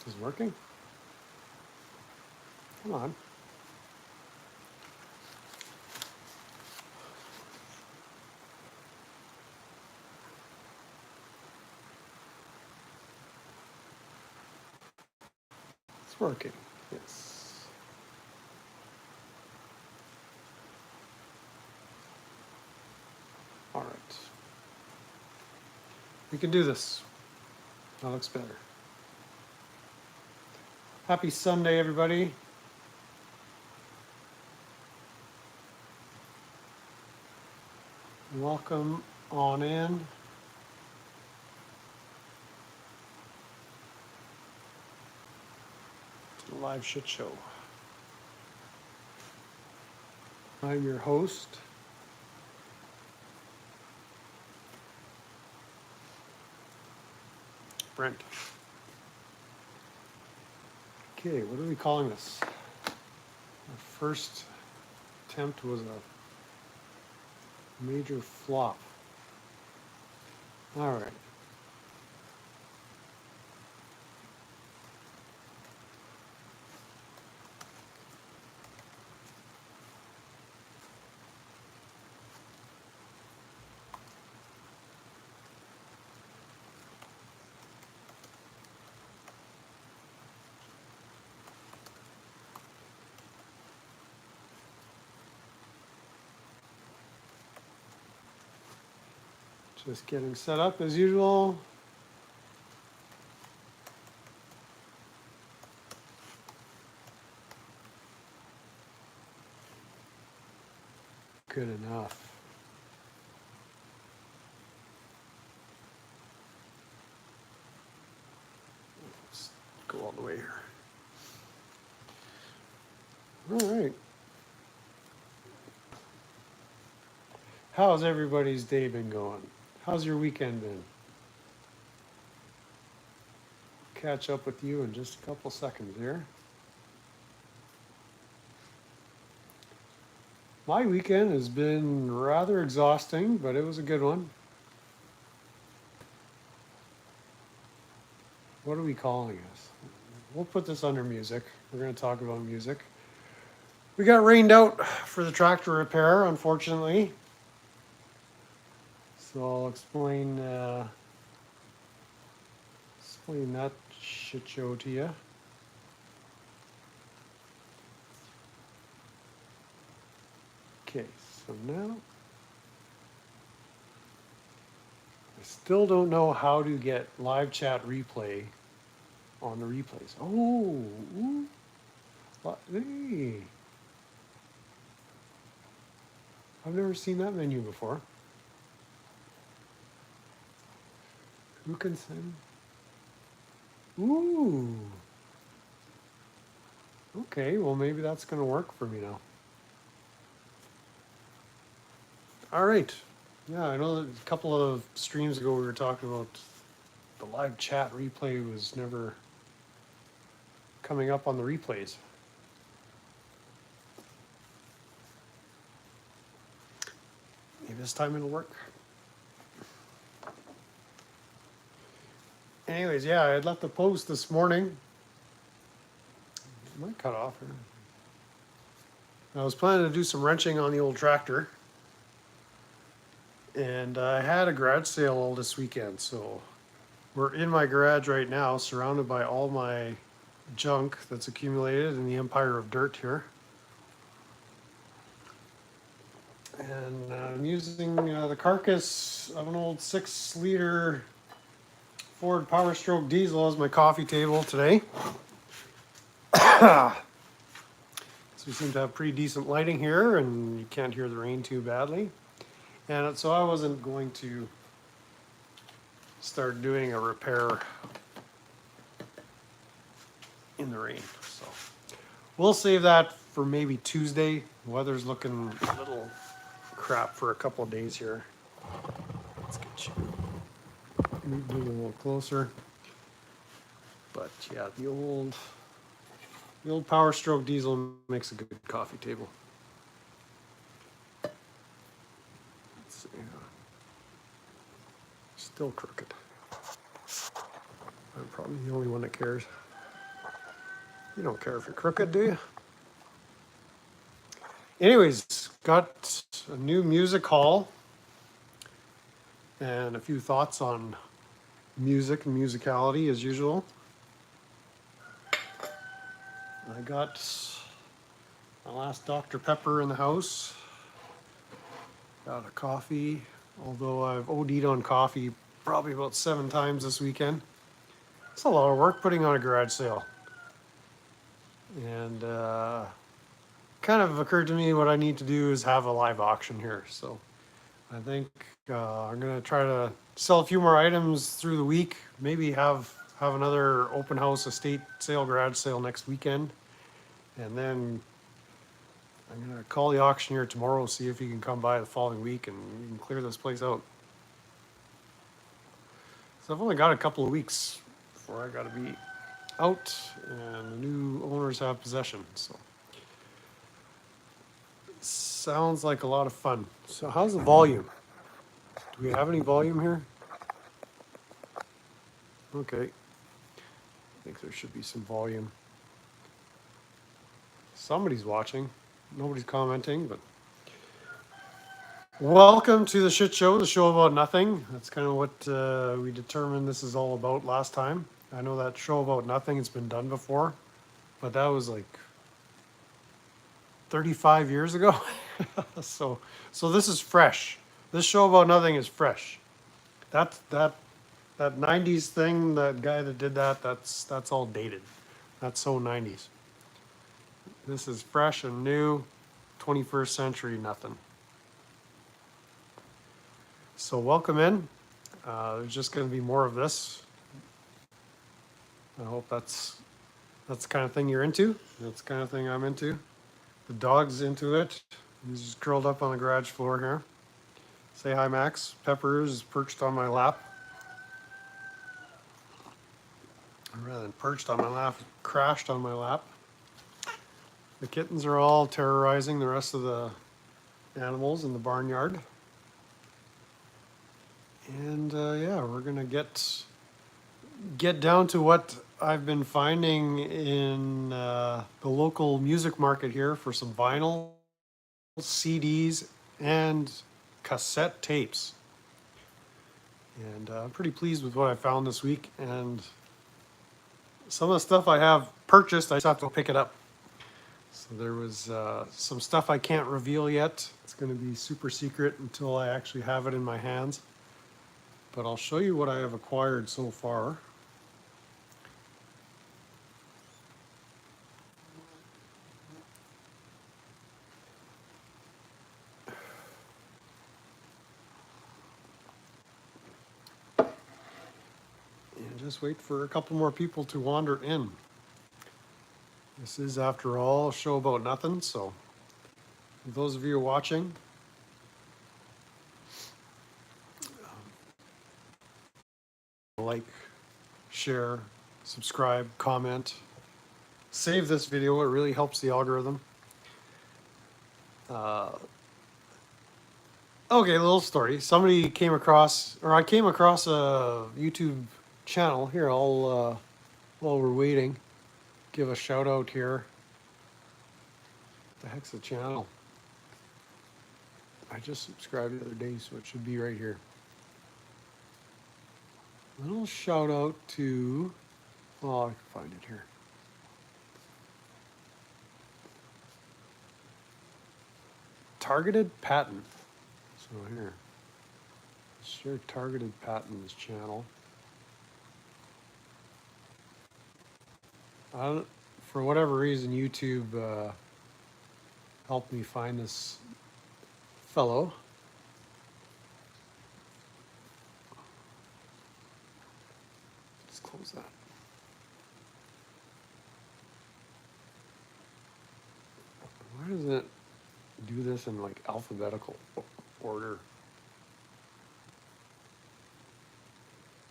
This is working. Come on. It's working. Yes. All right. We can do this. That looks better. Happy Sunday, everybody. Welcome on in. To the live shit show. I'm your host. Brent. Okay, what are we calling this? Our first attempt was a major flop. All right. Just getting set up as usual. Good enough. Let's go all the way here. All right. How's everybody's day been going? How's your weekend been? Catch up with you in just a couple seconds here. My weekend has been rather exhausting, but it was a good one. What are we calling this? We'll put this under music. We're going to talk about music. We got rained out for the tractor repair, unfortunately. So I'll explain that shit show to you. Okay, so now I still don't know how to get live chat replay on the replays. Oh, ooh, hey. I've never seen that menu before. Who can send? Ooh. Okay, well maybe that's going to work for me now. All right. Yeah, I know that a couple of streams ago we were talking about the live chat replay was never coming up on the replays. Maybe this time it'll work. Anyways, yeah, I had left the post this morning. It might cut off here. I was planning to do some wrenching on the old tractor. And I had a garage sale all this weekend, so we're in my garage right now, surrounded by all my junk that's accumulated in the empire of dirt here. And I'm using the carcass of an old 6-liter Ford Power Stroke diesel as my coffee table today. So we seem to have pretty decent lighting here, and you can't hear the rain too badly. And so I wasn't going to start doing a repair in the rain. So we'll save that for maybe Tuesday. The weather's looking a little crap for a couple of days here. Let's get you moved a little closer. But yeah, the old Power Stroke diesel makes a good coffee table. Let's see. Still crooked. I'm probably the only one that cares. You don't care if you're crooked, do you? Anyways, got a new music hall and a few thoughts on music and musicality as usual. I got my last Dr. Pepper in the house. Got a coffee, although I've OD'd on coffee probably about 7 times this weekend. It's a lot of work putting on a garage sale. And kind of occurred to me what I need to do is have a live auction here. So I think I'm going to try to sell a few more items through the week. Maybe have another open house estate sale, garage sale next weekend. And then I'm going to call the auctioneer tomorrow, see if he can come by the following week and we can clear this place out. So I've only got a couple of weeks before I got to be out and the new owners have possession. So sounds like a lot of fun. So how's the volume? Do we have any volume here? Okay. I think there should be some volume. Somebody's watching. Nobody's commenting, but welcome to the Shyt Show, the show about nothing. That's kind of what we determined this is all about last time. I know that show about nothing, it's been done before, but that was like 35 years ago. so this is fresh. This show about nothing is fresh. That 90s thing, that guy that did that, that's all dated. That's so 90s. This is fresh and new, 21st century nothing. So welcome in. There's just going to be more of this. I hope that's the kind of thing you're into. That's the kind of thing I'm into. The dog's into it. He's just curled up on the garage floor here. Say hi, Max. Pepper is perched on my lap. Rather than perched on my lap, crashed on my lap. The kittens are all terrorizing the rest of the animals in the barnyard. And yeah, we're gonna get down to what I've been finding in the local music market here for some vinyl, CDs, and cassette tapes. And I'm pretty pleased with what I found this week. And some of the stuff I have purchased, I just have to pick it up. So there was some stuff I can't reveal yet. It's going to be super secret until I actually have it in my hands. But I'll show you what I have acquired so far. And just wait for a couple more people to wander in. This is, after all, a show about nothing. So for those of you watching, like, share, subscribe, comment, save this video. It really helps the algorithm. Okay, little story. Somebody came across, or I came across a YouTube channel. Here, I'll, while we're waiting, give a shout out here. What the heck's the channel? I just subscribed the other day, so it should be right here. Little shout out to, oh, I can find it here. Targeted Patent. So here, share Targeted Patent's channel. For whatever reason, YouTube helped me find this fellow. Just close that. Why doesn't it do this in like alphabetical order?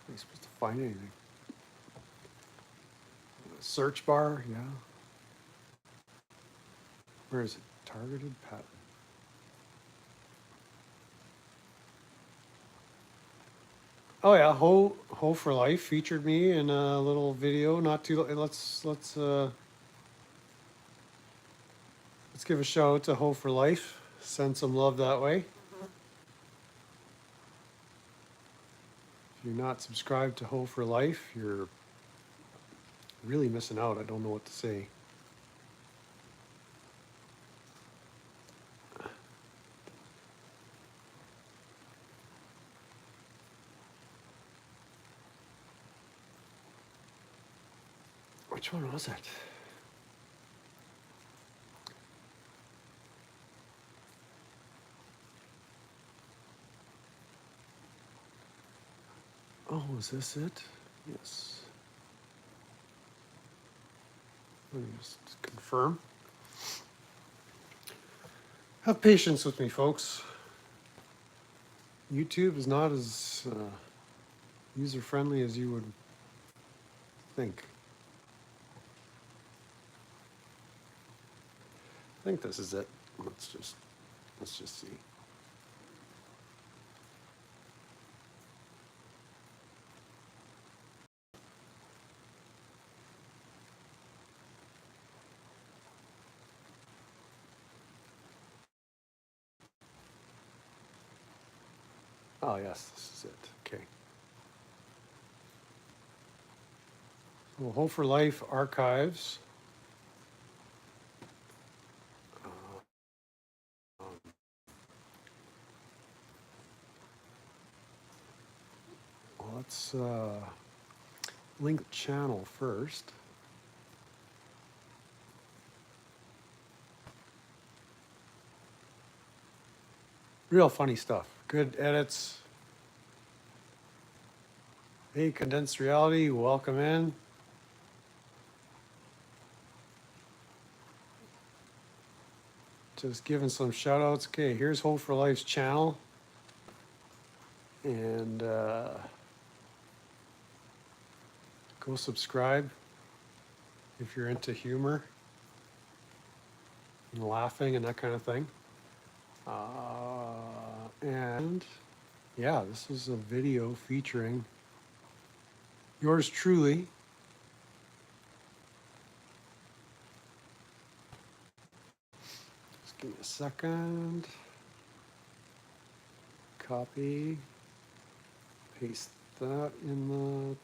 Are you supposed to find anything? Search bar, yeah. Where is it? Targeted Patent. Oh yeah, Ho for Life featured me in a little video. Not too. Let's Let's give a shout out to Ho for Life. Send some love that way. If you're not subscribed to Ho for Life, you're really missing out. I don't know what to say. Which one was it? Oh, is this it? Yes. Let me just confirm. Have patience with me, folks. YouTube is not as user-friendly as you would think. I think this is it. Let's just see. Oh yes, this is it. Okay. So Hope for Life archives. Let's link the channel first. Real funny stuff. Good edits. Hey, Condensed Reality, welcome in. Just giving some shout outs. Okay, here's Hope for Life's channel. And go subscribe if you're into humor and laughing and that kind of thing. And yeah, this is a video featuring yours truly. Just give me a second. Copy, paste that in the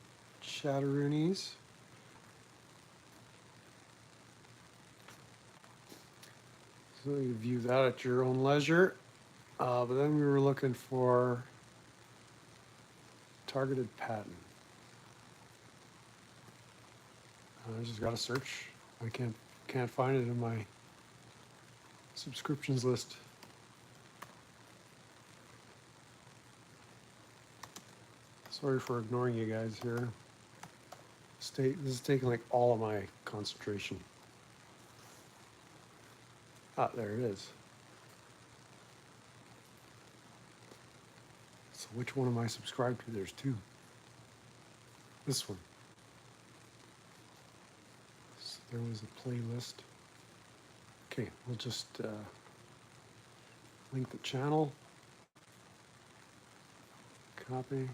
chatteroonies. So you view that at your own leisure. But then we were looking for targeted pattern. I just got to search. I can't find it in my subscriptions list. Sorry for ignoring you guys here. This is taking like all of my concentration. Ah, there it is. So which one am I subscribed to? There's two. This one. So there was a playlist. Okay, we'll just link the channel. Copy.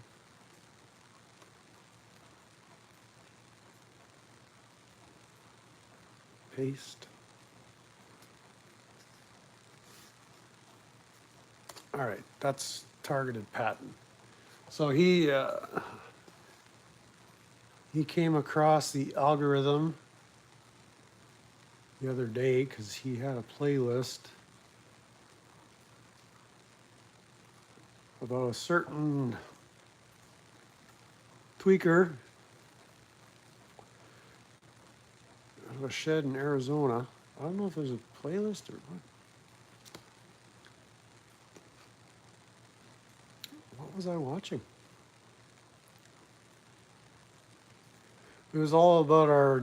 Paste. All right, that's targeted pattern. So he came across the algorithm the other day because he had a playlist about a certain tweaker out of a shed in Arizona. I don't know if there's a playlist or what. What was I watching? It was all about our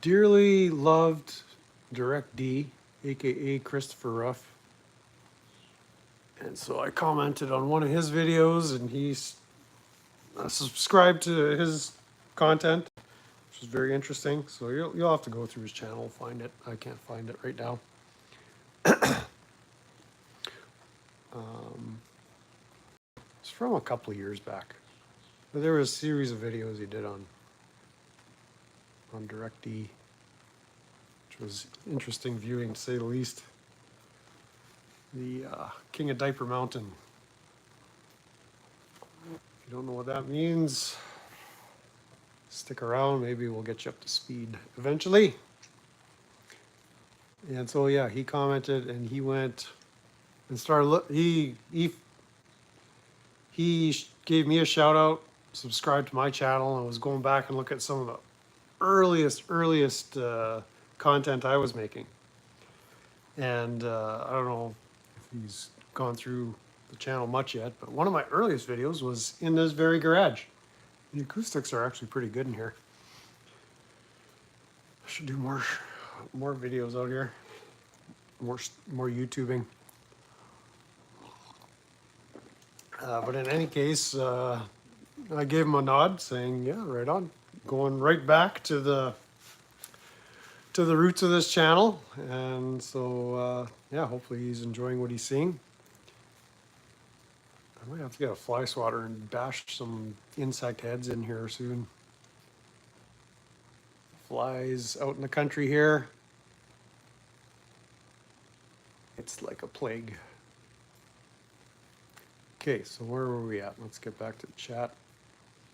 dearly loved Direct D, aka Christopher Ruff. And so I commented on one of his videos, and he's subscribed to his content, which is very interesting. So you'll have to go through his channel, find it. I can't find it right now. It's from a couple of years back. But there was a series of videos he did on Direct D which was interesting viewing to say the least. The King of Diaper Mountain. If you don't know what that means, stick around. Maybe we'll get you up to speed eventually. And so yeah, he commented and he went and started. He gave me a shout out, subscribed to my channel, and was going back and look at some of the earliest content I was making. And I don't know if he's gone through the channel much yet, but one of my earliest videos was in this very garage. The acoustics are actually pretty good in here. I should do more videos out here, more YouTubing. But in any case, I gave him a nod saying, yeah, right on. Going right back to the roots of this channel. And so, yeah, hopefully he's enjoying what he's seeing. I might have to get a fly swatter and bash some insect heads in here soon. Flies out in the country here. It's like a plague. Okay, so where were we at? Let's get back to the chat.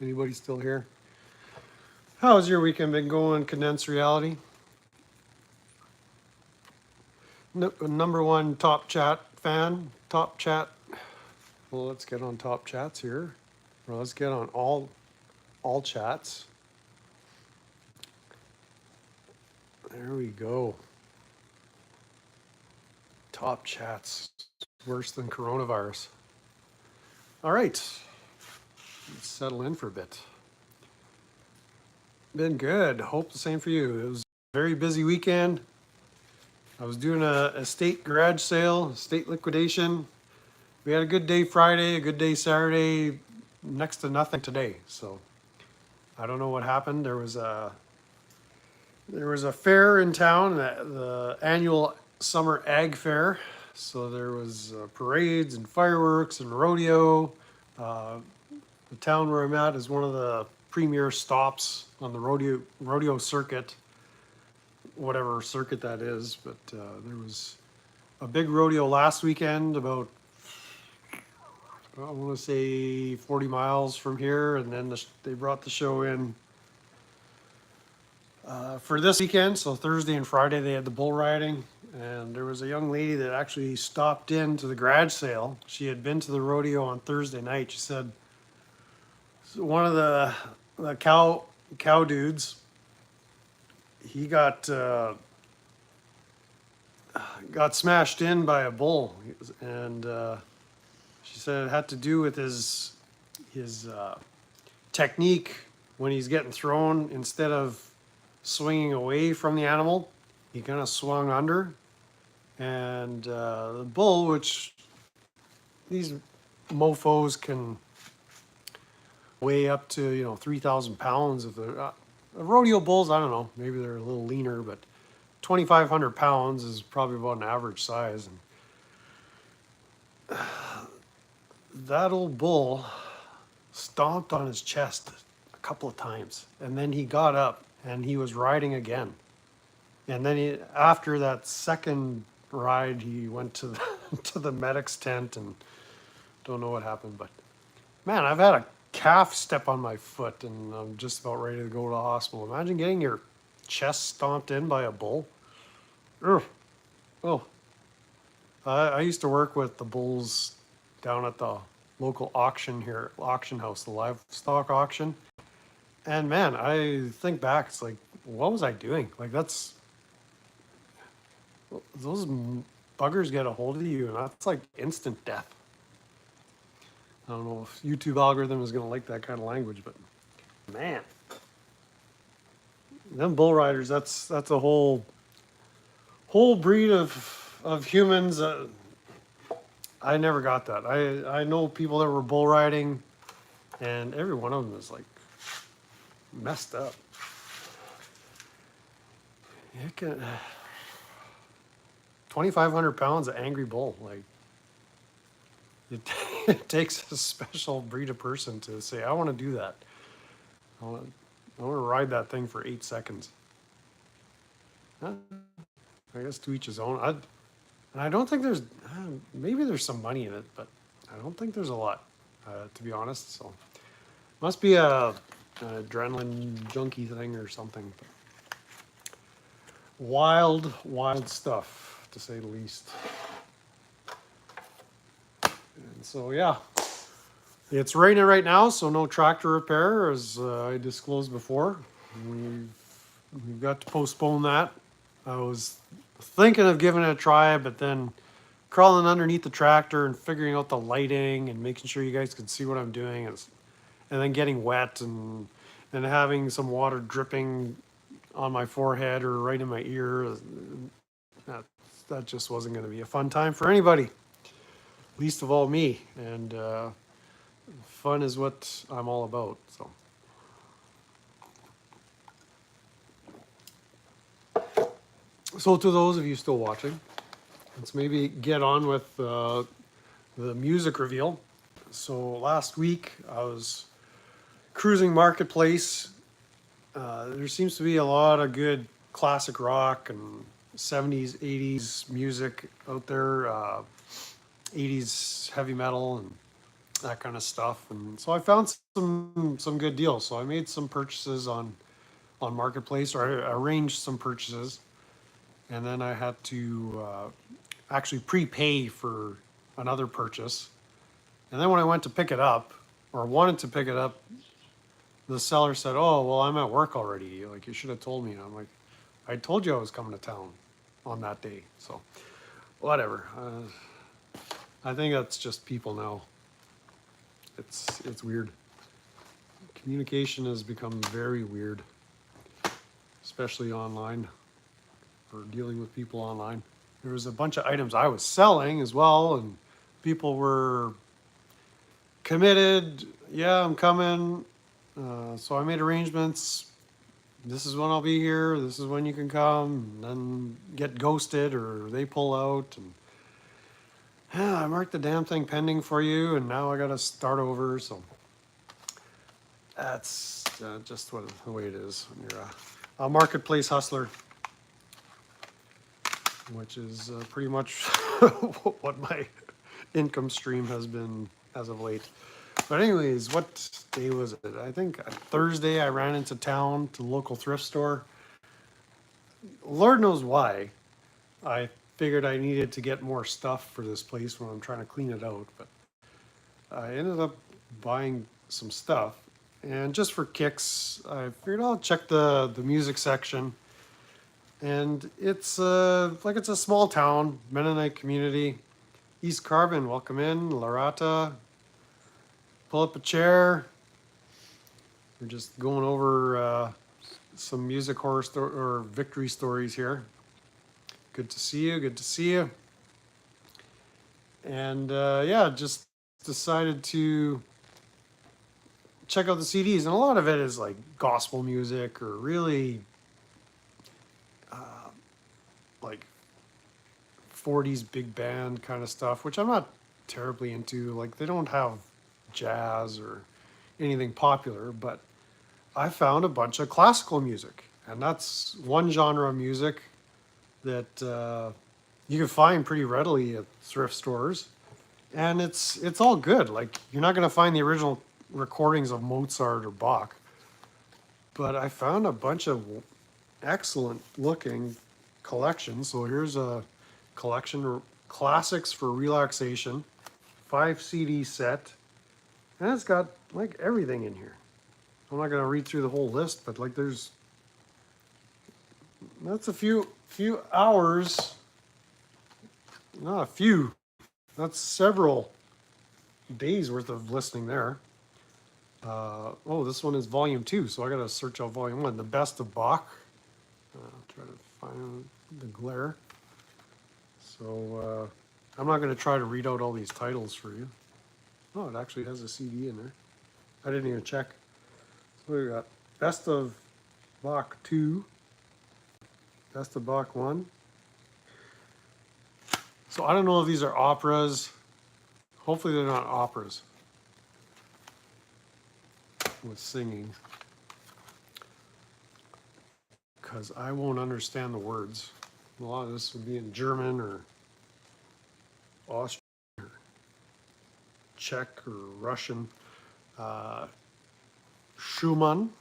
Anybody still here? How's your weekend been going, Condensed Reality? Number one top chat fan, top chat. Well, let's get on top chats here. Well, let's get on all chats. There we go. Top chats. Worse than coronavirus. All right. Let's settle in for a bit. Been good. Hope the same for you. It was a very busy weekend. I was doing a estate garage sale, estate liquidation. We had a good day Friday, a good day Saturday, next to nothing today. So I don't know what happened. There was a fair in town, the annual summer ag fair. So there was parades and fireworks and rodeo. The town where I'm at is one of the premier stops on the rodeo circuit, whatever circuit that is. But there was a big rodeo last weekend, about I want to say 40 miles from here, and then they brought the show in for this weekend. So Thursday and Friday they had the bull riding, and there was a young lady that actually stopped in to the garage sale. She had been to the rodeo on Thursday night. She said one of the cow dudes, he got smashed in by a bull, and she said it had to do with his technique when he's getting thrown. Instead of swinging away from the animal, he kind of swung under, and the bull, which these mofos can weigh up to 3,000 pounds. If they're rodeo bulls, I don't know, maybe they're a little leaner, but 2,500 pounds is probably about an average size. And that old bull stomped on his chest a couple of times, and then he got up and he was riding again. And then after that second ride, he went to the medic's tent, and don't know what happened. But man, I've had a calf step on my foot, and I'm just about ready to go to the hospital. Imagine getting your chest stomped in by a bull. Ugh. Oh, I used to work with the bulls down at the local auction house, the livestock auction. And man, I think back, it's like, what was I doing? Like, those buggers get a hold of you, and that's like instant death. I don't know if YouTube algorithm is going to like that kind of language, but man, them bull riders, that's a whole breed of humans. I never got that. I know people that were bull riding, and every one of them is like messed up. 2,500 pounds of angry bull. Like, it takes a special breed of person to say, I want to do that. I want to ride that thing for 8 seconds. I guess to each his own. And I don't think there's, maybe there's some money in it, but I don't think there's a lot, to be honest. So must be an adrenaline junkie thing or something. Wild, wild stuff, to say the least. And so, yeah, it's raining right now, so no tractor repair, as I disclosed before. We've got to postpone that. I was thinking of giving it a try, but then crawling underneath the tractor and figuring out the lighting and making sure you guys could see what I'm doing, and then getting wet and having some water dripping on my forehead or right in my ear. That just wasn't going to be a fun time for anybody, least of all me. And fun is what I'm all about. So to those of you still watching, let's maybe get on with the music reveal. So last week I was cruising Marketplace. There seems to be a lot of good classic rock and 70s, 80s music out there, 80s heavy metal and that kind of stuff. And so I found some good deals. So I made some purchases on Marketplace, or I arranged some purchases. And then I had to actually prepay for another purchase. And then when I went to pick it up, or wanted to pick it up, the seller said, "Oh, well, I'm at work already. Like, you should have told me." And I'm like, "I told you I was coming to town on that day." So, whatever. I think that's just people now. It's weird. Communication has become very weird, especially online, or dealing with people online. There was a bunch of items I was selling as well, and people were committed. Yeah, I'm coming. So I made arrangements. This is when I'll be here. This is when you can come. And then get ghosted, or they pull out. And yeah, I marked the damn thing pending for you, and now I got to start over. So that's just the way it is when you're a marketplace hustler, which is pretty much what my income stream has been as of late. But anyways, what day was it? I think Thursday I ran into town to the local thrift store. Lord knows why. I figured I needed to get more stuff for this place when I'm trying to clean it out. But I ended up buying some stuff. And just for kicks, I figured I'll check the music section. And it's it's a small town, Mennonite community. East Carbon, welcome in. Larata, pull up a chair. We're just going over some music horror or victory stories here. Good to see you. Good to see you. And yeah, just decided to check out the CDs, and a lot of it is like gospel music or really like 40s big band kind of stuff, which I'm not terribly into. Like, they don't have jazz or anything popular, but I found a bunch of classical music, and that's one genre of music that you can find pretty readily at thrift stores, and it's all good. Like, you're not going to find the original recordings of Mozart or Bach, but I found a bunch of excellent looking collections. So here's a collection of classics for relaxation, 5 CD set, and it's got like everything in here. I'm not going to read through the whole list, but like that's a few hours, not a few, that's several days worth of listening there. Oh, this one is volume 2, so I got to search out volume 1, the best of Bach. Try to find the glare. So I'm not going to try to read out all these titles for you. Oh, it actually has a CD in there. I didn't even check. So we got Best of Bach 2, Best of Bach 1. So I don't know if these are operas. Hopefully they're not operas with singing. because I won't understand the words. A lot of this would be in German or Austrian or Czech or Russian. Schumann,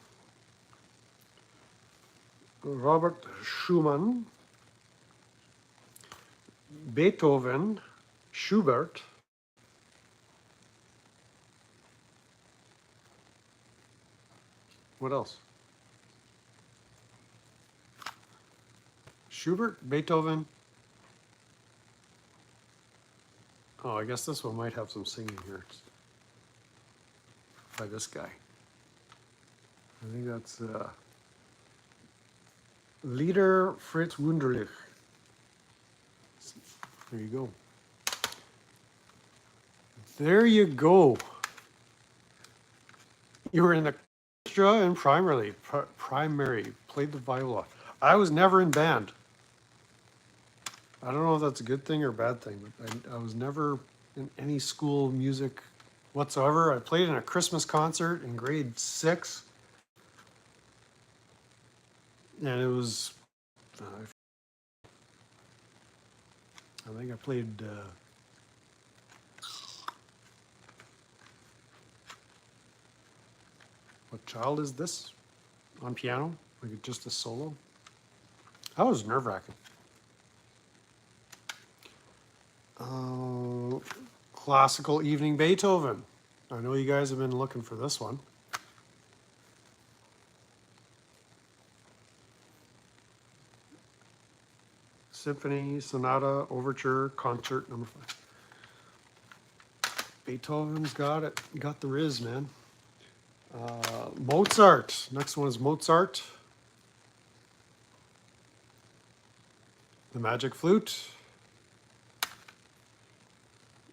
Robert Schumann, Beethoven, Schubert, what else? Schubert, Beethoven. Oh, I guess this one might have some singing here by this guy. I think that's Lieder Fritz Wunderlich. There you go. There you go. You were in the orchestra and primary, played the viola. I was never in band. I don't know if that's a good thing or a bad thing, but I was never in any school music whatsoever. I played in a Christmas concert in grade 6. And it was, I think I played, what child is this? On piano, like just a solo. That was nerve-wracking. Classical Evening Beethoven. I know you guys have been looking for this one. Symphony, Sonata, Overture, Concert number 5. Beethoven's got it. Got the riz, man. Mozart. Next one is Mozart. The Magic Flute.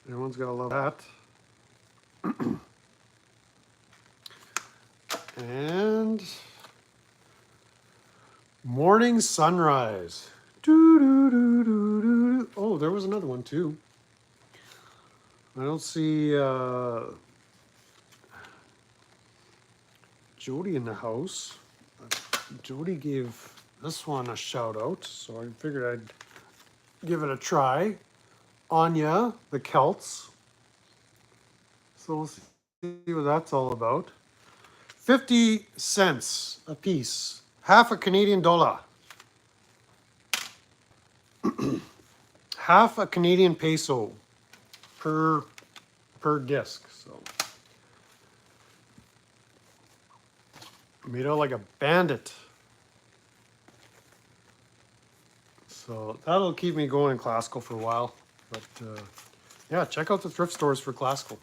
Everyone's got to love that. And Morning Sunrise. Oh, there was another one too. I don't see Jody in the house. Jody gave this one a shout out, so I figured I'd give it a try. Anya, the Celts. So we'll see what that's all about. 50 cents a piece. Half a Canadian dollar. Half a Canadian peso per disc. So made out like a bandit. So that'll keep me going in classical for a while. But yeah, check out the thrift stores for classical.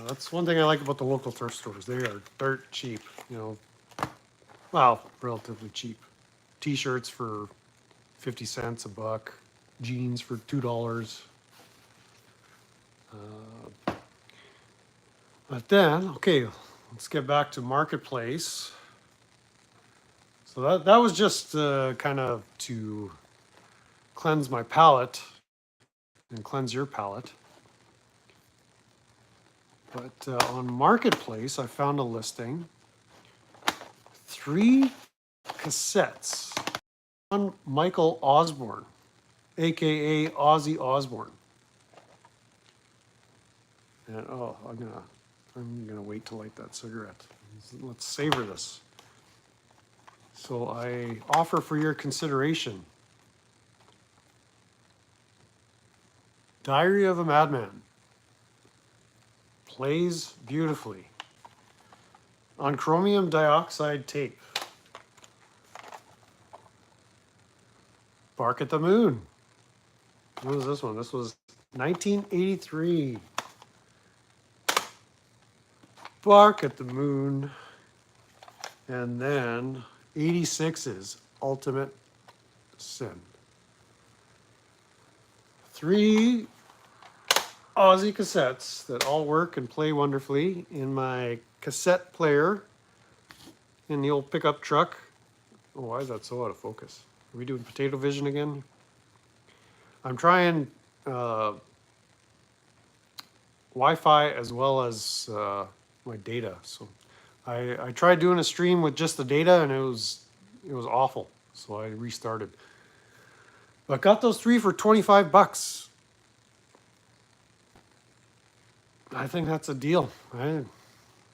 That's one thing I like about the local thrift stores. They are dirt cheap, you know. Well, relatively cheap. T-shirts for 50 cents, $1. Jeans for $2. But then, okay, let's get back to Marketplace. So that was just kind of to cleanse my palate and cleanse your palate. But on Marketplace, I found a listing. 3 cassettes on Michael Osborne, aka Ozzy Osbourne. And oh, I'm gonna wait to light that cigarette. Let's savor this. So I offer for your consideration Diary of a Madman. Plays beautifully on chromium dioxide tape. Bark at the Moon. What was this one? This was 1983. Bark at the Moon. And then 86's Ultimate Sin. 3 Aussie cassettes that all work and play wonderfully in my cassette player in the old pickup truck. Oh, why is that so out of focus? Are we doing potato vision again? I'm trying Wi-Fi as well as my data. So I tried doing a stream with just the data and it was awful. So I restarted. But got those 3 for 25 bucks. I think that's a deal. I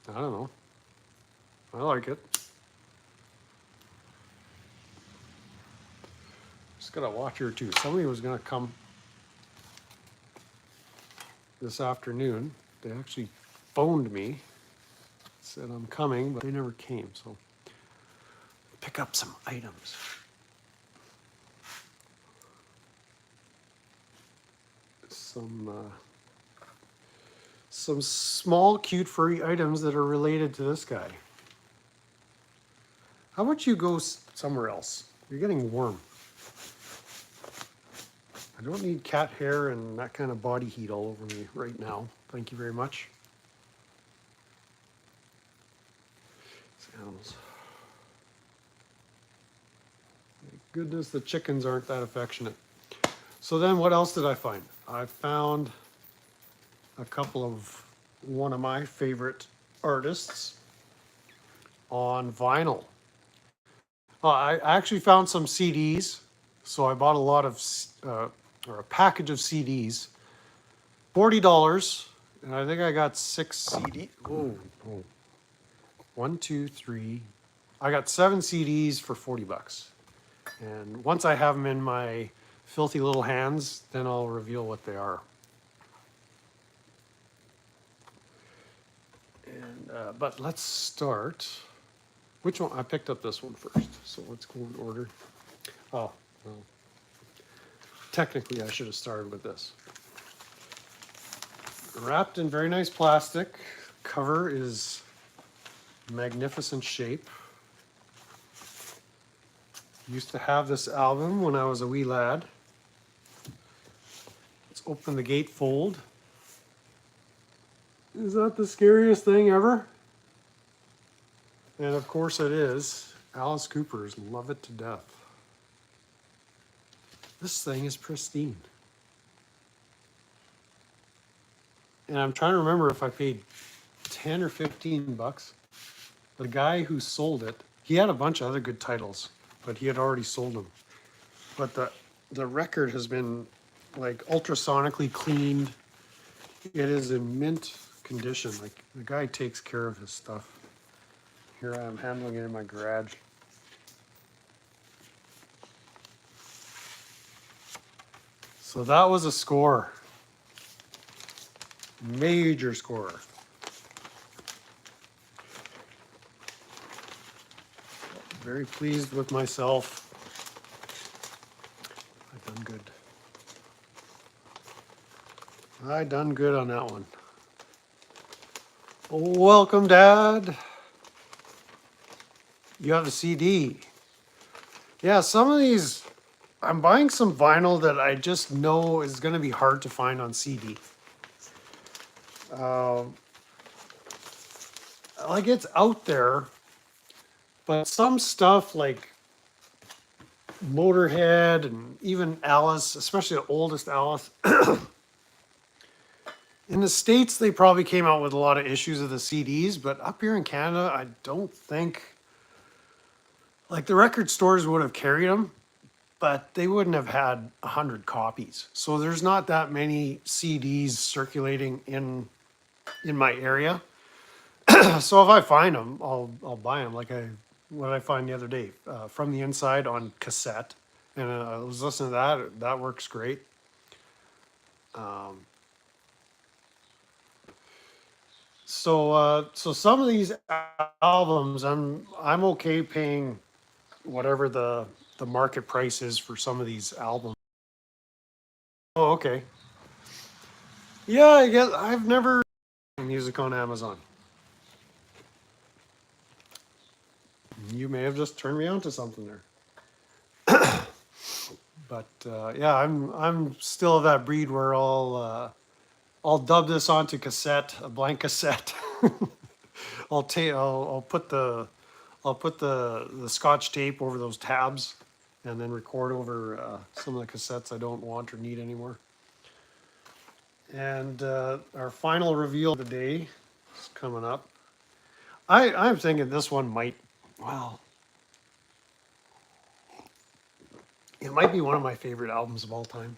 don't know. I like it. Just gotta watch here too. Somebody was gonna come this afternoon. They actually phoned me, said I'm coming, but they never came. So pick up some items. Some small, cute, furry items that are related to this guy. How about you go somewhere else? You're getting warm. I don't need cat hair and that kind of body heat all over me right now. Thank you very much. These animals. Thank goodness the chickens aren't that affectionate. So then what else did I find? I found a couple of one of my favorite artists on vinyl. I actually found some CDs. So I bought a lot of, or a package of CDs, $40. And I think I got 6 CDs. Oh. 1, 2, 3. I got 7 CDs for 40 bucks. And once I have them in my filthy little hands, then I'll reveal what they are. And but let's start. Which one? I picked up this one first. So let's go in order. Oh, well. Technically I should have started with this. Wrapped in very nice plastic. Cover is magnificent shape. Used to have this album when I was a wee lad. Let's open the gatefold. Is that the scariest thing ever? And of course it is. Alice Cooper's Love It to Death. This thing is pristine. And I'm trying to remember if I paid 10 or 15 bucks. The guy who sold it, he had a bunch of other good titles, but he had already sold them. But the record has been like ultrasonically cleaned. It is in mint condition. Like the guy takes care of his stuff. Here I am handling it in my garage. So that was a score. Major score. Very pleased with myself. I've done good. I done good on that one. Welcome, Dad. You have a CD. Yeah, some of these, I'm buying some vinyl that I just know is going to be hard to find on CD. Like it's out there, but some stuff like Motorhead and even Alice, especially the oldest Alice, in the States, they probably came out with a lot of issues of the CDs, but up here in Canada, I don't think, like the record stores would have carried them, but they wouldn't have had 100 copies. So there's not that many CDs circulating in my area. So if I find them, I'll buy them. Like what did I find the other day? From the Inside on cassette. And I was listening to that. That works great. So some of these albums, I'm okay paying whatever the market price is for some of these albums. Oh, okay. Yeah, I guess I've never music on Amazon. You may have just turned me on to something there. But yeah, I'm still of that breed where I'll dub this onto cassette, a blank cassette. I'll put the Scotch tape over those tabs, and then record over some of the cassettes I don't want or need anymore. And our final reveal of the day is coming up. I'm thinking this one might, well, it might be one of my favorite albums of all time.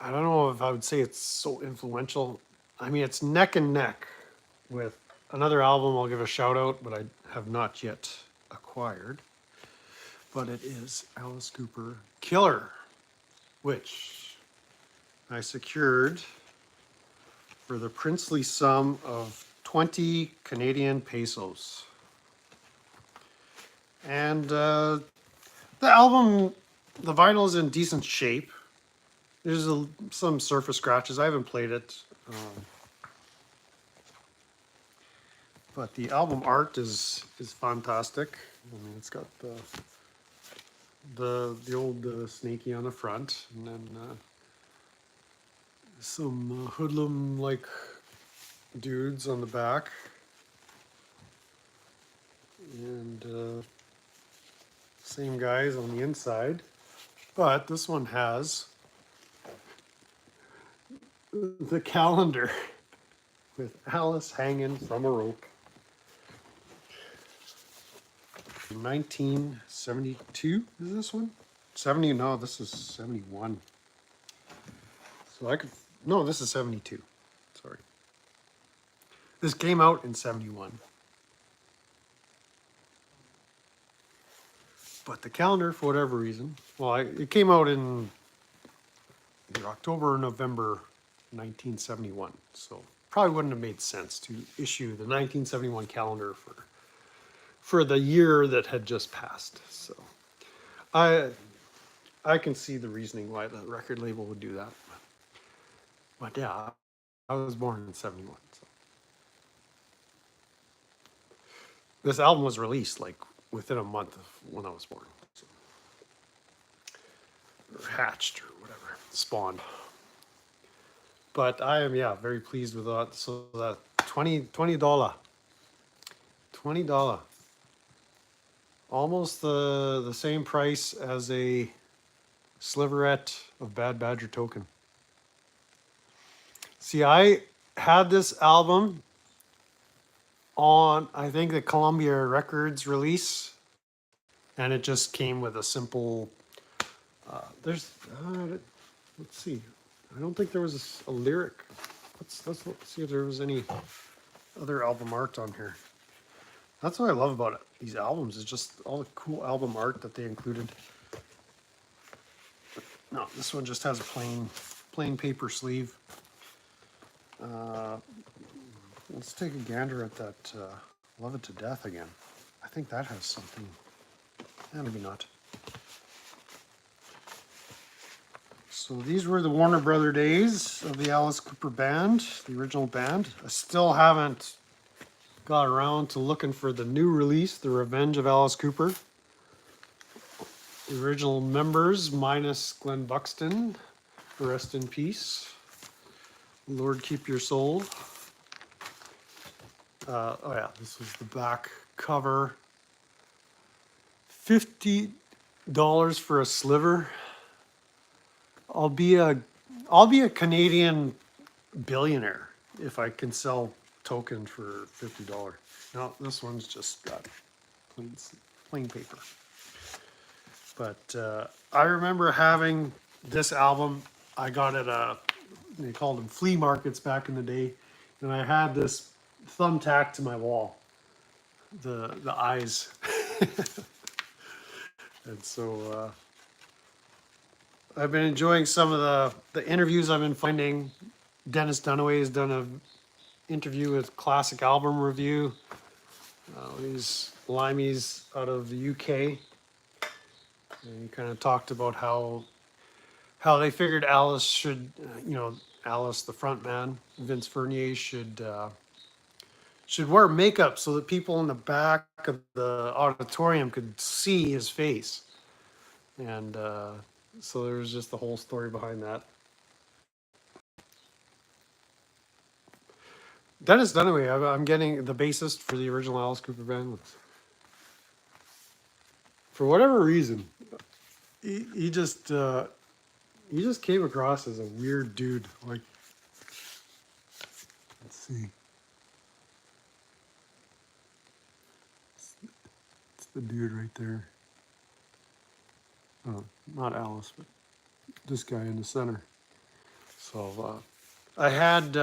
I don't know if I would say it's so influential. I mean, it's neck and neck with another album I'll give a shout out, but I have not yet acquired. But it is Alice Cooper Killer, which I secured for the princely sum of 20 Canadian pesos. And the album, the vinyl is in decent shape. There's some surface scratches. I haven't played it. But the album art is fantastic. I mean, it's got the old snaky on the front, and then some hoodlum like dudes on the back, and same guys on the inside. But this one has the calendar with Alice hanging from a rope. 1972 is this one? 70? No, this is 71. So I could, no, this is 72. Sorry. This came out in 71. But the calendar, for whatever reason, well, it came out in either October or November 1971. So probably wouldn't have made sense to issue the 1971 calendar for the year that had just passed. So I can see the reasoning why the record label would do that. But yeah, I was born in 71. So. This album was released like within a month of when I was born. So. Or hatched or whatever, spawned. But I am, yeah, very pleased with that. So that $20. $20. Almost the same price as a sliverette of Bad Badger Token. See, I had this album on, I think, the Columbia Records release, and it just came with a simple, let's see, I don't think there was a lyric. Let's see if there was any other album art on here. That's what I love about it. These albums is just all the cool album art that they included. No, this one just has a plain paper sleeve. Let's take a gander at that Love It to Death again. I think that has something. Maybe not. So these were the Warner Brother days of the Alice Cooper band, the original band. I still haven't got around to looking for the new release, The Revenge of Alice Cooper. The original members, minus Glenn Buxton, rest in peace. Lord keep your soul. Oh yeah, this was the back cover. $50 for a sliver. I'll be a Canadian billionaire if I can sell Token for $50. No, this one's just got plain paper. But I remember having this album. I got it they called them flea markets back in the day, and I had this thumbtack to my wall. The eyes, and so I've been enjoying some of the interviews I've been finding. Dennis Dunaway has done an interview with Classic Album Review. These limeys out of the UK. And he kind of talked about how they figured Alice should, Alice, the front man, Vince Fournier, should wear makeup so that people in the back of the auditorium could see his face. And so there was just the whole story behind that. Dennis Dunaway, I'm getting the bassist for the original Alice Cooper band. For whatever reason, he just he just came across as a weird dude. Like, let's see. It's the dude right there. Oh, not Alice, but this guy in the center. So I had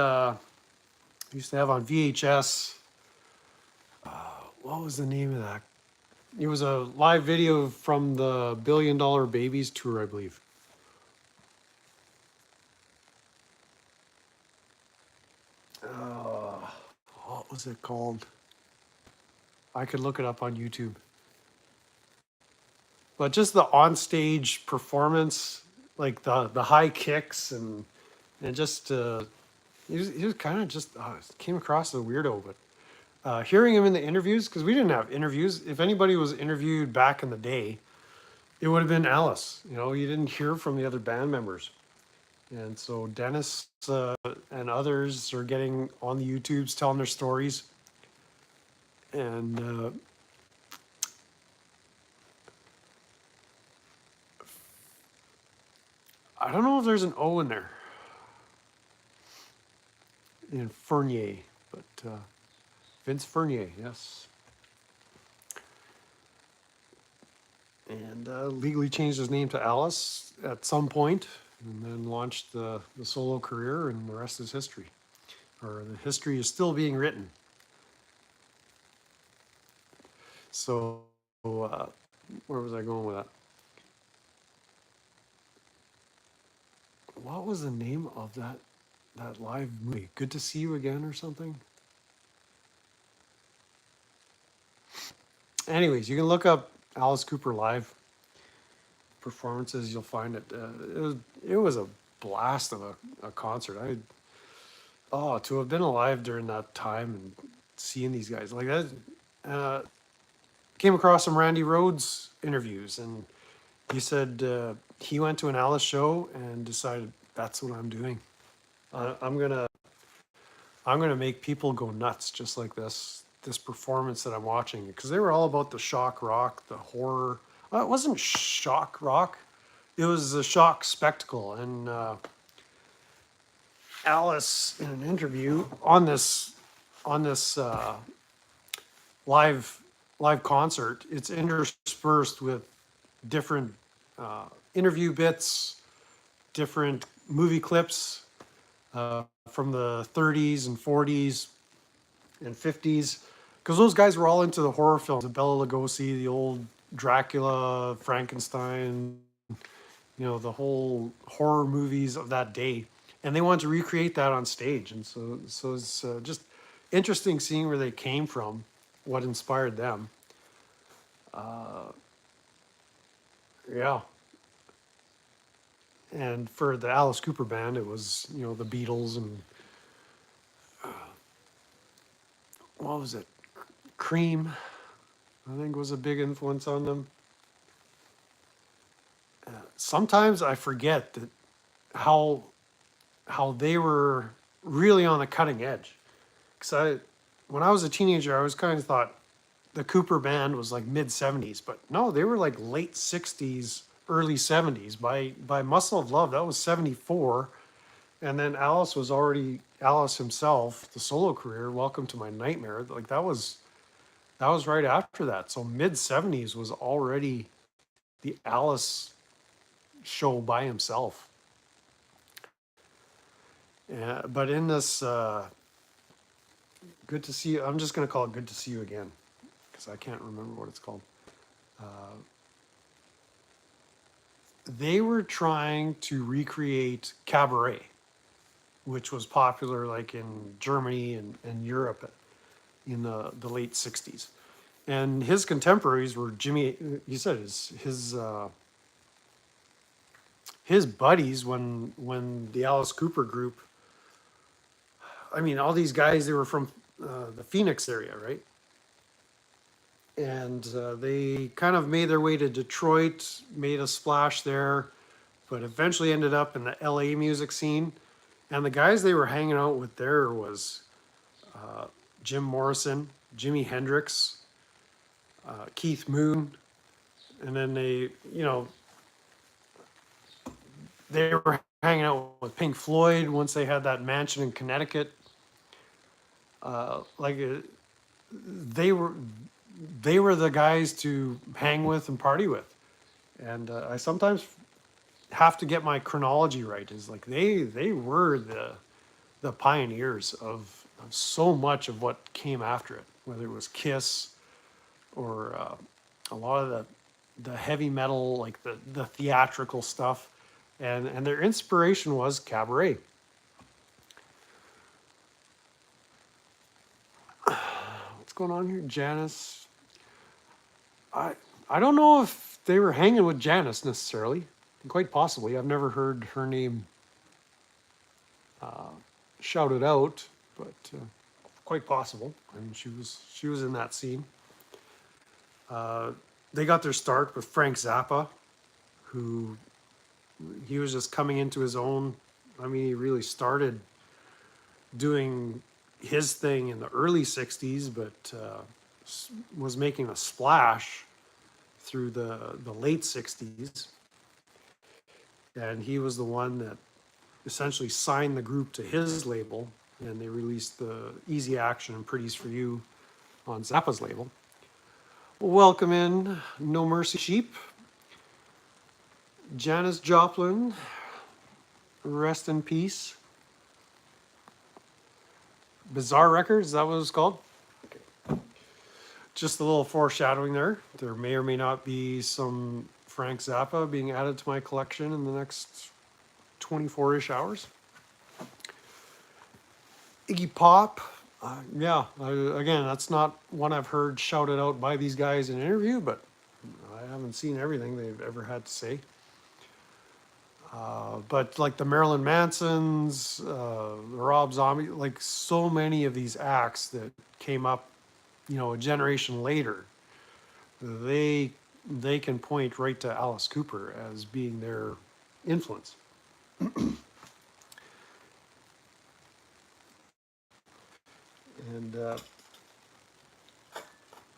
used to have on VHS. What was the name of that? It was a live video from the $1 Billion Babies tour, I believe. What was it called? I could look it up on YouTube. But just the on-stage performance, like the high kicks and just he was kind of just came across as a weirdo. But hearing him in the interviews, because we didn't have interviews. If anybody was interviewed back in the day, it would have been Alice. You know, you didn't hear from the other band members. And so Dennis and others are getting on the YouTubes telling their stories. And I don't know if there's an O in there. In Fournier, but Vince Fournier, yes. And legally changed his name to Alice at some point, and then launched the solo career, and the rest is history. Or the history is still being written. So, where was I going with that? What was the name of that live movie? Good to See You Again or something? Anyways, you can look up Alice Cooper live performances. You'll find it. It was a blast of a concert. To have been alive during that time and seeing these guys like that. Came across some Randy Rhoads interviews, and he said he went to an Alice show and decided that's what I'm doing. I'm gonna make people go nuts just like this performance that I'm watching, because they were all about the shock rock, the horror. It wasn't shock rock, it was a shock spectacle. And Alice, in an interview on this live concert, it's interspersed with different interview bits, different movie clips from the 30s and 40s and 50s, because those guys were all into the horror films, the Bela Lugosi, the old Dracula, Frankenstein, you know, the whole horror movies of that day, and they wanted to recreate that on stage. And so it's just interesting seeing where they came from, what inspired them. Yeah. And for the Alice Cooper band, it was, you know, the Beatles and what was it? Cream, I think, was a big influence on them. Sometimes I forget that how they were really on the cutting edge. Because when I was a teenager, I always kind of thought the Cooper band was like mid 70s, but no, they were like late 60s, early 70s. By Muscle of Love, that was 74. And then Alice was already, Alice himself, the solo career, Welcome to My Nightmare, like that was right after that. So mid 70s was already the Alice show by himself. But in this Good to See You, I'm just going to call it Good to See You Again, because I can't remember what it's called. They were trying to recreate Cabaret, which was popular like in Germany and Europe in the late 60s. And his contemporaries were Jimmy, he said his buddies when the Alice Cooper group, I mean, all these guys, they were from the Phoenix area, right? And they kind of made their way to Detroit, made a splash there, but eventually ended up in the LA music scene. And the guys they were hanging out with there was Jim Morrison, Jimi Hendrix, Keith Moon, and then they, you know, they were hanging out with Pink Floyd once they had that mansion in Connecticut. Like they were they were the guys to hang with and party with. And I sometimes have to get my chronology right. Is like they were the pioneers of so much of what came after it, whether it was Kiss or a lot of the heavy metal, like the theatrical stuff, and their inspiration was cabaret. What's going on here, Janice? I I don't know if they were hanging with Janice necessarily. Quite possibly, I've never heard her name shouted out, but quite possible. I mean, she was in that scene. Uh, they got their start with Frank Zappa, who he was just coming into his own. I mean, he really started doing his thing in the early 60s, but was making a splash through the late 60s. And he was the one that essentially signed the group to his label, and they released the Easy Action and Pretties for You on Zappa's label. Welcome in No Mercy Sheep. Janis Joplin, rest in peace. Bizarre Records, is that what it's called? Okay. Just a little foreshadowing there. There may or may not be some Frank Zappa being added to my collection in the next 24-ish hours. Iggy Pop, again, that's not one I've heard shouted out by these guys in an interview, but I haven't seen everything they've ever had to say. But like the Marilyn Mansons, the Rob Zombie, like so many of these acts that came up, a generation later, they can point right to Alice Cooper as being their influence. And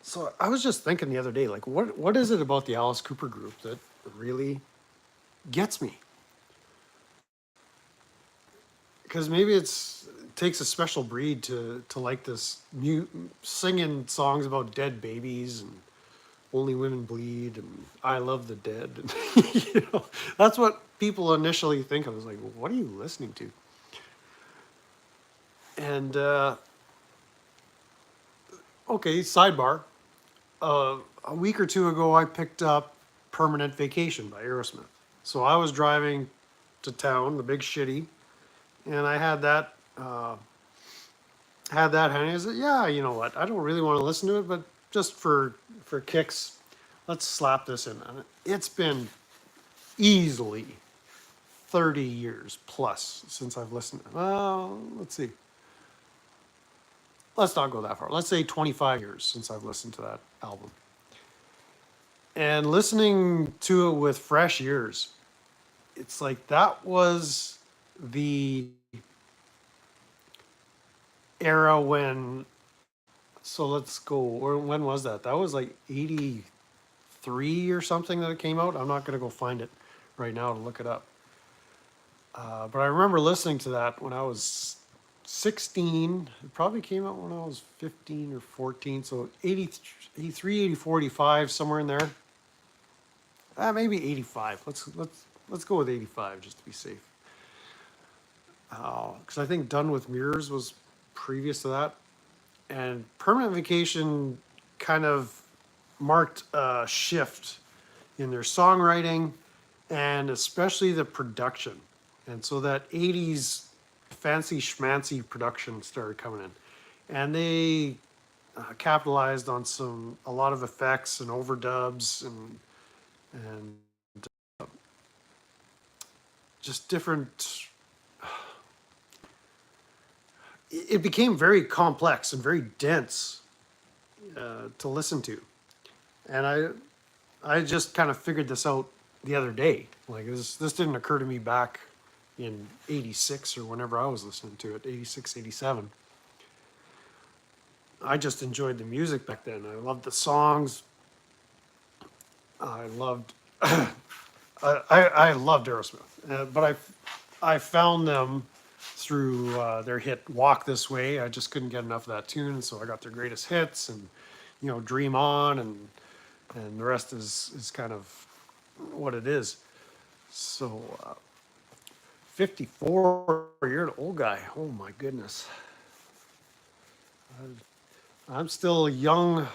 so I was just thinking the other day, like, what is it about the Alice Cooper group that really gets me? Because maybe it takes a special breed to like this singing songs about dead babies and Only Women Bleed and I Love the Dead. And, that's what people initially think of. I was like, what are you listening to? And okay, sidebar. A week or two ago, I picked up Permanent Vacation by Aerosmith. So I was driving to town, the big shitty, and I had that handy. I said, yeah, you know what? I don't really want to listen to it, but just for kicks, let's slap this in. And it's been easily 30 years plus since I've listened. Well, let's see. Let's not go that far. Let's say 25 years since I've listened to that album. And listening to it with fresh ears, it's like that was the era when, so let's go, when was that? That was like 83 or something that it came out. I'm not going to go find it right now to look it up. But I remember listening to that when I was 16. It probably came out when I was 15 or 14. So 83, 84, 85, somewhere in there. Maybe 85. Let's go with 85 just to be safe. Because I think Done with Mirrors was previous to that. And Permanent Vacation kind of marked a shift in their songwriting and especially the production. And so that 80s fancy schmancy production started coming in. And they capitalized on a lot of effects and overdubs and just different. It became very complex and very dense to listen to, and I just kind of figured this out the other day. Like this didn't occur to me back in 86 or whenever I was listening to it, 86, 87. I just enjoyed the music back then. I loved the songs. I loved I loved Aerosmith, but I found them through their hit "Walk This Way." I just couldn't get enough of that tune, so I got their greatest hits and "Dream On" and the rest is kind of what it is. So 54, you're an old guy. Oh my goodness, I'm still a young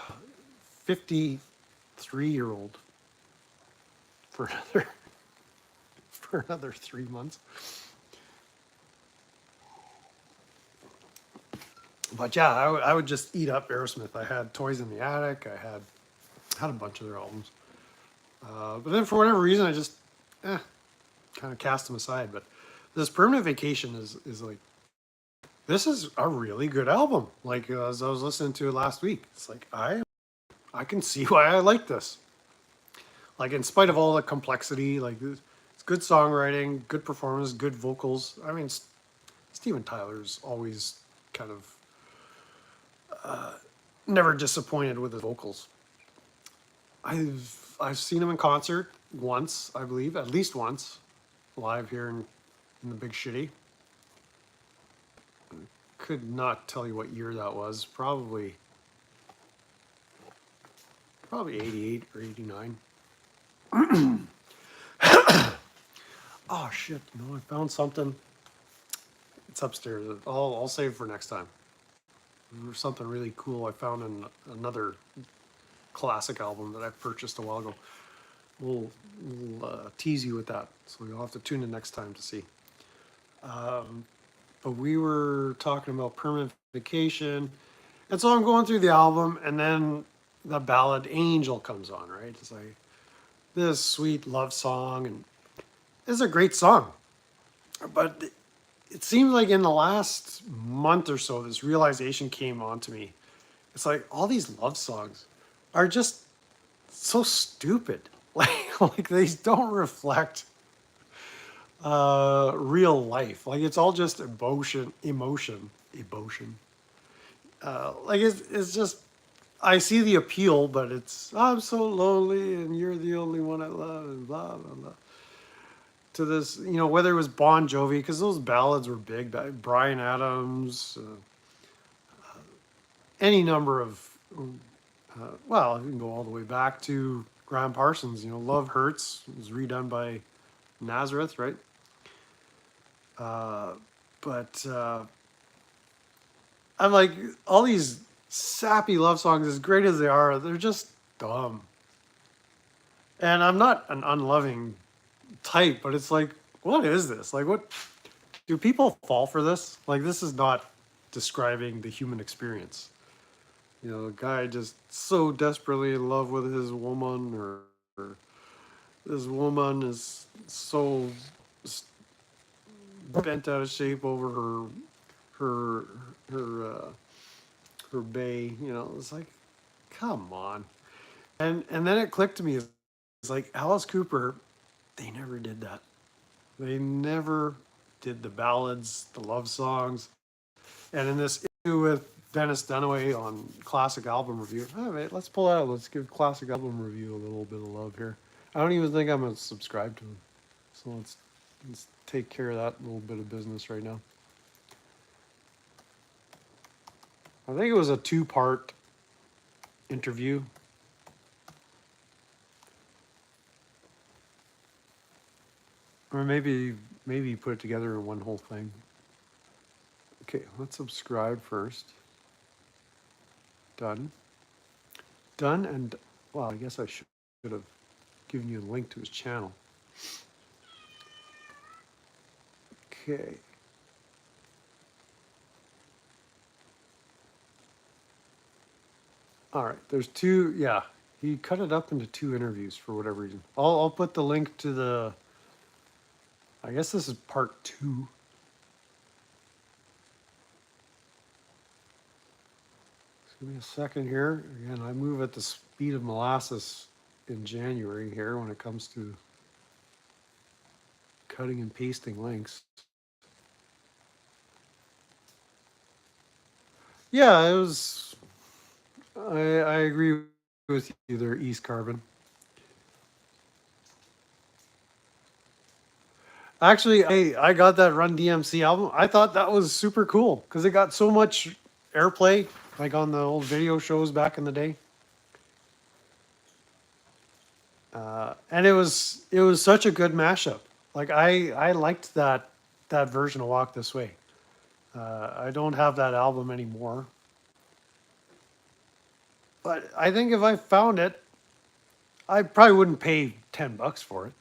53-year-old for another for another 3 months. But yeah, I would just eat up Aerosmith. I had Toys in the Attic. I had a bunch of their albums. But then for whatever reason, I just kind of cast them aside. But this Permanent Vacation is like, this is a really good album. Like as I was listening to it last week, it's like I can see why I like this. Like in spite of all the complexity, like it's good songwriting, good performance, good vocals. I mean, Steven Tyler's always kind of never disappointed with his vocals. I've seen him in concert once, I believe, at least once, live here in the Big Shitty. Could not tell you what year that was. Probably 88 or 89. Oh shit! No, I found something. It's upstairs. I'll save for next time. There's something really cool I found in another classic album that I purchased a while ago. We'll tease you with that, so you'll have to tune in next time to see. But we were talking about Permanent Vacation, and so I'm going through the album, and then the ballad "Angel" comes on. Right, it's like this sweet love song, and it's a great song. But it seems like in the last month or so, this realization came on to me. It's like all these love songs are just so stupid. Like they don't reflect real life. Like it's all just emotion. Like it's just I see the appeal, but it's I'm so lonely and you're the only one I love and blah blah blah. To this, whether it was Bon Jovi, because those ballads were big. Brian Adams, any number of, well, you can go all the way back to Graham Parsons. Love Hurts was redone by Nazareth, right? But I'm like, all these sappy love songs, as great as they are, they're just dumb. And I'm not an unloving type, but it's like, what is this? Like, what do people fall for this? Like, this is not describing the human experience. A guy just so desperately in love with his woman, or this woman is so bent out of shape over her her her bay. It's like, come on. And then it clicked to me. It's like Alice Cooper. They never did that. They never did the ballads, the love songs. And in this issue with Dennis Dunaway on Classic Album Review, all right, let's pull out. Let's give Classic Album Review a little bit of love here. I don't even think I'm going to subscribe to him. So let's take care of that little bit of business right now. I think it was a 2-part interview. Or maybe you put it together in one whole thing. Okay, let's subscribe first. Done. Done, and well, I guess I should have given you a link to his channel. Okay. All right, there's two. Yeah, he cut it up into 2 interviews for whatever reason. I'll put the link to the. I guess this is part 2. Just give me a second here. Again, I move at the speed of molasses in January here when it comes to cutting and pasting links. Yeah, it was. I agree with you there, East Carbon. Actually, I got that Run DMC album. I thought that was super cool because it got so much airplay, like on the old video shows back in the day. And it was such a good mashup. Like I liked that version of Walk This Way. I don't have that album anymore, but I think if I found it, I probably wouldn't pay $10 for it.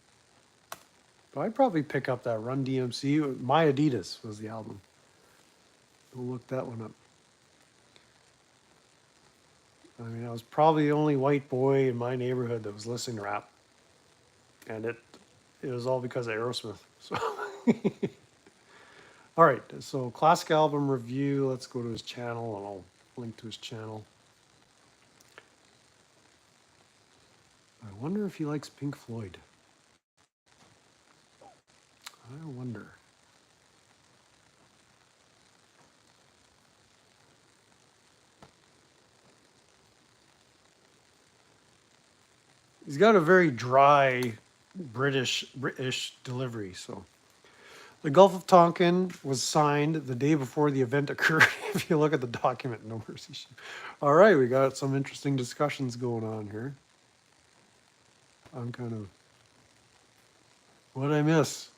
But I'd probably pick up that Run DMC. My Adidas was the album. We'll look that one up. I mean, I was probably the only white boy in my neighborhood that was listening to rap, and it was all because of Aerosmith. So, all right. So, classic album review. Let's go to his channel, and I'll link to his channel. I wonder if he likes Pink Floyd. I wonder. He's got a very dry British delivery. So, the Gulf of Tonkin was signed the day before the event occurred. If you look at the document, no mercy. All right, we got some interesting discussions going on here. I'm kind of. What did I miss?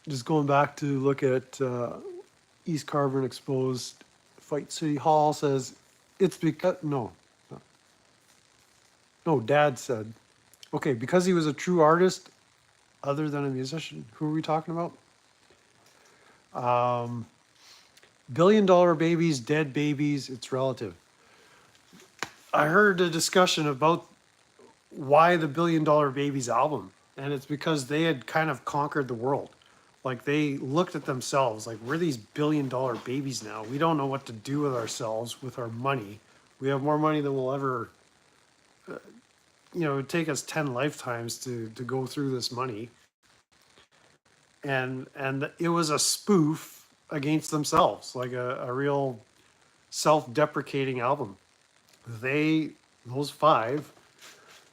Just going back to look at East Carbon Exposed. Fight City Hall says it's because no. Dad said, okay, because he was a true artist, other than a musician. Who are we talking about? $1 billion babies, dead babies. It's relative. I heard a discussion about why the $1 Billion Babies album, and it's because they had kind of conquered the world. Like they looked at themselves like we're these $1 billion babies now. We don't know what to do with ourselves with our money. We have more money than we'll ever. It would take us 10 lifetimes to go through this money. And it was a spoof against themselves, like a real self-deprecating album. Those 5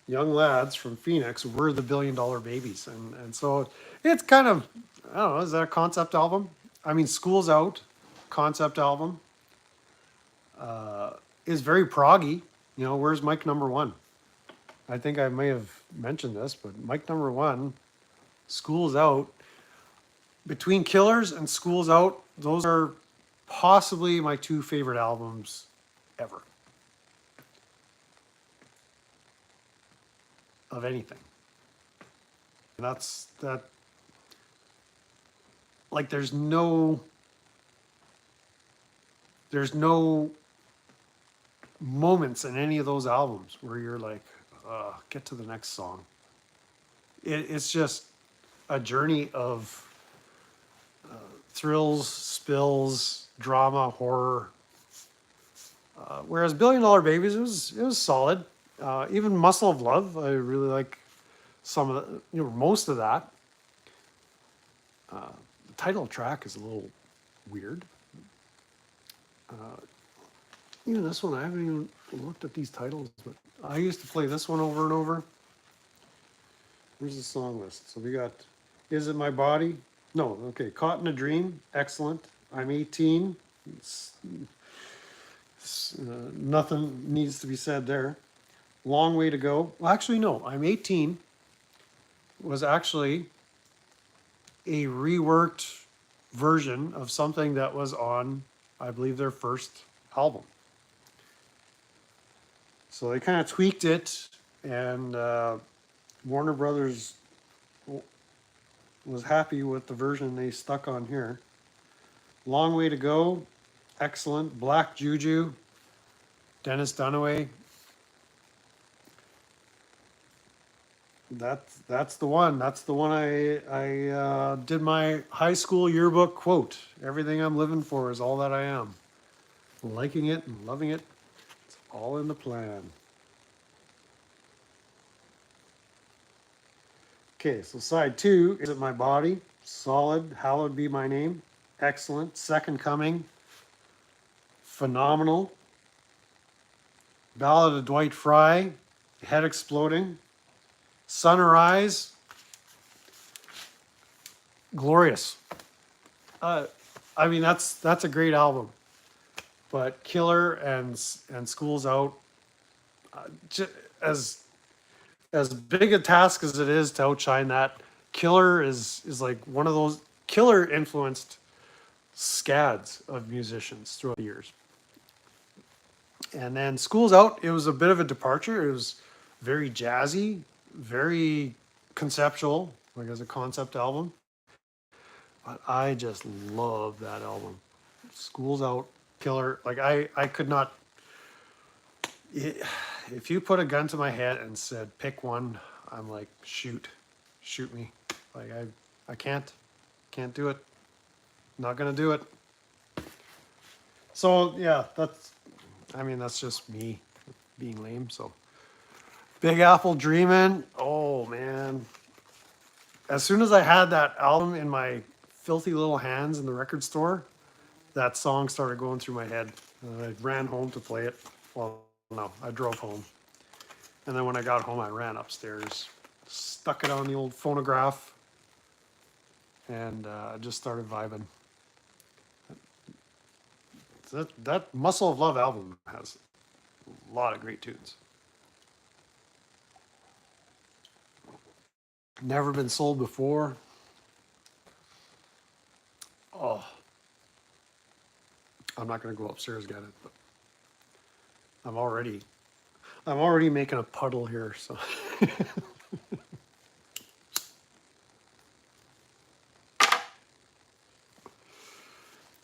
young lads from Phoenix were the $1 Billion Babies, and so it's kind of, I don't know, is that a concept album? I mean, School's Out, concept album, is very proggy. Where's Mike Number One? I think I may have mentioned this, but Mike Number One, School's Out, between Killers and School's Out, those are possibly my 2 favorite albums ever of anything. And that's that. Like, there's no moments in any of those albums where you're like, get to the next song. It's just a journey of thrills, spills, drama, horror. Whereas $1 Billion Babies, it was solid. Even Muscle of Love, I really like some of the, most of that. The title track is a little weird. Even this one, I haven't even looked at these titles, but I used to play this one over and over. Where's the song list? So we got Is It My Body? No, okay. Caught in a Dream, excellent. I'm 18. Nothing needs to be said there. Long Way to Go. Well, actually, no. I'm 18 was actually a reworked version of something that was on, I believe, their first album. So they kind of tweaked it, and Warner Brothers was happy with the version they stuck on here. Long Way to Go, excellent. Black Juju, Dennis Dunaway. That's the one. That's the one I did my high school yearbook quote. Everything I'm living for is all that I am. Liking it and loving it. It's all in the plan. Okay, so side 2, Is It My Body? Solid. Hallowed Be My Name. Excellent. Second Coming. Phenomenal. Ballad of Dwight Fry, Head Exploding, Sunrise, glorious. I mean, that's a great album. But Killer and School's Out, j- as as big a task as it is to outshine that, Killer is like one of those. Killer influenced scads of musicians throughout the years. And then School's Out, it was a bit of a departure. It was very jazzy, very conceptual, like as a concept album. But I just love that album. School's Out, Killer. Like I could not. If you put a gun to my head and said pick one, I'm like shoot me. Like I can't do it. Not gonna do it. So yeah, I mean that's just me being lame. So Big Apple Dreamin'. Oh man. As soon as I had that album in my filthy little hands in the record store, that song started going through my head. And I ran home to play it. Well, no, I drove home. And then when I got home, I ran upstairs, stuck it on the old phonograph, and just started vibing. That Muscle of Love album has a lot of great tunes. Never Been Sold Before. Oh, I'm not going to go upstairs get it, but I'm already making a puddle here. So,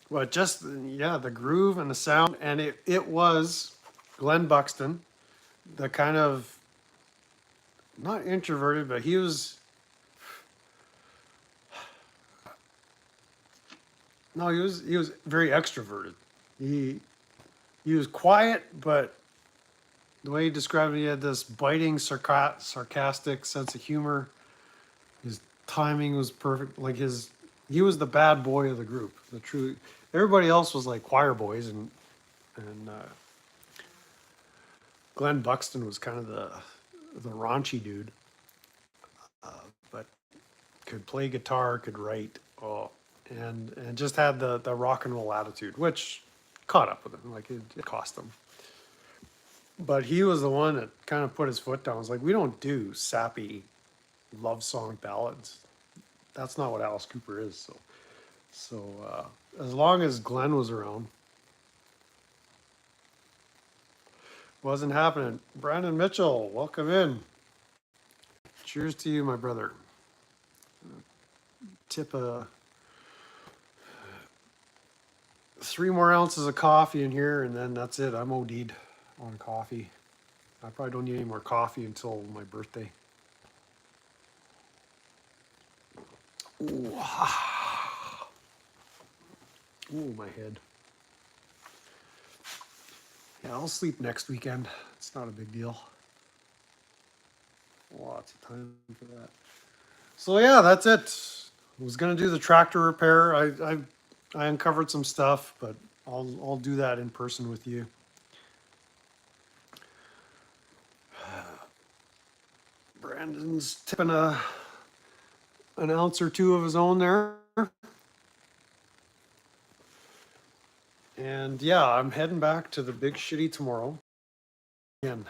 but just yeah, the groove and the sound, and it was Glenn Buxton, the kind of not introverted, but he was no, he was very extroverted. He he was quiet, but the way he described it, he had this biting, sarcastic sense of humor. His timing was perfect. He was the bad boy of the group. The true, everybody else was like choir boys, and Glenn Buxton was kind of the raunchy dude, but could play guitar, could write, oh, and just had the rock and roll attitude, which caught up with him. Like it cost him. But he was the one that kind of put his foot down. It was like, we don't do sappy love song ballads. That's not what Alice Cooper is. So as long as Glenn was around, wasn't happening. Brandon Mitchell, welcome in. Cheers to you, my brother. Tip 3 more ounces of coffee in here, and then that's it. I'm OD'd on coffee. I probably don't need any more coffee until my birthday. Ooh, ooh, my head. Yeah, I'll sleep next weekend. It's not a big deal. Lots of time for that. So yeah, that's it. I was gonna do the tractor repair. I uncovered some stuff, but I'll do that in person with you. Brandon's tipping an ounce or two of his own there. And yeah, I'm heading back to the Big Shitty tomorrow. Again,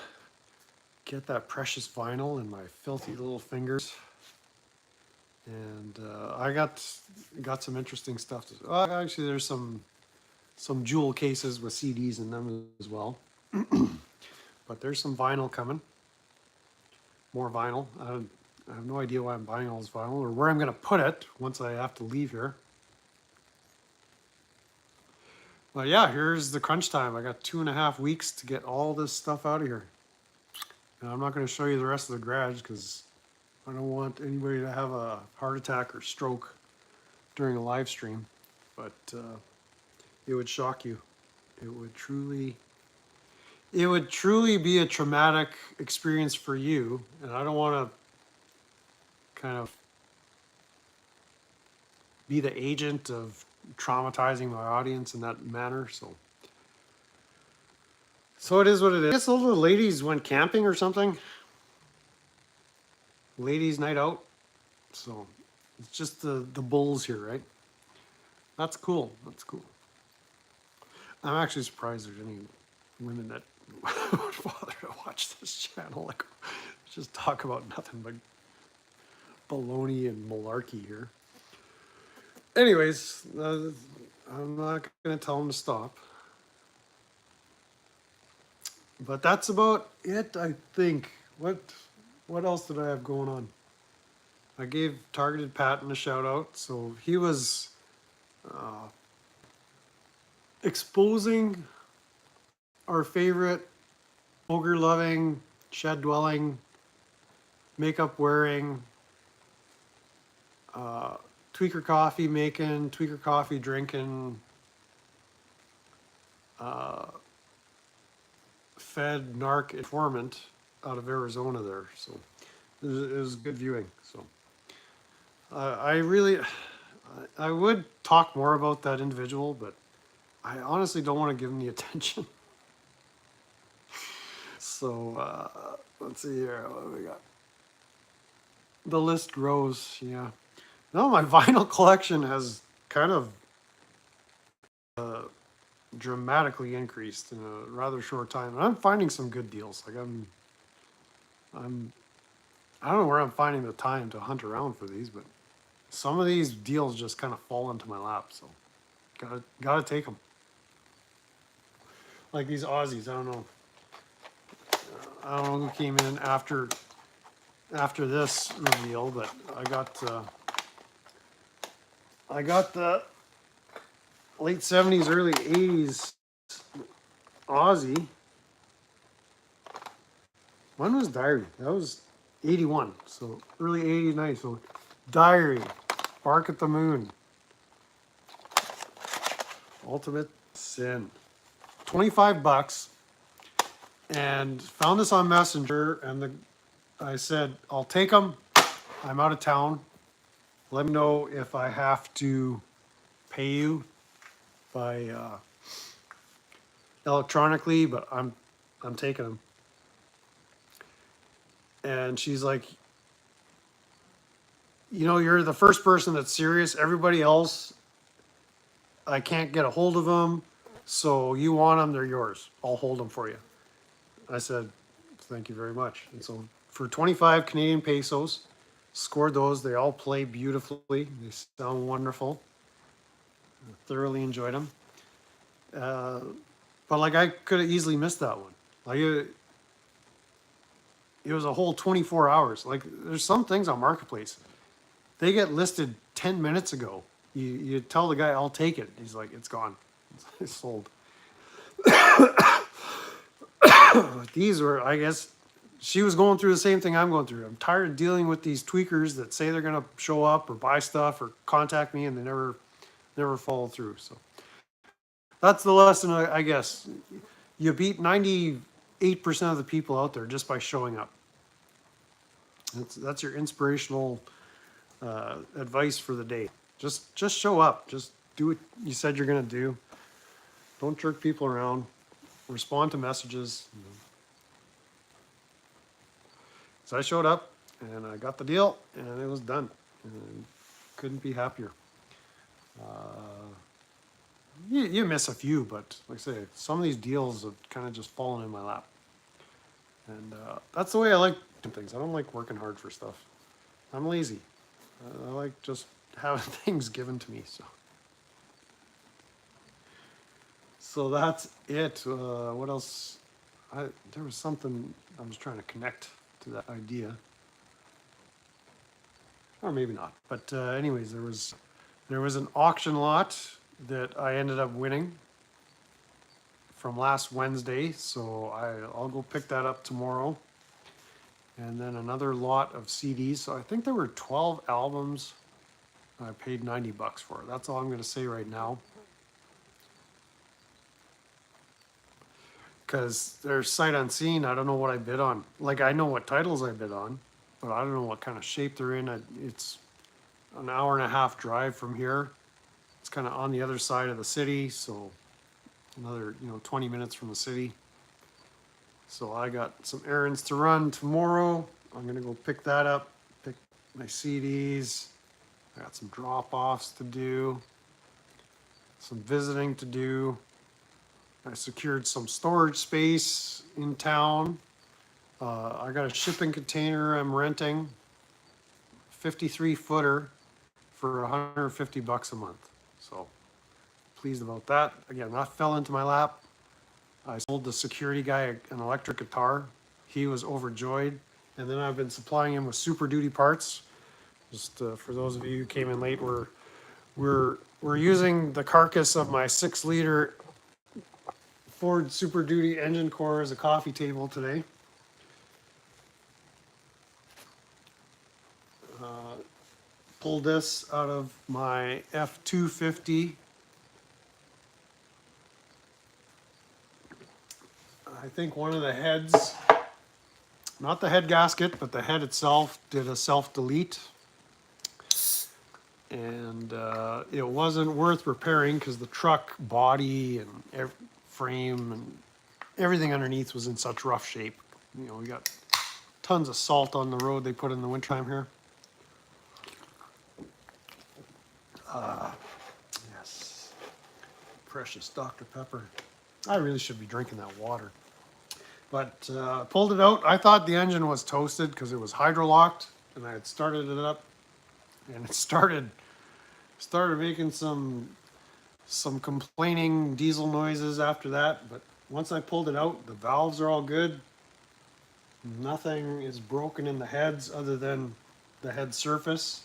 get that precious vinyl in my filthy little fingers. And I got some interesting stuff. Actually, there's some jewel cases with CDs in them as well. But there's some vinyl coming. More vinyl. I have no idea why I'm buying all this vinyl or where I'm going to put it once I have to leave here. But yeah, here's the crunch time. I got 2.5 weeks to get all this stuff out of here. And I'm not going to show you the rest of the garage because I don't want anybody to have a heart attack or stroke during a live stream. But it would shock you. It would truly be a traumatic experience for you. And I don't want to kind of be the agent of traumatizing my audience in that manner. So So it is what it is. I guess all the ladies went camping or something. Ladies' night out. So it's just the bulls here, right? That's cool. That's cool. I'm actually surprised there's any women that would bother to watch this channel. Like, just talk about nothing but baloney and malarkey here. Anyways, I'm not going to tell them to stop. But that's about it, I think. What else did I have going on? I gave Targeted Patton a shout out. So he was exposing our favorite ogre loving, shed dwelling, makeup wearing, tweaker coffee making, tweaker coffee drinking, fed narc informant out of Arizona there. So it was good viewing. So I would talk more about that individual, but I honestly don't want to give him the attention. So let's see here. What do we got? The list grows. Yeah. No, my vinyl collection has kind of dramatically increased in a rather short time, and I'm finding some good deals. Like I don't know where I'm finding the time to hunt around for these, but some of these deals just kind of fall into my lap. So gotta take them. Like these Aussies, I don't know who came in after this reveal, but I got the late 70s, early 80s Aussie. When was Diary? That was 81, so early 80s, 90s. So Diary, Bark at the Moon, Ultimate Sin, $25, and found this on Messenger, and I said, I'll take them. I'm out of town. Let me know if I have to pay you by electronically, but I'm taking them. And she's like, you're the first person that's serious. Everybody else, I can't get a hold of them. So you want them, they're yours. I'll hold them for you. I said, thank you very much. And so for 25 Canadian pesos, scored those. They all play beautifully. They sound wonderful. I thoroughly enjoyed them. But like I could have easily missed that one. Like it was a whole 24 hours. Like there's some things on Marketplace, they get listed 10 minutes ago. You tell the guy, I'll take it. He's like, it's gone. It's sold. These were, I guess, she was going through the same thing I'm going through. I'm tired of dealing with these tweakers that say they're going to show up or buy stuff or contact me and they never follow through. So that's the lesson, I guess. You beat 98% of the people out there just by showing up. That's your inspirational advice for the day. Just show up. Just do what you said you're going to do. Don't jerk people around. Respond to messages. So I showed up and I got the deal and it was done. And couldn't be happier. You miss a few, but like I say, some of these deals have kind of just fallen in my lap. And that's the way I like doing things. I don't like working hard for stuff. I'm lazy. I like just having things given to me. So that's it. What else? There was something I was trying to connect to that idea, or maybe not. But anyways, there was an auction lot that I ended up winning from last Wednesday. So I'll go pick that up tomorrow. And then another lot of CDs. So I think there were 12 albums. I paid $90 for it. That's all I'm going to say right now. Because there's sight unseen. I don't know what I bid on. Like, I know what titles I bid on, but I don't know what kind of shape they're in. It's an hour and a half drive from here. It's kind of on the other side of the city, so another 20 minutes from the city. So I got some errands to run tomorrow. I'm gonna go pick that up, pick my CDs. I got some drop-offs to do, some visiting to do. I secured some storage space in town. I got a shipping container I'm renting, 53 footer for 150 bucks a month. So pleased about that. Again, that fell into my lap. I sold the security guy an electric guitar. He was overjoyed. And then I've been supplying him with Super Duty parts. Just for those of you who came in late, we're using the carcass of my 6-liter Ford Super Duty engine core as a coffee table today. Pulled this out of my F-250. I think one of the heads, not the head gasket, but the head itself did a self-delete. And it wasn't worth repairing because the truck body and frame and everything underneath was in such rough shape. You know, we got tons of salt on the road they put in the wintertime here. Yes, precious Dr. Pepper. I really should be drinking that water. But pulled it out. I thought the engine was toasted because it was hydrolocked, and I had started it up, and it started making some complaining diesel noises after that. But once I pulled it out, the valves are all good. Nothing is broken in the heads other than the head surface,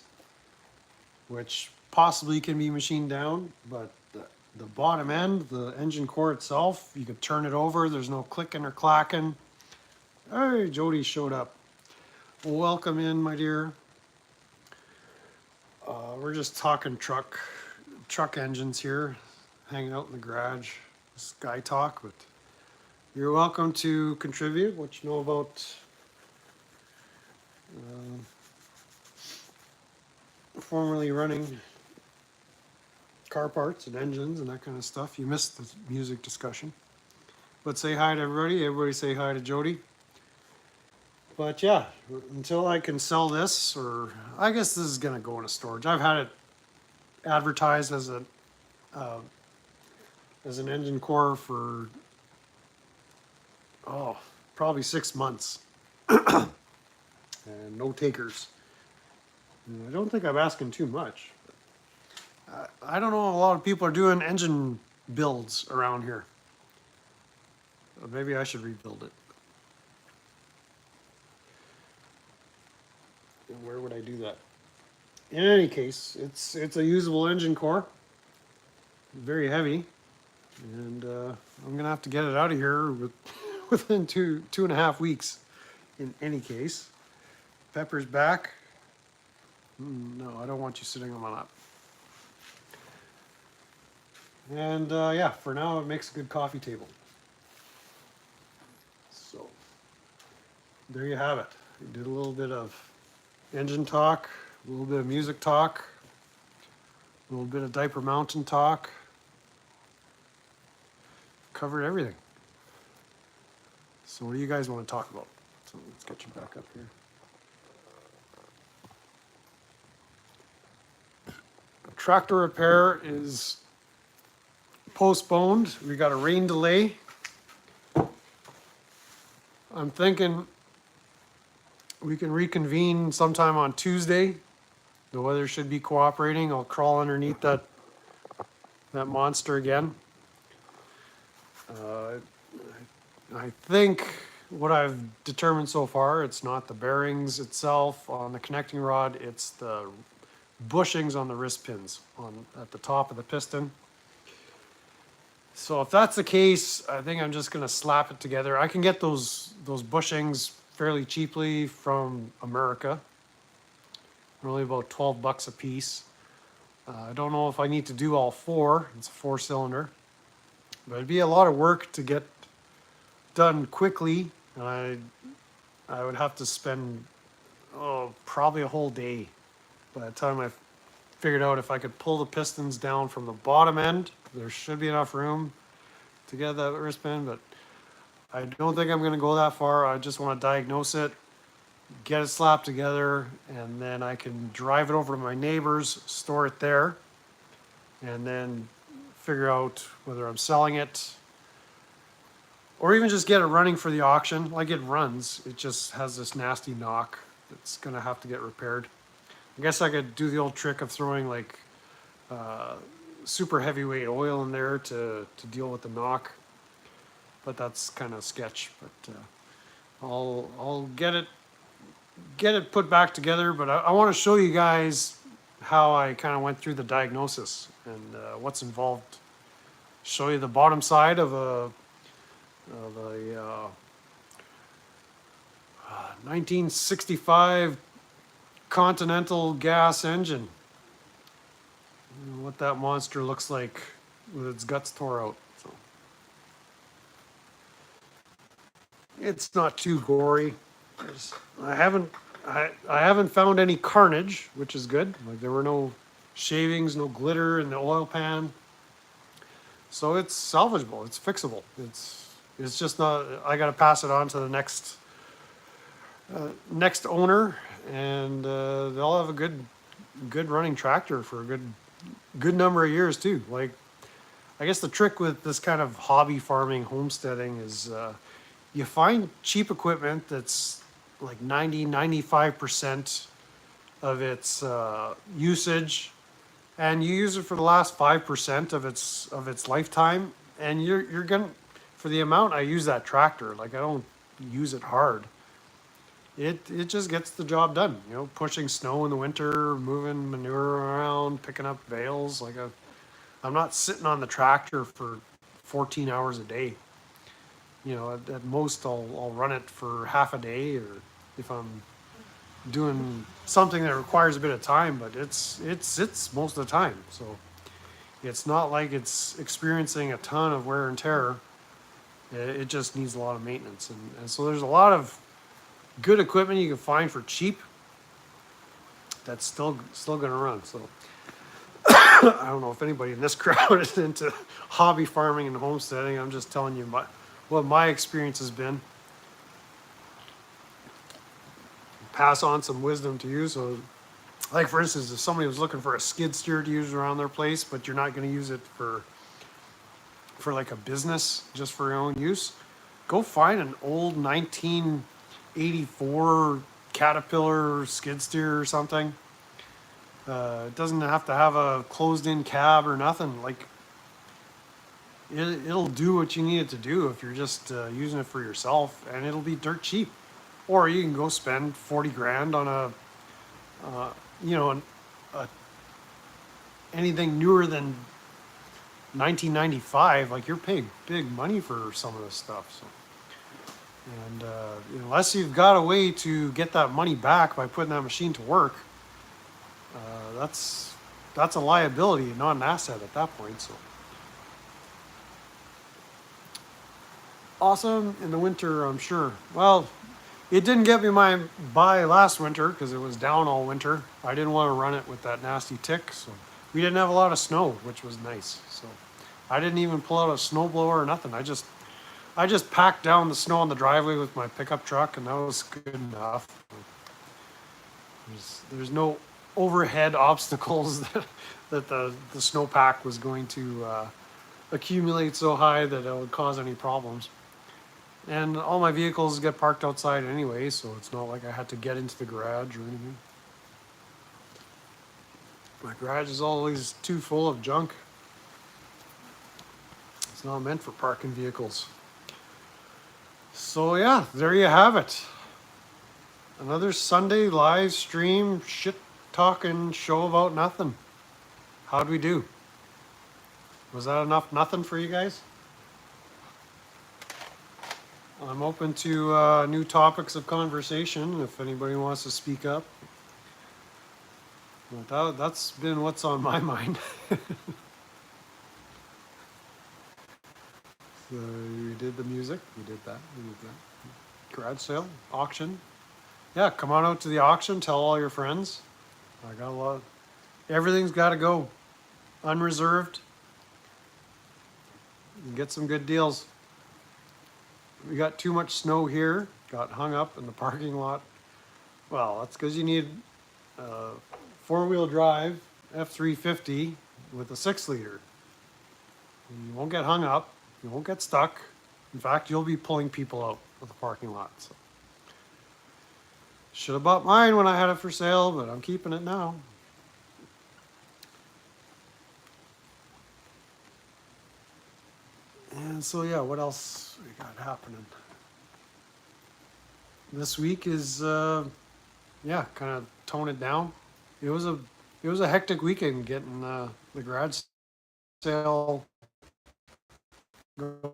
which possibly can be machined down, but the bottom end, the engine core itself, you could turn it over. There's no clicking or clacking. Hey, Jody showed up. Welcome in, my dear. We're just talking truck engines here, hanging out in the garage. Sky talk, but you're welcome to contribute what you know about formerly running car parts and engines and that kind of stuff. You missed the music discussion. But say hi to everybody. Everybody say hi to Jody. But yeah, until I can sell this, or I guess this is gonna go into storage. I've had it advertised as an engine core for probably 6 months, and no takers. And I don't think I'm asking too much. I don't know. A lot of people are doing engine builds around here. Maybe I should rebuild it. And where would I do that? In any case, it's a usable engine core. Very heavy, and I'm gonna have to get it out of here within two and a half weeks. In any case, Pepper's back. No, I don't want you sitting on my lap. And yeah, for now it makes a good coffee table. So there you have it. We did a little bit of engine talk, a little bit of music talk, a little bit of Diaper Mountain talk. Covered everything. So what do you guys want to talk about? So let's get you back up here. A tractor repair is postponed. We got a rain delay. I'm thinking we can reconvene sometime on Tuesday. The weather should be cooperating. I'll crawl underneath that monster again. I think what I've determined so far, it's not the bearings itself on the connecting rod, it's the bushings on the wrist pins at the top of the piston. So if that's the case, I think I'm just gonna slap it together. I can get those bushings fairly cheaply from America. They're only about 12 bucks a piece. I don't know if I need to do all four. It's a 4-cylinder. But it'd be a lot of work to get done quickly. And I would have to spend probably a whole day by the time I figured out if I could pull the pistons down from the bottom end. There should be enough room to get that wristband, but I don't think I'm going to go that far. I just want to diagnose it, get it slapped together, and then I can drive it over to my neighbor's, store it there, and then figure out whether I'm selling it or even just get it running for the auction. Like it runs, it just has this nasty knock that's going to have to get repaired. I guess I could do the old trick of throwing like super heavyweight oil in there to deal with the knock, but that's kind of sketch. But I'll get it put back together. But I want to show you guys how I kind of went through the diagnosis and what's involved. Show you the bottom side of a 1965 Continental gas engine. What that monster looks like with its guts tore out. So it's not too gory. I haven't found any carnage, which is good. Like there were no shavings, no glitter in the oil pan. So it's salvageable. It's fixable. It's just not. I got to pass it on to the next owner, and they'll have a good running tractor for a good number of years too. Like, I guess the trick with this kind of hobby farming, homesteading is you find cheap equipment that's like 95% of its usage, and you use it for the last 5% of its lifetime, and you're gonna, for the amount I use that tractor, like I don't use it hard. It just gets the job done, you know, pushing snow in the winter, moving manure around, picking up bales. Like I'm not sitting on the tractor for 14 hours a day. You know, at most I'll run it for half a day, or if I'm doing something that requires a bit of time, but it sits most of the time. So it's not like it's experiencing a ton of wear and tear. It just needs a lot of maintenance, and so there's a lot of good equipment you can find for cheap that's still going to run. So I don't know if anybody in this crowd is into hobby farming and homesteading. I'm just telling you what my experience has been. Pass on some wisdom to you. So, like for instance, if somebody was looking for a skid steer to use around their place, but you're not going to use it for like a business, just for your own use, go find an old 1984 Caterpillar skid steer or something. It doesn't have to have a closed-in cab or nothing. Like it'll do what you need it to do if you're just using it for yourself, and it'll be dirt cheap. Or you can go spend 40 grand on anything newer than 1995. Like you're paying big money for some of this stuff. So, and unless you've got a way to get that money back by putting that machine to work, that's a liability, not an asset at that point. So awesome in the winter, I'm sure. Well, it didn't get me by last winter because it was down all winter. I didn't want to run it with that nasty tick, so we didn't have a lot of snow, which was nice. So I didn't even pull out a snowblower or nothing. I just packed down the snow on the driveway with my pickup truck, and that was good enough. There's no overhead obstacles that the snowpack was going to accumulate so high that it would cause any problems. And all my vehicles get parked outside anyway, so it's not like I had to get into the garage or anything. My garage is always too full of junk. It's not meant for parking vehicles. So yeah, there you have it. Another Sunday live stream shit talking show about nothing. How'd we do? Was that enough nothing for you guys? I'm open to new topics of conversation if anybody wants to speak up. But that's been what's on my mind. So we did the music, we did that. Garage sale, auction. Yeah, come on out to the auction, tell all your friends. I got a lot. Everything's got to go unreserved. You get some good deals. we got too much snow here, got hung up in the parking lot. Well, that's because you need a 4-wheel drive F350 with a 6-liter. You won't get hung up, you won't get stuck. In fact, you'll be pulling people out of the parking lot. So. Should have bought mine when I had it for sale, but I'm keeping it now. And so yeah, what else we got happening? This week is yeah, kind of tone it down. It was a hectic weekend getting the garage sale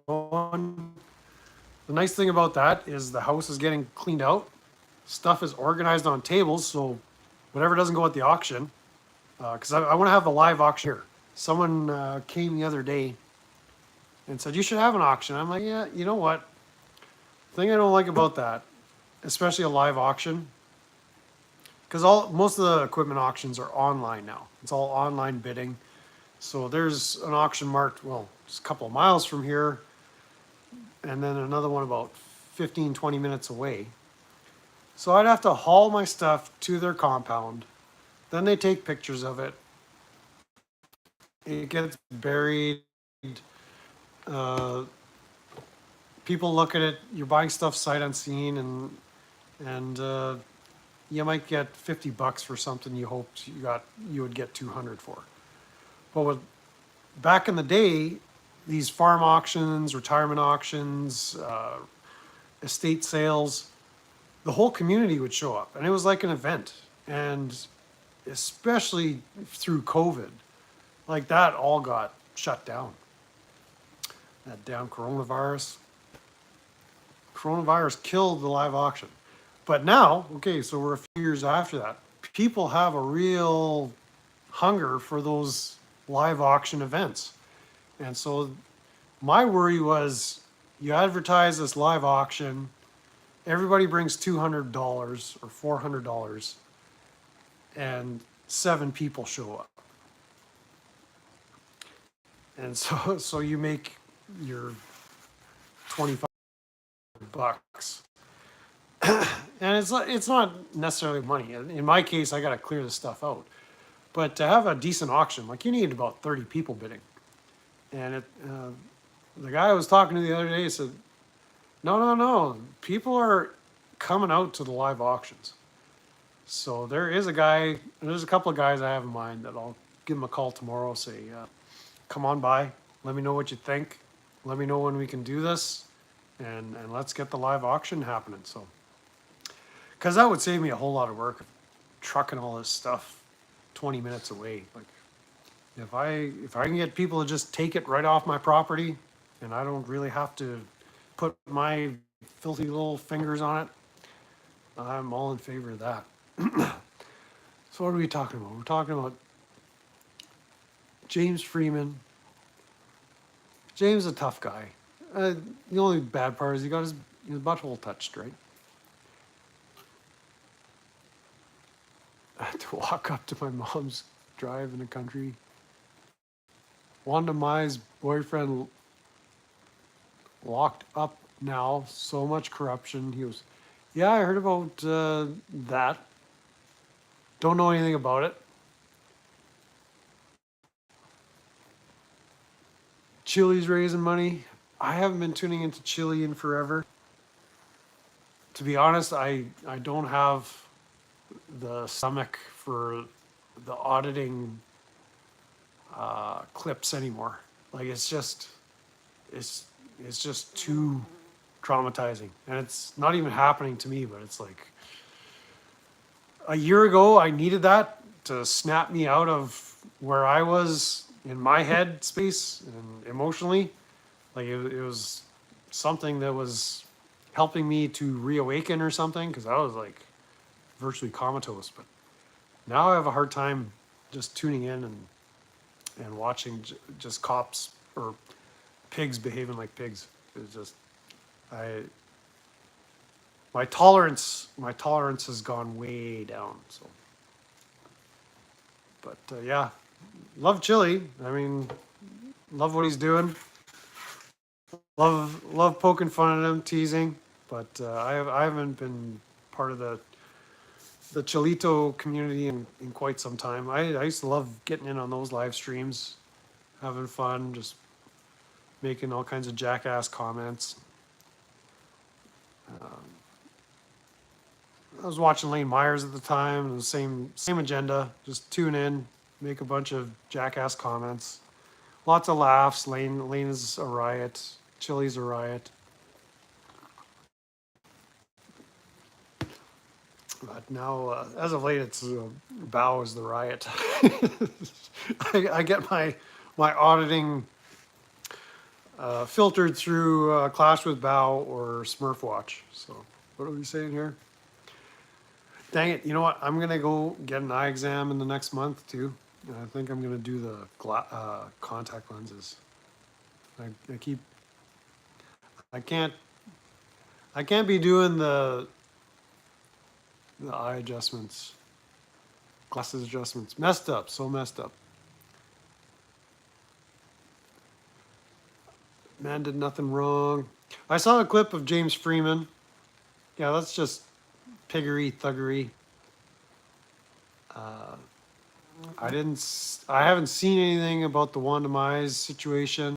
going. The nice thing about that is the house is getting cleaned out. Stuff is organized on tables, so whatever doesn't go at the auction, because I want to have a live auction here. Someone came the other day and said, you should have an auction. I'm like, yeah, you know what? The thing I don't like about that, especially a live auction, because most of the equipment auctions are online now. It's all online bidding. So there's an auction marked, well, just a couple of miles from here, and then another one about 15, 20 minutes away. So I'd have to haul my stuff to their compound. Then they take pictures of it. It gets buried. People look at it. You're buying stuff sight unseen, and you might get $50 for something you hoped you would get 200 for. But back in the day, these farm auctions, retirement auctions, estate sales, the whole community would show up, and it was like an event. And especially through COVID, like that all got shut down. That damn coronavirus killed the live auction. But now, okay, so we're a few years after that. People have a real hunger for those live auction events. And so my worry was, you advertise this live auction, everybody brings $200 or $400, and 7 people show up. And so you make your $25. And it's not necessarily money. In my case, I got to clear the stuff out. But to have a decent auction, like, you need about 30 people bidding. And the guy I was talking to the other day said, no, people are coming out to the live auctions. So there's a couple of guys I have in mind that I'll give them a call tomorrow, say, come on by, let me know what you think, let me know when we can do this, and let's get the live auction happening. So, because that would save me a whole lot of work, trucking all this stuff 20 minutes away. Like, if I can get people to just take it right off my property, and I don't really have to put my filthy little fingers on it, I'm all in favor of that. So what are we talking about? We're talking about James Freeman. James is a tough guy. The only bad part is he got his butthole touched, right? I had to walk up to my mom's drive in the country. Wanda Mai's boyfriend locked up now. So much corruption. He was, yeah, I heard about that. Don't know anything about it. Chile's raising money. I haven't been tuning into Chile in forever. To be honest, I don't have the stomach for the auditing clips anymore. Like, it's just too traumatizing, and it's not even happening to me, but it's like, a year ago I needed that to snap me out of where I was in my head space and emotionally. Like, it was something that was helping me to reawaken or something, because I was like virtually comatose. But now I have a hard time just tuning in and watching just cops or pigs behaving like pigs. It's just, my tolerance has gone way down. So, but yeah, love Chile. I mean, love what he's doing. love poking fun at him, teasing, but I haven't been part of the Cholito community in quite some time. I used to love getting in on those live streams, having fun, just making all kinds of jackass comments. I was watching Lane Myers at the time, and the same agenda. Just tune in, make a bunch of jackass comments, lots of laughs. Lane is a riot. Chili's a riot. But now, as of late, it's Bao is the riot. I get my auditing filtered through Clash with Bao or Smurf Watch. So what are we saying here? Dang it! You know what? I'm gonna go get an eye exam in the next month too. And I think I'm gonna do the contact lenses. I keep. I can't. I can't be doing the eye adjustments, glasses adjustments. Messed up. So messed up. Man did nothing wrong. I saw a clip of James Freeman. Yeah, that's just piggery, thuggery. I haven't seen anything about the Wanda Mize situation.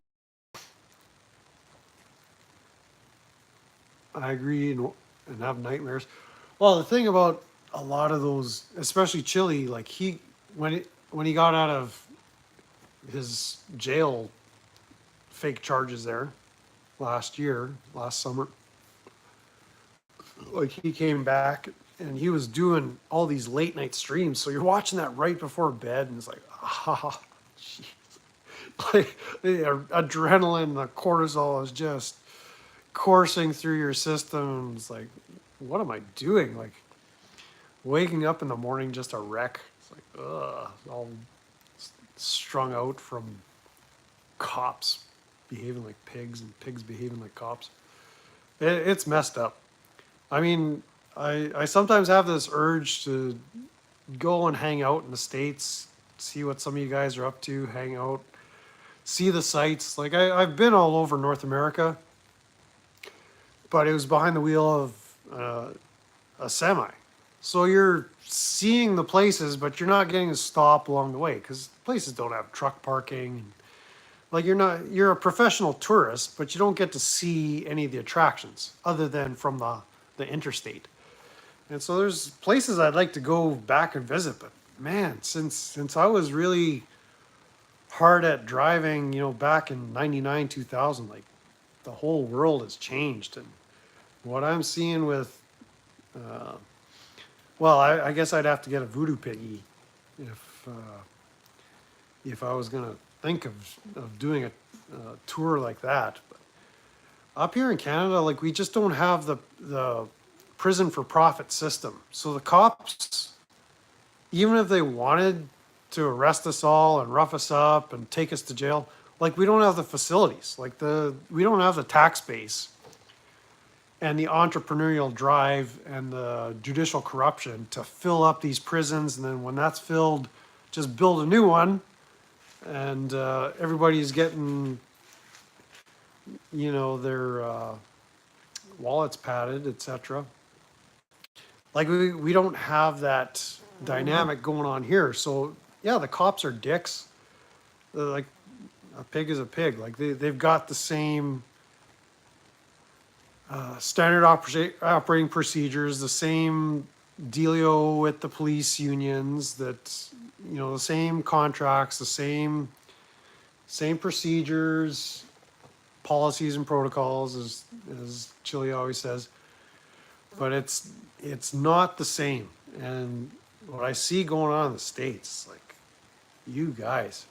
I agree and have nightmares. Well, the thing about a lot of those, especially Chili, like when he got out of his jail fake charges there last summer, like he came back and he was doing all these late night streams. So you're watching that right before bed, and it's like, ah, jeez. Like the adrenaline, the cortisol is just coursing through your system. It's like, what am I doing? Like waking up in the morning just a wreck. It's like, ugh, all strung out from cops behaving like pigs and pigs behaving like cops. It's messed up. I mean, I sometimes have this urge to go and hang out in the States, see what some of you guys are up to, hang out, see the sights. Like I've been all over North America, but it was behind the wheel of a semi. So you're seeing the places, but you're not getting to stop along the way because places don't have truck parking. Like you're a professional tourist, but you don't get to see any of the attractions other than from the interstate. And so there's places I'd like to go back and visit, but man, since I was really hard at driving, back in 99, 2000, like the whole world has changed. And what I'm seeing with, well, I guess I'd have to get a voodoo piggy if I was gonna think of doing a tour like that. But up here in Canada, like we just don't have the prison for profit system. So the cops, even if they wanted to arrest us all and rough us up and take us to jail, like we don't have the facilities. Like we don't have the tax base and the entrepreneurial drive and the judicial corruption to fill up these prisons. And then when that's filled, just build a new one. And everybody's getting, their wallets padded, etc. Like we don't have that dynamic going on here. So yeah, the cops are dicks. They're like a pig is a pig. Like they've got the same standard operating procedures, the same dealio with the police unions, that the same contracts, the same procedures, policies and protocols, as Chili always says. But it's not the same. And what I see going on in the States, like you guys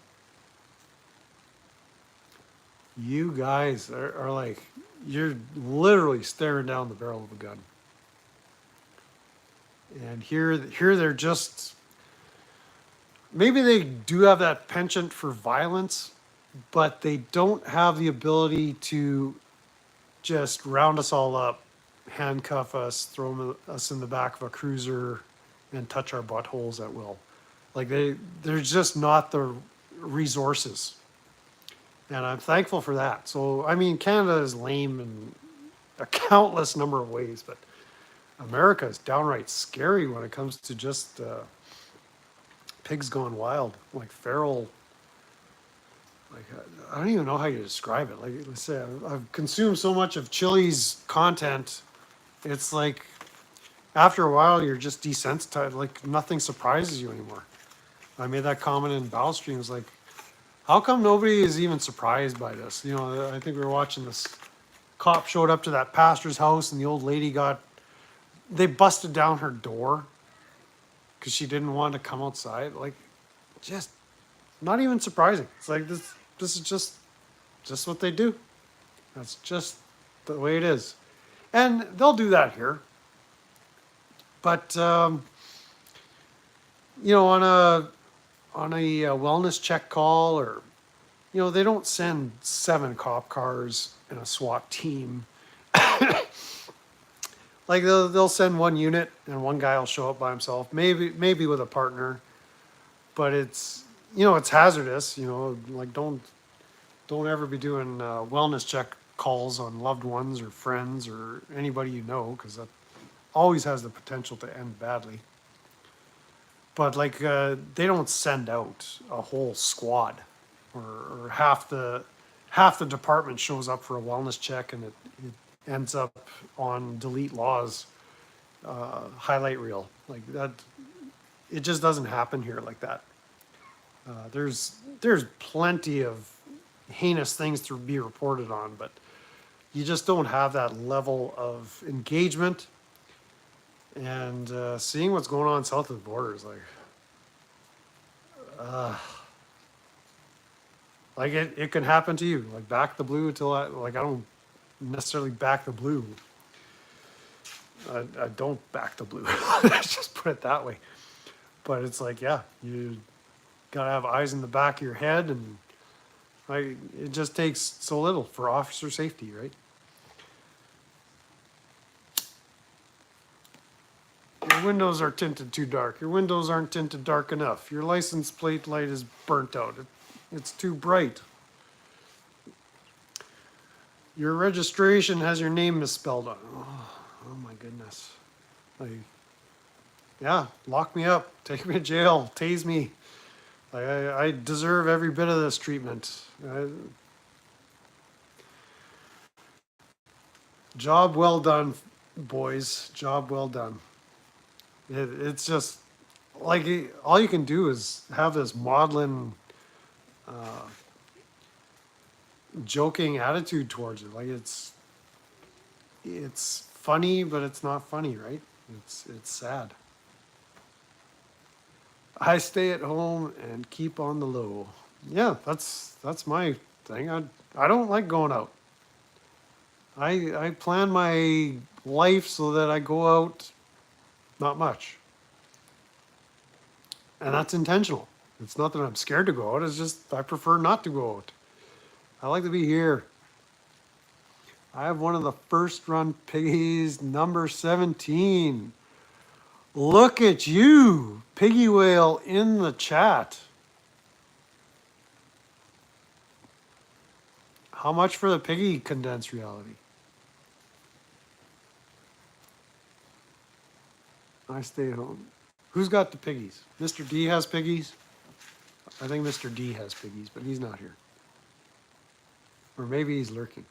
are like, you're literally staring down the barrel of a gun. And here they're just, maybe they do have that penchant for violence, but they don't have the ability to just round us all up, handcuff us, throw us in the back of a cruiser, and touch our buttholes at will. Like there's just not the resources. And I'm thankful for that. So, I mean, Canada is lame in a countless number of ways, but America is downright scary when it comes to just pigs gone wild, like feral. Like I don't even know how you describe it. Like let's say I've consumed so much of Chili's content, it's like after a while you're just desensitized. Like nothing surprises you anymore. I made that comment in Battle Streams. Like, how come nobody is even surprised by this? You know, I think we were watching this. Cop showed up to that pastor's house, and the old lady they busted down her door because she didn't want to come outside. Like, just not even surprising. It's like this is just what they do. That's just the way it is. And they'll do that here. But you know, on a wellness check call, or you know, they don't send 7 cop cars and a SWAT team. Like they'll send 1 unit and 1 guy will show up by himself, maybe with a partner. But it's, you know, it's hazardous. You know, like don't ever be doing wellness check calls on loved ones or friends or anybody you know, because that always has the potential to end badly. But like they don't send out a whole squad, or half the department shows up for a wellness check, and it ends up on delete laws highlight reel like that. It just doesn't happen here like that. There's plenty of heinous things to be reported on, but you just don't have that level of engagement. And seeing what's going on south of the border is like it can happen to you. Like back the blue until I don't necessarily back the blue. I don't back the blue. Let's just put it that way. But it's like, yeah, you gotta have eyes in the back of your head, and it just takes so little for officer safety, right? Your windows are tinted too dark. Your windows aren't tinted dark enough. Your license plate light is burnt out. It's too bright. Your registration has your name misspelled on it. Oh my goodness. Like, yeah, lock me up. Take me to jail. Tase me. Like, I deserve every bit of this treatment. Job well done, boys. Job well done. It's just like all you can do is have this maudlin, joking attitude towards it. Like it's funny, but it's not funny, right? It's sad. I stay at home and keep on the low. Yeah, that's my thing. I don't like going out. I plan my life so that I go out not much. And that's intentional. It's not that I'm scared to go out, it's just I prefer not to go out. I like to be here. I have one of the first run piggies, number 17. Look at you, Piggy Whale in the chat. How much for the piggy condensed reality? I stay home. Who's got the piggies? Mr. D has piggies? I think Mr. D has piggies, but he's not here. Or maybe he's lurking.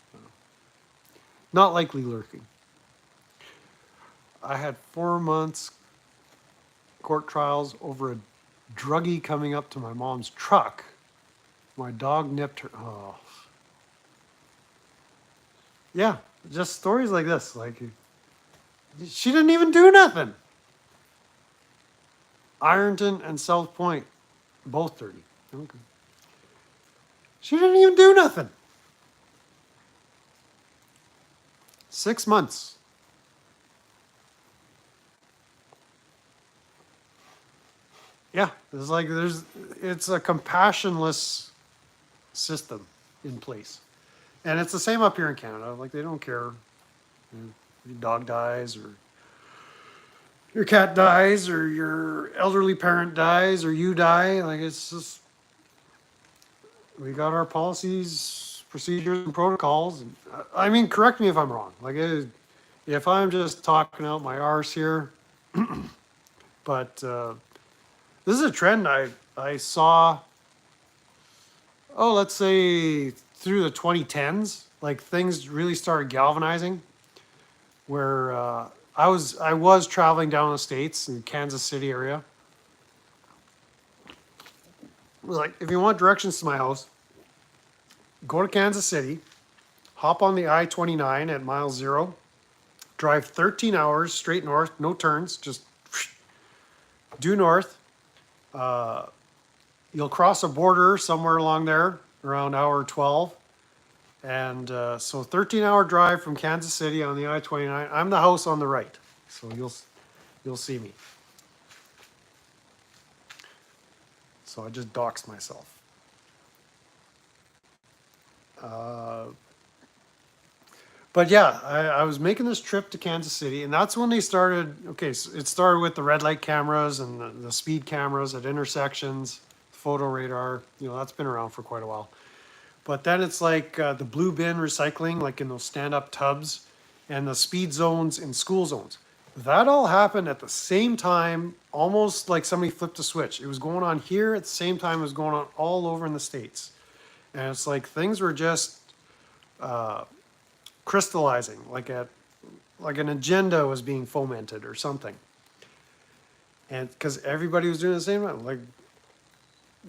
Not likely lurking. I had 4 months court trials over a druggie coming up to my mom's truck. My dog nipped her. Oh. Yeah, just stories like this. Like, she didn't even do nothing. Ironton and South Point, both 30. Okay. She didn't even do nothing. 6 months. Yeah, it's like it's a compassionless system in place. And it's the same up here in Canada. Like, they don't care. Your dog dies, or your cat dies, or your elderly parent dies, or you die. Like, it's just, we got our policies, procedures, and protocols. And, I mean, correct me if I'm wrong. Like, if I'm just talking out my arse here, but this is a trend I saw. Oh, let's say through the 2010s, like things really started galvanizing. Where I was traveling down the states in Kansas City area. Like, if you want directions to my house, go to Kansas City, hop on the I-29 at mile 0, drive 13 hours straight north, no turns, just due north. You'll cross a border somewhere along there around hour 12. And so 13-hour drive from Kansas City on the I-29. I'm the house on the right, so you'll see me. So I just doxed myself. But yeah, I was making this trip to Kansas City, and that's when they started. Okay, so it started with the red light cameras and the speed cameras at intersections, photo radar. You know, that's been around for quite a while. But then it's like the blue bin recycling, like in those stand-up tubs, and the speed zones in school zones. That all happened at the same time, almost like somebody flipped a switch. It was going on here at the same time it was going on all over in the States. And it's like things were just crystallizing, like an agenda was being fomented or something. And because everybody was doing the same thing, like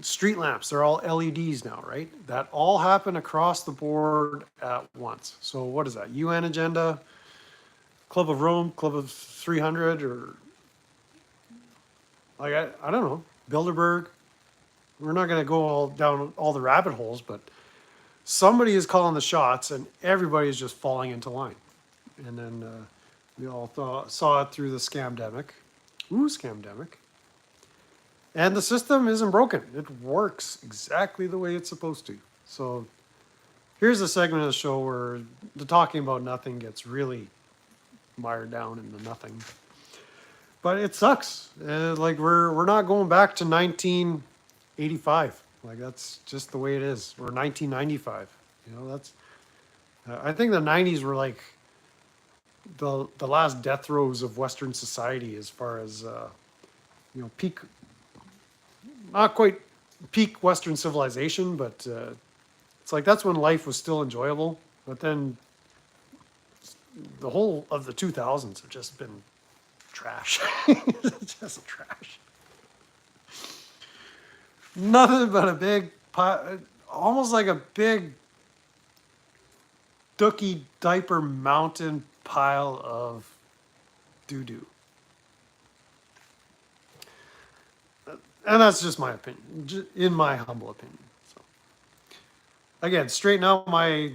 street lamps, they're all LEDs now, right? That all happened across the board at once. So what is that? UN agenda, Club of Rome, Club of 300, or like I don't know, Bilderberg. We're not going to go all down all the rabbit holes, but somebody is calling the shots, and everybody is just falling into line. And then we all saw it through the scamdemic. Ooh, scamdemic. And the system isn't broken. It works exactly the way it's supposed to. So here's a segment of the show where the talking about nothing gets really mired down into nothing. But it sucks. Like we're not going back to 1985. Like that's just the way it is. Or 1995. You know, that's. I think the 90s were like the last death throes of Western society as far as peak. Not quite peak Western civilization, but it's like that's when life was still enjoyable. But then the whole of the 2000s have just been trash. Just trash. Nothing but a big pile, almost like a big dookie diaper mountain pile of doo-doo. And that's just my opinion, in my humble opinion. So, again, straighten out my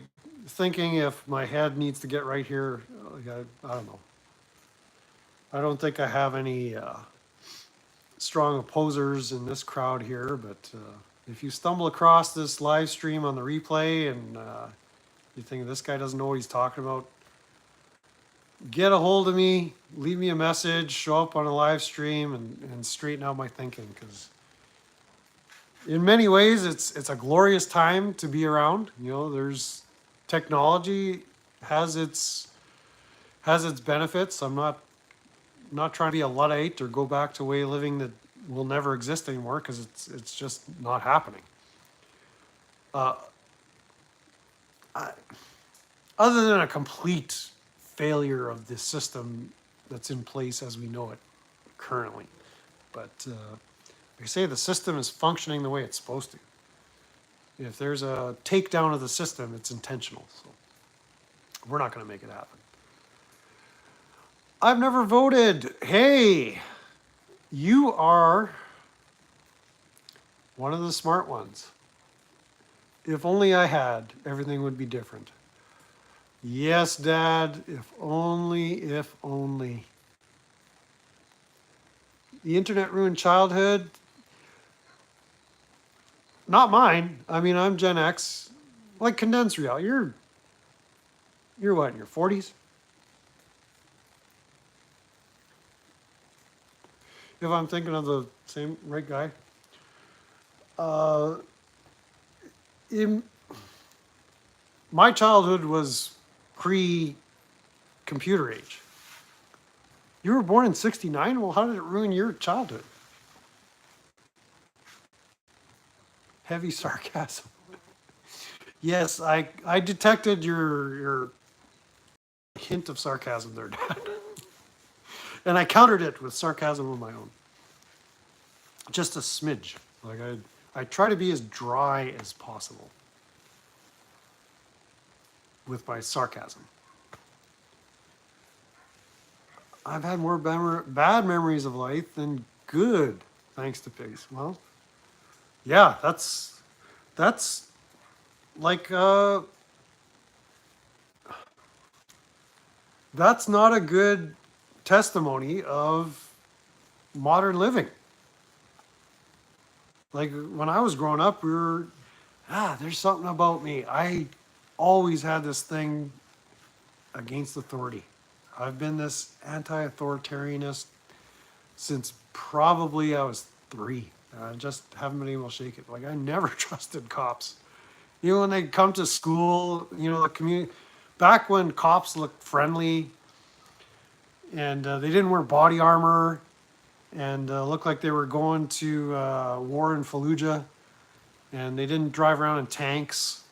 thinking if my head needs to get right here. I don't know. I don't think I have any strong opposers in this crowd here, but if you stumble across this live stream on the replay and you think this guy doesn't know what he's talking about, get a hold of me, leave me a message, show up on a live stream and straighten out my thinking, because in many ways it's a glorious time to be around. You know, there's technology has its benefits. I'm not trying to be a Luddite or go back to a way of living that will never exist anymore, because it's just not happening. Other than a complete failure of the system that's in place as we know it currently. But like I say, the system is functioning the way it's supposed to. If there's a takedown of the system, it's intentional. So we're not going to make it happen. I've never voted. Hey, you are one of the smart ones. If only I had, everything would be different. Yes, Dad, if only, if only. The internet ruined childhood. Not mine. I mean, I'm Gen X. Like condensed reality. You're what, in your 40s? If I'm thinking of the same right guy. in my childhood was pre-computer age. You were born in '69. Well, how did it ruin your childhood? Heavy sarcasm. Yes, I detected your hint of sarcasm there, Dad. And I countered it with sarcasm of my own. Just a smidge. Like I try to be as dry as possible with my sarcasm. I've had more bad memories of life than good, thanks to pigs. Well, yeah, that's like that's not a good testimony of modern living. Like when I was growing up, there's something about me. I always had this thing against authority. I've been this anti-authoritarianist since probably I was 3. I just haven't been able to shake it. Like I never trusted cops. You know, when they come to school, you know, the community, back when cops looked friendly and they didn't wear body armor and looked like they were going to war in Fallujah, and they didn't drive around in tanks.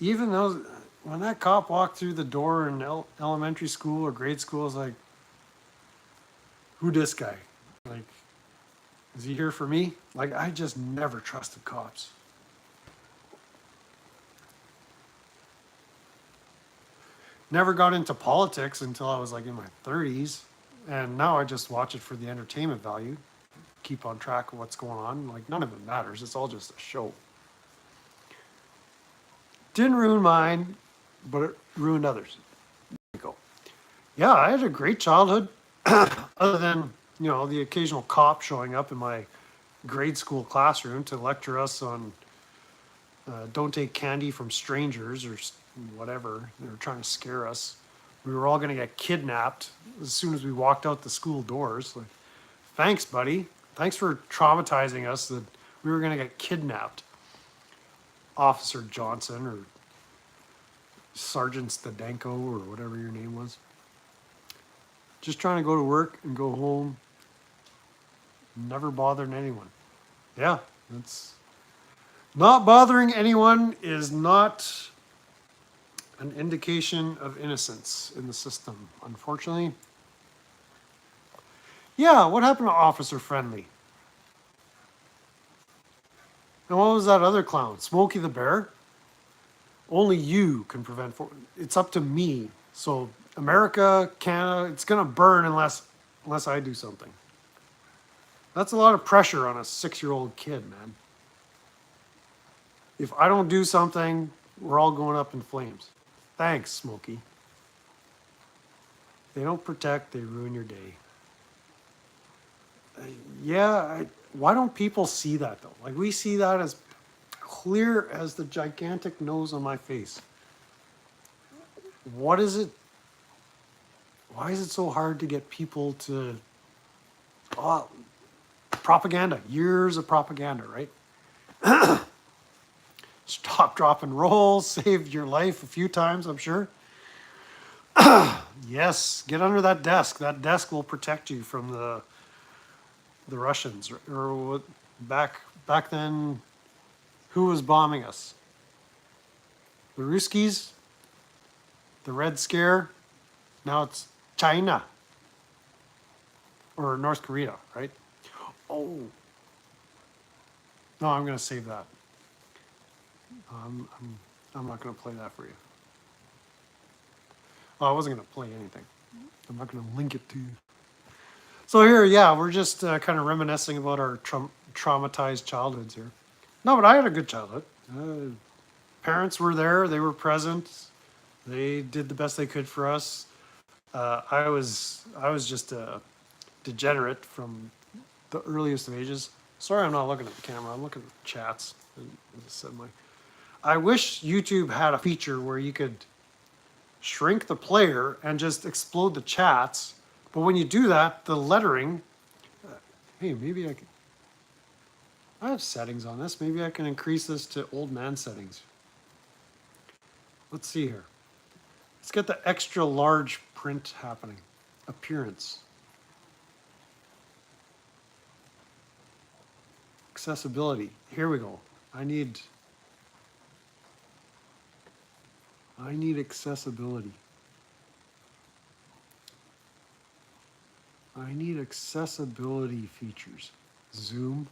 Even those, when that cop walked through the door in elementary school or grade school, I was like, who this guy? Like, is he here for me? Like, I just never trusted cops. Never got into politics until I was like in my 30s. And now I just watch it for the entertainment value. Keep on track of what's going on. Like, none of it matters. It's all just a show. Didn't ruin mine, but it ruined others. There you go. Yeah, I had a great childhood. Other than, you know, the occasional cop showing up in my grade school classroom to lecture us on don't take candy from strangers or whatever. They were trying to scare us. We were all going to get kidnapped as soon as we walked out the school doors. Like, thanks, buddy. Thanks for traumatizing us that we were going to get kidnapped. Officer Johnson or Sergeant Stadenko or whatever your name was. Just trying to go to work and go home. Never bothering anyone. Yeah, that's not bothering anyone is not an indication of innocence in the system, unfortunately. Yeah, what happened to Officer Friendly? And what was that other clown? Smokey the Bear? Only you can prevent it's up to me. So America, Canada, it's gonna burn unless I do something. That's a lot of pressure on a 6-year-old kid, man. If I don't do something, we're all going up in flames. Thanks, Smokey. They don't protect, they ruin your day. Why don't people see that though? Like we see that as clear as the gigantic nose on my face. What is it? Why is it so hard to get people to... propaganda, years of propaganda, right? Stop, drop, and roll saved your life a few times, I'm sure. Yes, get under that desk. That desk will protect you from the Russians. Or what, back then, who was bombing us? The Ruskies? The Red Scare? Now it's China. Or North Korea, right? Oh. No, I'm going to save that. I'm not going to play that for you. Oh, I wasn't going to play anything. I'm not going to link it to you. So here, yeah, we're just kind of reminiscing about our traumatized childhoods here. No, but I had a good childhood. Parents were there. They were present. They did the best they could for us. I was just a degenerate from the earliest of ages. Sorry, I'm not looking at the camera. I'm looking at the chats. I wish YouTube had a feature where you could shrink the player and just explode the chats. But when you do that, the lettering... hey, maybe I can... I have settings on this. Maybe I can increase this to old man settings. Let's see here. Let's get the extra large print happening. Appearance. Accessibility. Here we go. I need accessibility. I need accessibility features. Zoom,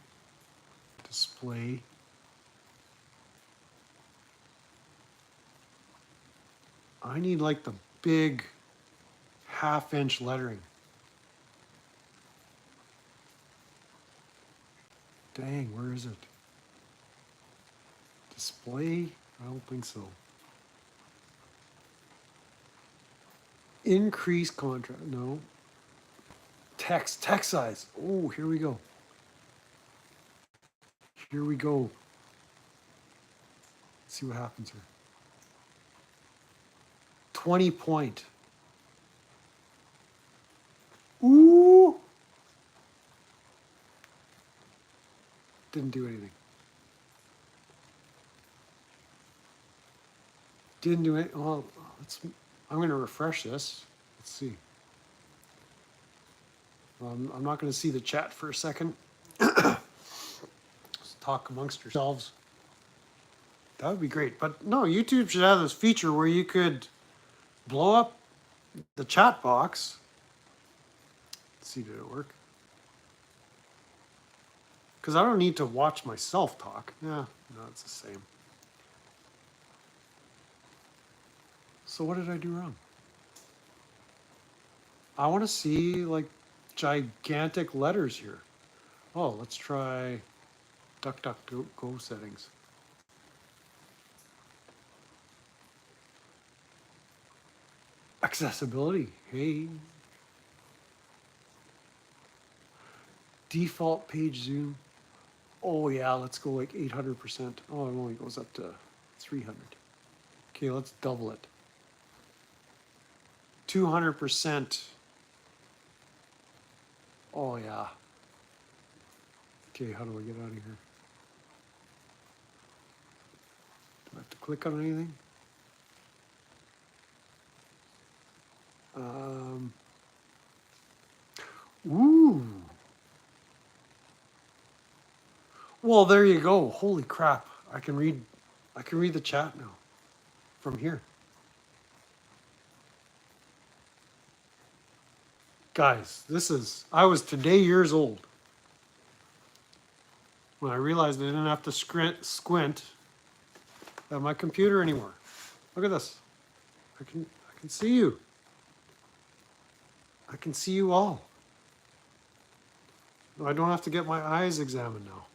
display. I need like the big 1/2-inch lettering. Dang, where is it? Display? I don't think so. Increase contrast, no. Text size. Oh, here we go. Here we go. Let's see what happens here. 20 point. Ooh. Didn't do anything. Didn't do it. Well, I'm going to refresh this. Let's see. I'm not going to see the chat for a second. Let's talk amongst yourselves. That would be great. But no, YouTube should have this feature where you could blow up the chat box. Let's see, did it work? Because I don't need to watch myself talk. Yeah, no, it's the same. So what did I do wrong? I want to see like gigantic letters here. Oh, let's try DuckDuckGo settings. Accessibility, hey. Default page zoom. Oh yeah, let's go like 800%. Oh, it only goes up to 300. Okay, let's double it. 200%. Oh yeah. Okay, how do I get out of here? Do I have to click on anything? Ooh. Well, there you go. Holy crap. I can read the chat now from here. Guys, I was today years old when I realized I didn't have to squint at my computer anymore. Look at this. I can see you. I can see you all. I don't have to get my eyes examined now.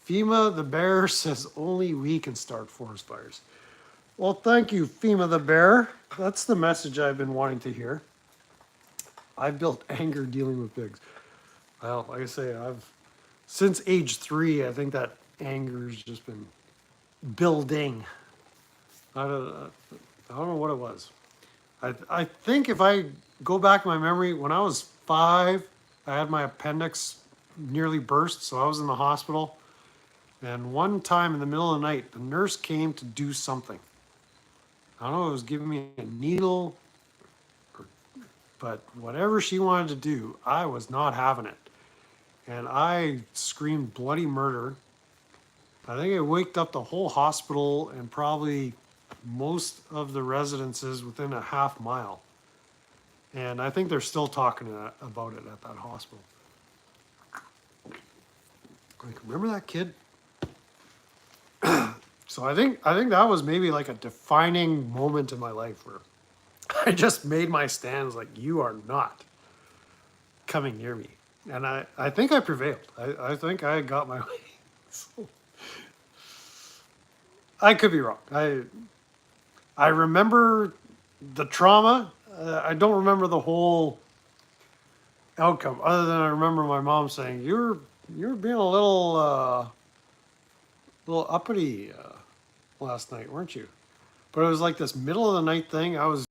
FEMA the Bear says only we can start forest fires. Well, thank you, FEMA the Bear. That's the message I've been wanting to hear. I've built anger dealing with pigs. Well, like I say, since age 3, I think that anger's just been building. I don't know what it was. I think if I go back in my memory, when I was 5, I had my appendix nearly burst, so I was in the hospital. And one time in the middle of the night, the nurse came to do something. I don't know, it was giving me a needle, but whatever she wanted to do, I was not having it. And I screamed bloody murder. I think it waked up the whole hospital and probably most of the residences within a half mile. And I think they're still talking about it at that hospital. Like, remember that kid? So I think that was maybe like a defining moment in my life where I just made my stands like, you are not coming near me. And I think I prevailed. I think I got my way. So, I could be wrong. I remember the trauma. I don't remember the whole outcome, other than I remember my mom saying, "You're being a little uppity last night, weren't you?" But it was like this middle of the night thing. I was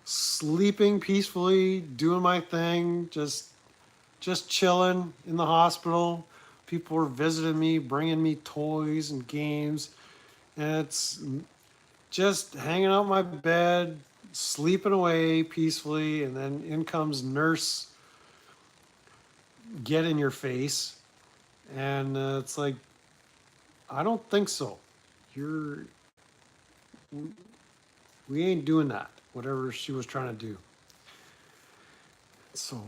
sleeping peacefully, doing my thing, just just chilling in the hospital. People were visiting me, bringing me toys and games. And it's just hanging out in my bed, sleeping away peacefully. And then in comes nurse, get in your face. And it's like, I don't think so. You're, we ain't doing that. Whatever she was trying to do. So,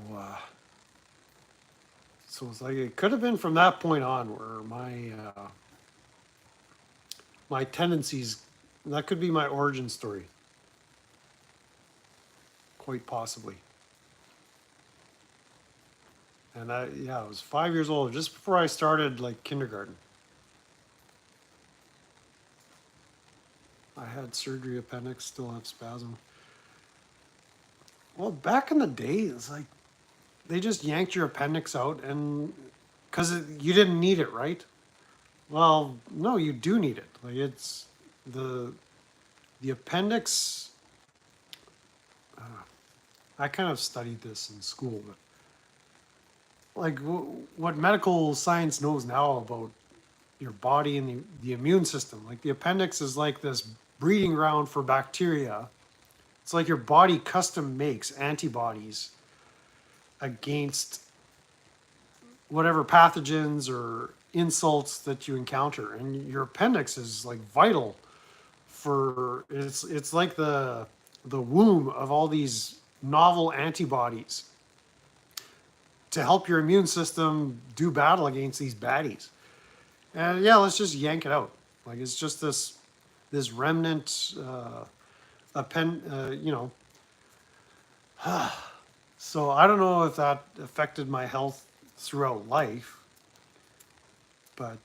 so it's like it could have been from that point on where my tendencies, that could be my origin story, quite possibly. And I was 5 years old, just before I started like kindergarten. I had surgery, appendix, still have spasm. Well, back in the day, it's like they just yanked your appendix out, and because you didn't need it, right? Well, no, you do need it. Like it's the appendix. I kind of studied this in school, but like what medical science knows now about your body and the immune system, like the appendix is like this breeding ground for bacteria. It's like your body custom makes antibodies against whatever pathogens or insults that you encounter, and your appendix is like vital for it's like the womb of all these novel antibodies to help your immune system do battle against these baddies. And yeah, let's just yank it out. Like it's just this remnant you know. So I don't know if that affected my health throughout life, but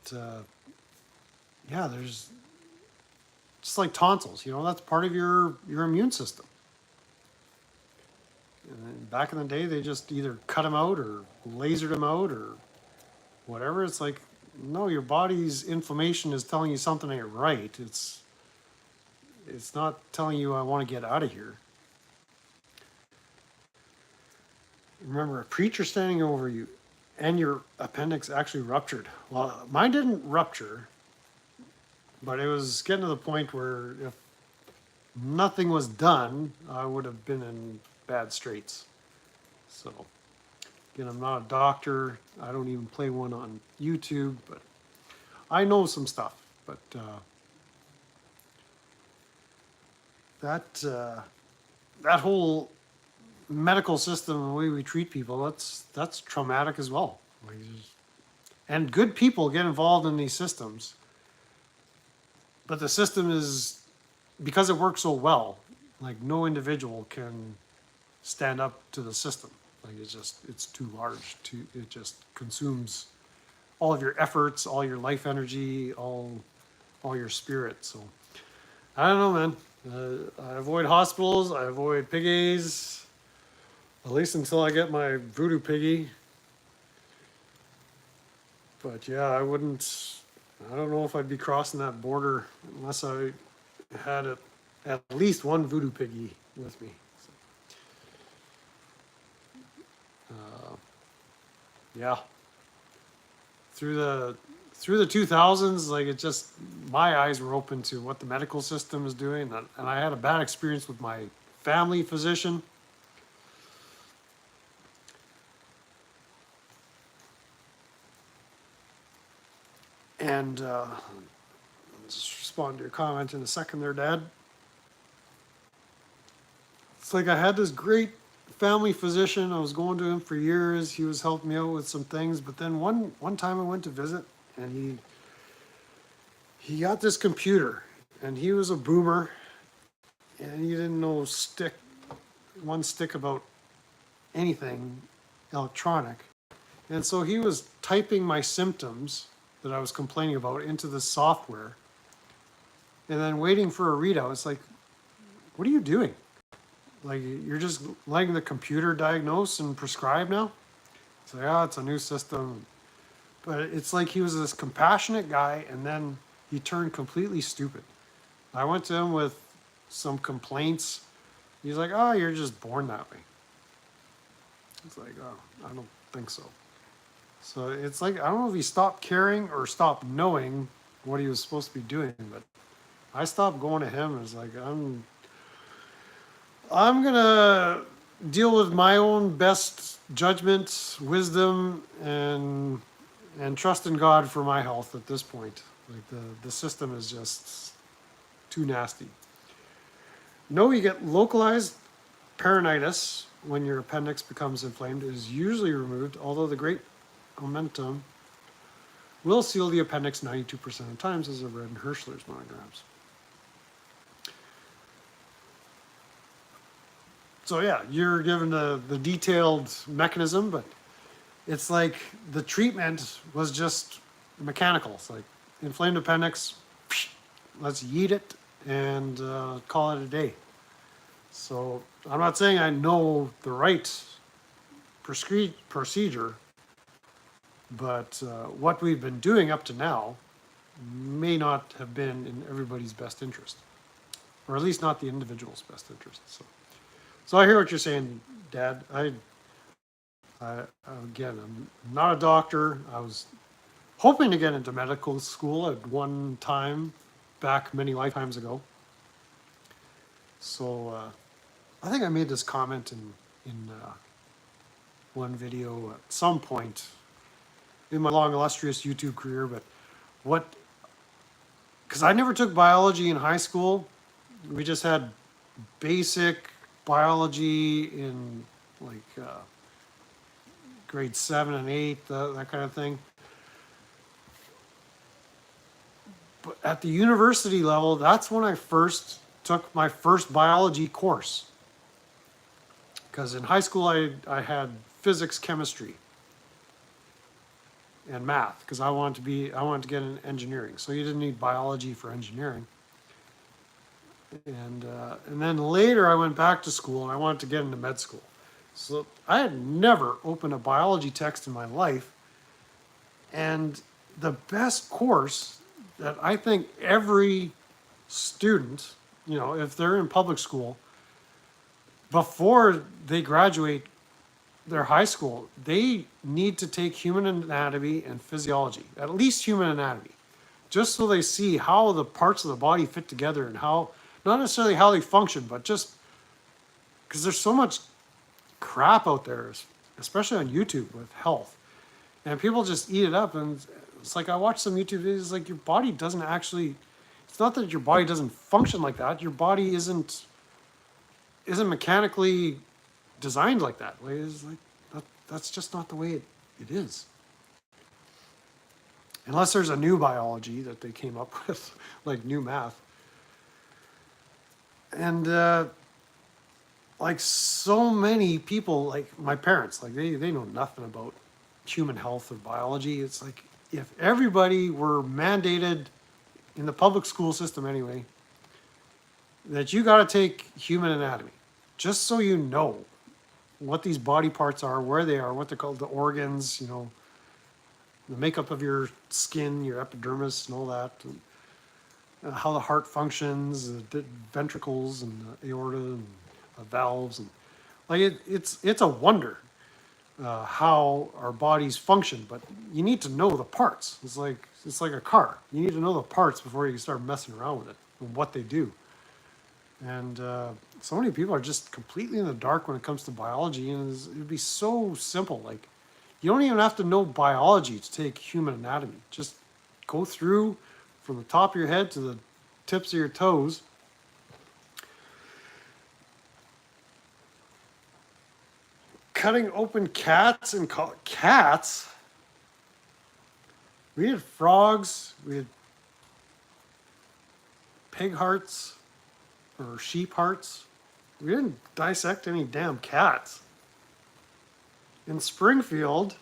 yeah, there's just like tonsils. You know, that's part of your immune system. And back in the day, they just either cut them out or lasered them out or whatever. It's like, no, your body's inflammation is telling you something ain't right. It's not telling you I want to get out of here. Remember, a preacher standing over you and your appendix actually ruptured. Well, mine didn't rupture, but it was getting to the point where if nothing was done, I would have been in bad straits. So, again, I'm not a doctor. I don't even play one on YouTube, but I know some stuff. But that whole medical system, the way we treat people, that's traumatic as well. And good people get involved in these systems, but the system is, because it works so well, like no individual can stand up to the system. Like it's too large. It just consumes all of your efforts, all your life energy, all your spirit. So I don't know, man. I avoid hospitals. I avoid piggies, at least until I get my voodoo piggy. But yeah, I don't know if I'd be crossing that border unless I had at least one voodoo piggy with me. So, yeah. Through the 2000s, like it just, my eyes were open to what the medical system is doing, and I had a bad experience with my family physician. And I'll just respond to your comment in a second there, Dad. It's like I had this great family physician. I was going to him for years. He was helping me out with some things. But then one time I went to visit, and he got this computer, and he was a boomer, and he didn't know one stick about anything electronic. And so he was typing my symptoms that I was complaining about into the software and then waiting for a readout. It's like, what are you doing? Like, you're just letting the computer diagnose and prescribe now? It's like, oh, it's a new system. But it's like he was this compassionate guy, and then he turned completely stupid. I went to him with some complaints. He's like, oh, you're just born that way. It's like, oh, think so. So it's like, I don't know if he stopped caring or stopped knowing what he was supposed to be doing, but I stopped going to him. It's like, I'm gonna deal with my own best judgment, wisdom, and trust in God for my health at this point. Like the system is just too nasty. No, you get localized peritonitis when your appendix becomes inflamed is usually removed, although the great momentum will seal the appendix 92% of the times, as I've read in Hirschler's monograms. So yeah, you're given the detailed mechanism, but it's like the treatment was just mechanical. It's like inflamed appendix, let's yeet it and call it a day. So I'm not saying I know the right procedure, but what we've been doing up to now may not have been in everybody's best interest, or at least not the individual's best interest. So I hear what you're saying, Dad. I again, I'm not a doctor. I was hoping to get into medical school at one time back many lifetimes ago. So I think I made this comment in one video at some point in my long illustrious YouTube career, but because I never took biology in high school. We just had basic biology in like grade 7 and 8, that kind of thing. But at the university level, that's when I first took my first biology course. Because in high school, I had physics, chemistry, and math, because I wanted to get in engineering. So you didn't need biology for engineering. And then later I went back to school and I wanted to get into med school. So I had never opened a biology text in my life. And the best course that I think every student, if they're in public school, before they graduate their high school, they need to take human anatomy and physiology, at least human anatomy, just so they see how the parts of the body fit together and how, not necessarily how they function, but just because there's so much crap out there, especially on YouTube with health, and people just eat it up. And it's like, I watch some YouTube videos, it's like your body doesn't actually, it's not that your body doesn't function like that. Your body isn't mechanically designed like that. It's like that's just not the way it is. Unless there's a new biology that they came up with, like new math. And like so many people, like my parents, like they know nothing about human health or biology. It's like, if everybody were mandated in the public school system anyway, that you got to take human anatomy, just so you know what these body parts are, where they are, what they're called, the organs, the makeup of your skin, your epidermis and all that, and how the heart functions, the ventricles and the aorta and the valves, and like it's a wonder how our bodies function, but you need to know the parts. It's like a car. You need to know the parts before you can start messing around with it and what they do. And so many people are just completely in the dark when it comes to biology, and it'd be so simple. Like, you don't even have to know biology to take human anatomy. Just go through from the top of your head to the tips of your toes. Cutting open cats and cats. We had frogs. We had pig hearts. Or sheep hearts. We didn't dissect any damn cats. In Springfield,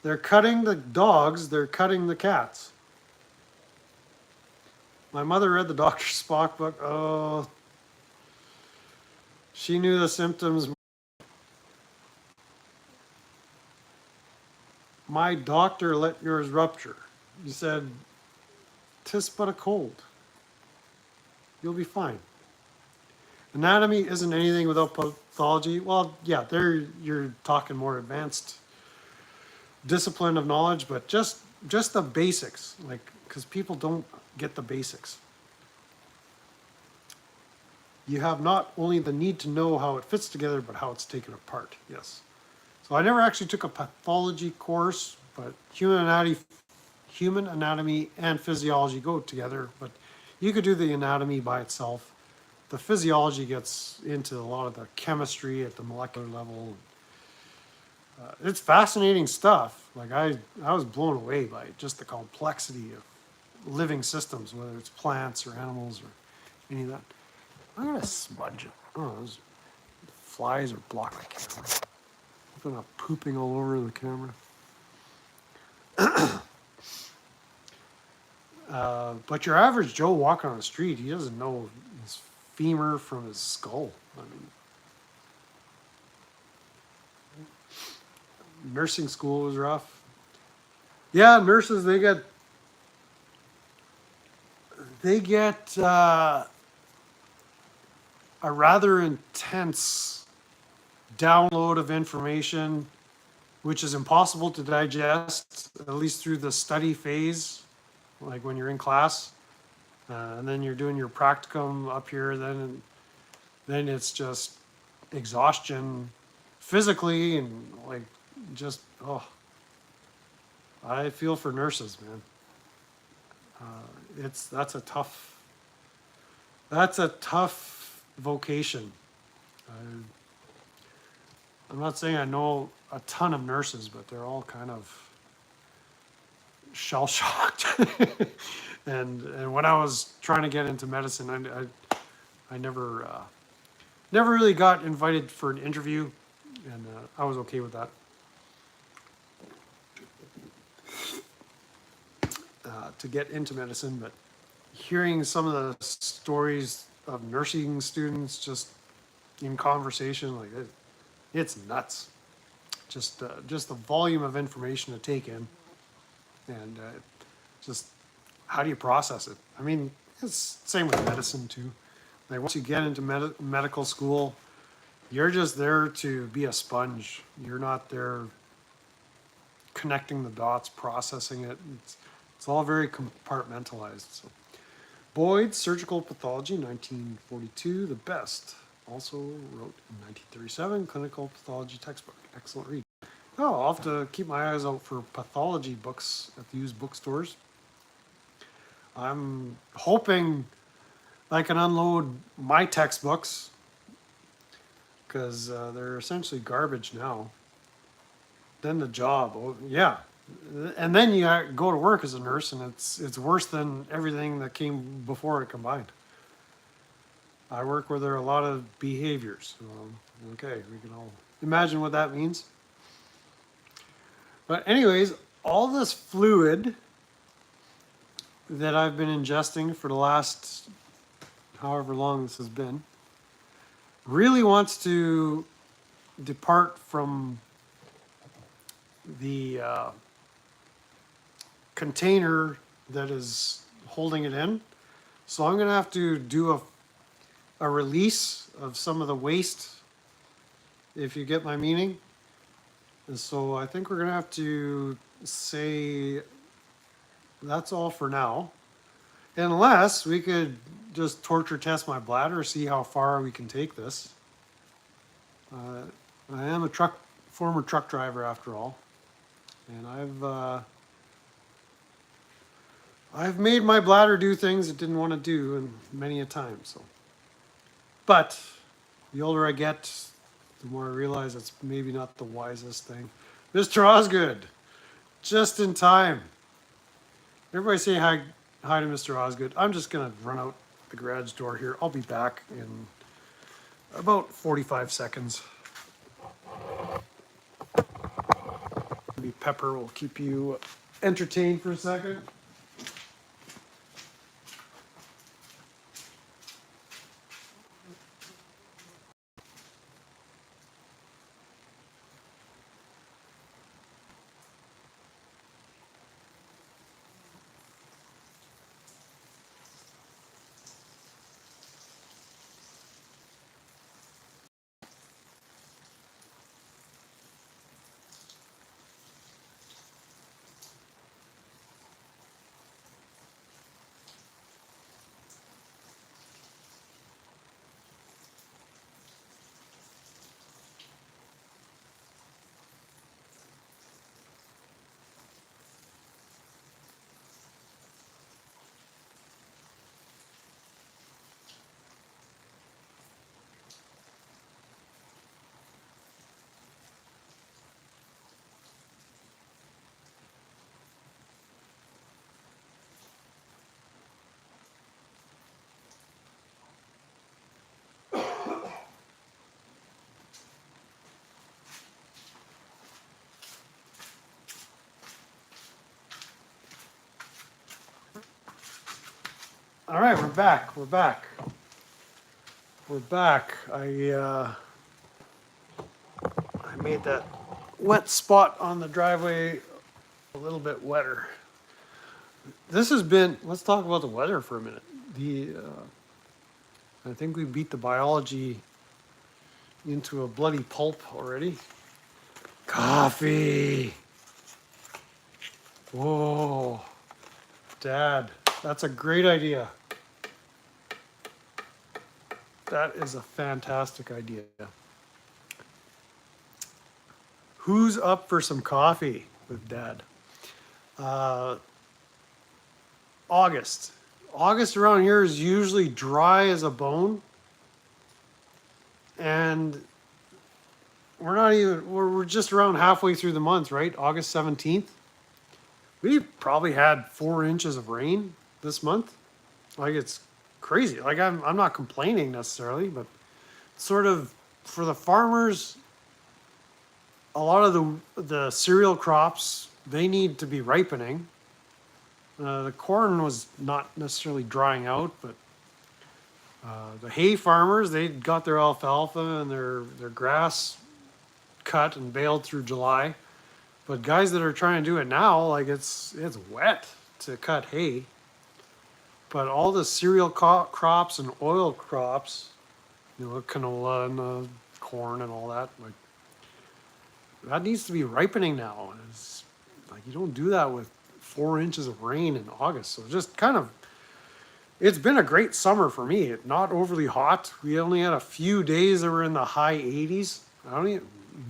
they're cutting the dogs, they're cutting the cats. My mother read the Dr. Spock book. Oh, she knew the symptoms. My doctor let yours rupture. He said, "'Tis but a cold. You'll be fine." Anatomy isn't anything without pathology. Well, yeah, there you're talking more advanced discipline of knowledge, but just the basics, like because people don't get the basics. You have not only the need to know how it fits together, but how it's taken apart. Yes. So I never actually took a pathology course, but human anatomy and physiology go together. But you could do the anatomy by itself. The physiology gets into a lot of the chemistry at the molecular level. It's fascinating stuff. Like I was blown away by just the complexity of living systems, whether it's plants or animals or any of that. I'm gonna smudge it. Oh, those flies are blocking the camera. They're not pooping all over the camera. But your average Joe walking on the street, he doesn't know his femur from his skull. I mean, nursing school was rough. Yeah, nurses they get a rather intense download of information, which is impossible to digest, at least through the study phase, like when you're in class. And then you're doing your practicum up here, then it's just exhaustion physically and like just I feel for nurses, man. That's a tough vocation. I'm not saying I know a ton of nurses, but they're all kind of shell shocked. and when I was trying to get into medicine, I never really got invited for an interview, and I was okay with that. To get into medicine, but hearing some of the stories of nursing students just in conversation, like it's nuts. Just the volume of information to take in, and just how do you process it? I mean, it's same with medicine too. Like once you get into medical school, you're just there to be a sponge. You're not there connecting the dots, processing it. It's all very compartmentalized. So. Boyd, Surgical Pathology, 1942, the best. Also wrote in 1937, Clinical Pathology textbook. Excellent read. Oh, I'll have to keep my eyes out for pathology books at the used bookstores. I'm hoping I can unload my textbooks because they're essentially garbage now. Then the job, yeah. And then you go to work as a nurse, and it's worse than everything that came before it combined. I work where there are a lot of behaviors. Okay, we can all imagine what that means. But anyways, all this fluid that I've been ingesting for the last however long this has been really wants to depart from the container that is holding it in. So I'm going to have to do a release of some of the waste, if you get my meaning. And so I think we're going to have to say that's all for now. Unless we could just torture test my bladder, see how far we can take this. I am a former truck driver after all. And I've made my bladder do things it didn't want to do, and many a time. So, but the older I get, the more I realize it's maybe not the wisest thing. Mr. Osgood, just in time. Everybody say hi to Mr. Osgood. I'm just gonna run out the garage door here. I'll be back in about 45 seconds. Maybe Pepper will keep you entertained for a second. All right, we're back. We're back. We're back. I made that wet spot on the driveway a little bit wetter. This has been. Let's talk about the weather for a minute. I think we beat the biology into a bloody pulp already. Coffee. Whoa, Dad, that's a great idea. That is a fantastic idea. Who's up for some coffee with Dad? August. August around here is usually dry as a bone. And we're just around halfway through the month, right? August 17th. We've probably had 4 inches of rain this month. Like, it's crazy. Like, I'm not complaining necessarily, but sort of for the farmers, a lot of the cereal crops, they need to be ripening. The corn was not necessarily drying out, but the hay farmers, they got their alfalfa and their grass cut and baled through July. But guys that are trying to do it now, like it's wet to cut hay. But all the cereal crops and oil crops, canola and corn and all that, like that needs to be ripening now. It's like you don't do that with 4 inches of rain in August. So just kind of, it's been a great summer for me. Not overly hot. We only had a few days that were in the high 80s.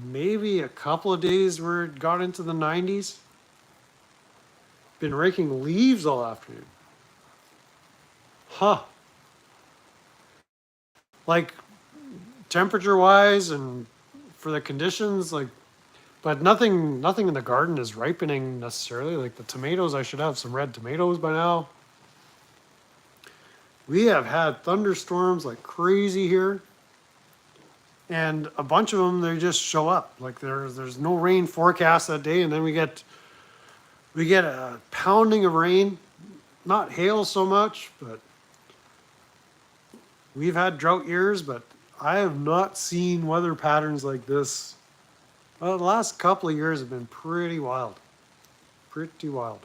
Maybe a couple of days where it got into the 90s. Been raking leaves all afternoon. Huh. Like temperature wise and for the conditions, like, but nothing in the garden is ripening necessarily. Like the tomatoes, I should have some red tomatoes by now. We have had thunderstorms like crazy here. And a bunch of them, they just show up. Like there's no rain forecast that day, and then we get a pounding of rain, not hail so much, but we've had drought years, but I have not seen weather patterns like this. Well, the last couple of years have been pretty wild. Pretty wild.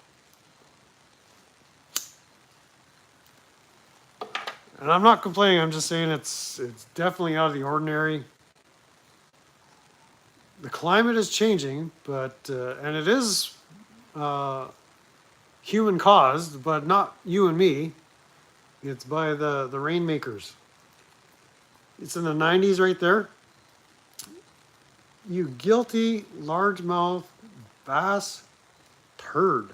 And I'm not complaining, I'm just saying it's definitely out of the ordinary. The climate is changing, but and it is human caused, but not you and me. It's by the rainmakers. It's in the 90s right there. You guilty largemouth bass turd.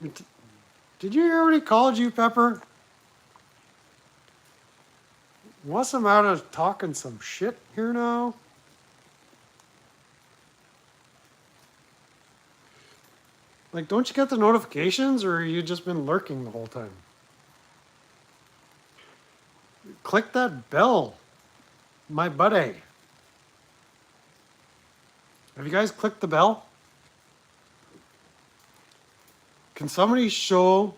Did you hear what he called you, Pepper? What's the matter talking some shit here now? Like, don't you get the notifications, or you just been lurking the whole time? Click that bell, my buddy. Have you guys clicked the bell? Can somebody show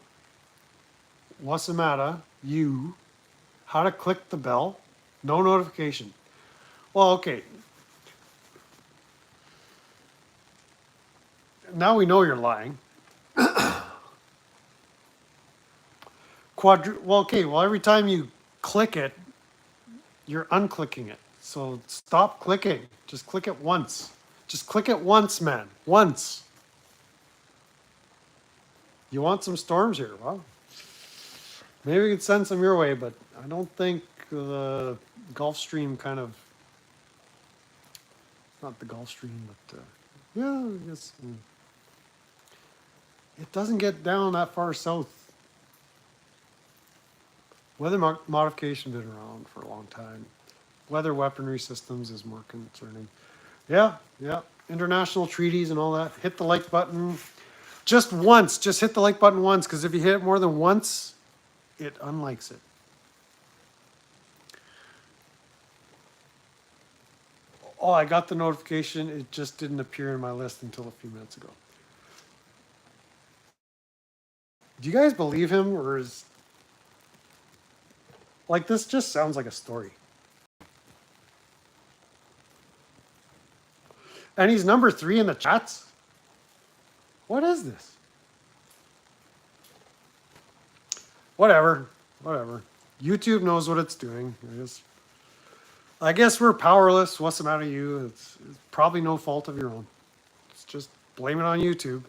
Wasamata, you, how to click the bell? No notification. Well, okay. Now we know you're lying. Well, every time you click it, you're unclicking it. So stop clicking. Just click it once. Just click it once, man. Once. You want some storms here? Well, maybe we could send some your way, but I don't think the Gulf Stream kind of, not the Gulf Stream, but yeah, I guess it doesn't get down that far south. Weather modification been around for a long time. Weather weaponry systems is more concerning. Yeah. International treaties and all that. Hit the like button. Just once. Just hit the like button once, because if you hit it more than once, it unlikes it. Oh, I got the notification. It just didn't appear in my list until a few minutes ago. Do you guys believe him, or is like this just sounds like a story? And he's number 3 in the chats. What is this? Whatever, whatever. YouTube knows what it's doing. I guess we're powerless. What's the matter with you? It's probably no fault of your own. It's just blame it on YouTube.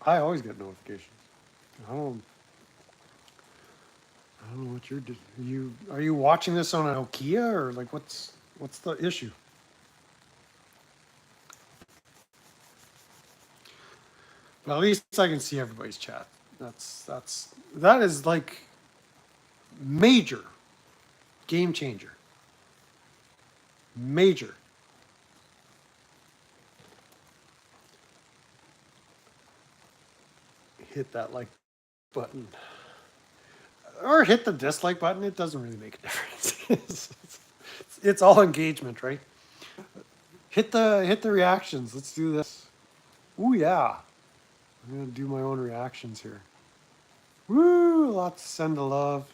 I always get notifications. I don't know what you're doing. Are you watching this on a Nokia, or like what's the issue? But at least I can see everybody's chat. That is like major game changer. Major. Hit that like button. Or hit the dislike button. It doesn't really make a difference. it's all engagement, right? Hit the reactions. Let's do this. Ooh yeah. I'm gonna do my own reactions here. Woo! Lots of send to love.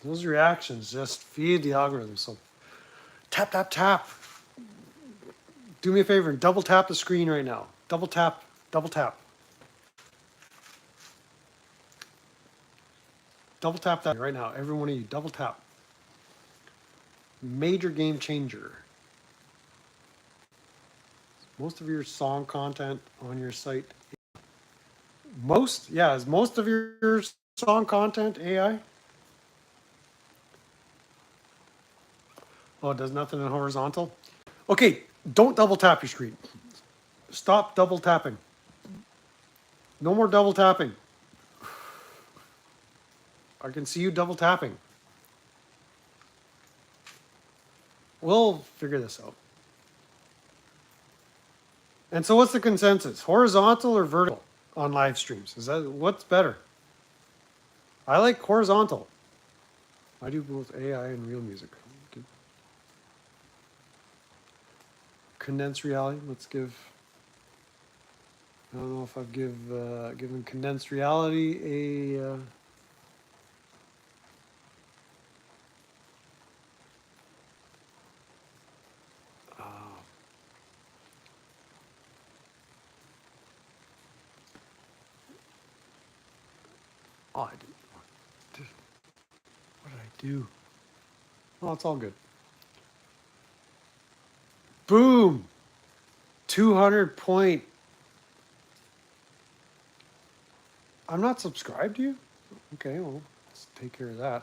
Those reactions just feed the algorithm. So tap, tap, tap. Do me a favor and double tap the screen right now. Double tap, double tap. Double tap that right now. Every one of you, double tap. Major game changer. Most of your song content on your site. Is most of your song content AI? Oh, it does nothing in horizontal? Okay, don't double tap your screen. Stop double tapping. No more double tapping. I can see you double tapping. We'll figure this out. And so what's the consensus? Horizontal or vertical on live streams? What's better? I like horizontal. I do both AI and real music. Okay. Condensed reality. Let's give. I don't know if I've given condensed reality a. Oh, I did. What did I do? Oh, it's all good. Boom! 200 point. I'm not subscribed to you? Okay, well, let's take care of that.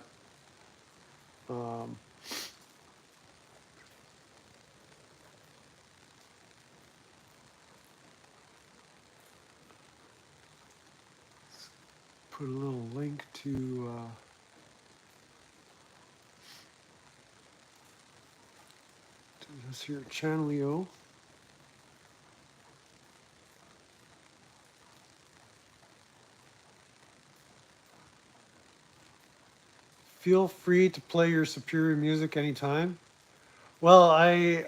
Put a little link to this here channel. Feel free to play your superior music anytime. Well, I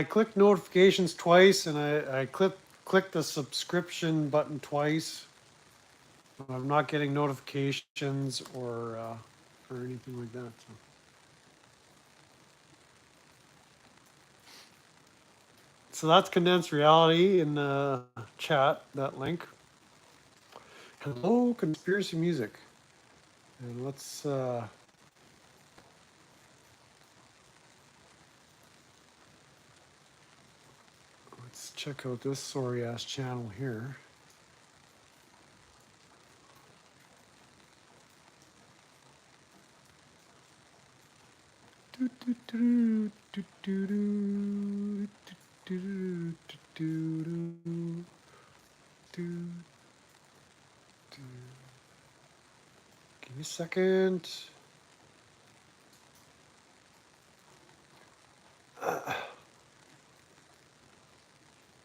clicked notifications twice, and I clicked the subscription button twice. I'm not getting notifications or anything like that. So that's condensed reality in the chat. That link. Hello, conspiracy music, and let's. Let's check out this sorry ass channel here. Give me a second.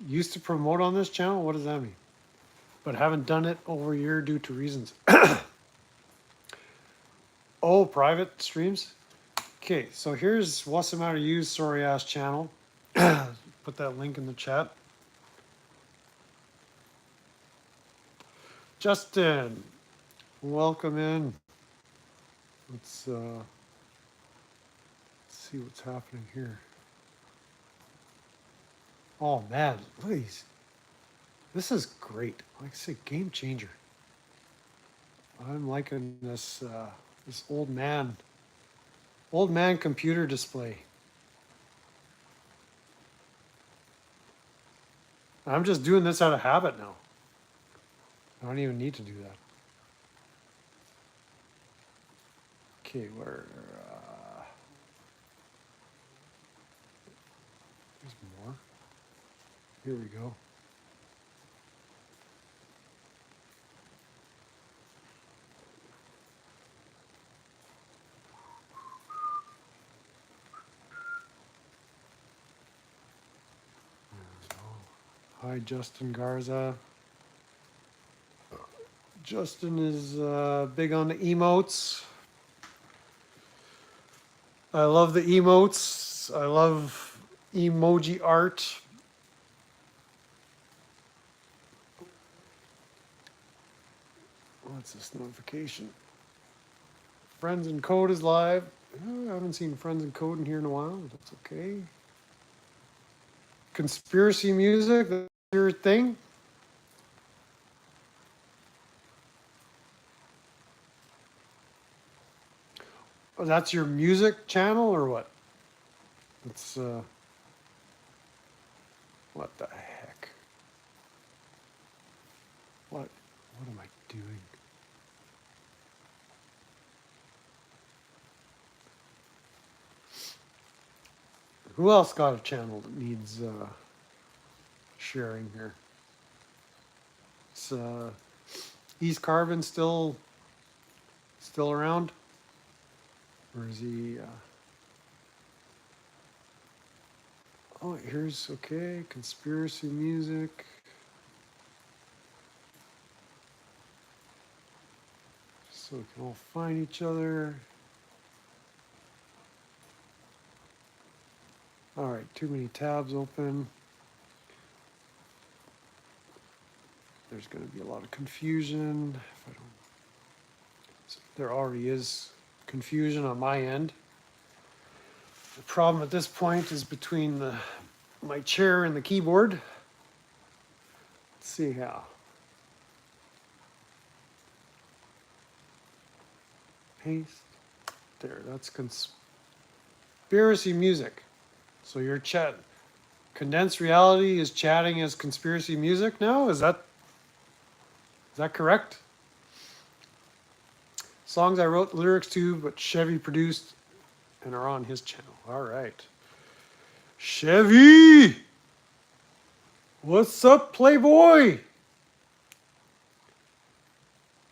Used to promote on this channel? What does that mean? But haven't done it over a year due to reasons. Oh, private streams? Okay, so here's what's the matter you sorry ass channel. Put that link in the chat. Justin, welcome in. Let's see what's happening here. Oh man, look at these. This is great. Like I say, game changer. I'm liking this this old man computer display. I'm just doing this out of habit now. I don't even need to do that. Okay, where there's more. Here we go. Hi, Justin Garza. Justin is big on the emotes. I love the emotes. I love emoji art. What's this notification? Friends and Code is live. I haven't seen Friends and Code in here in a while, but that's okay. Conspiracy music, that's your thing? Oh, that's your music channel or what? It's what the heck? What am I doing? Who else got a channel that needs sharing here? It's East Carbon still around? Or is he oh, here's okay, conspiracy music. So we can all find each other. All right, too many tabs open. There's going to be a lot of confusion. If I don't, so there already is confusion on my end. The problem at this point is between my chair and the keyboard. Let's see how. Paste. There, that's conspiracy music. So your chat, condensed reality is chatting as conspiracy music now? Is that correct? Songs I wrote lyrics to, but Chevy produced and are on his channel. All right. Chevy! What's up, Playboy?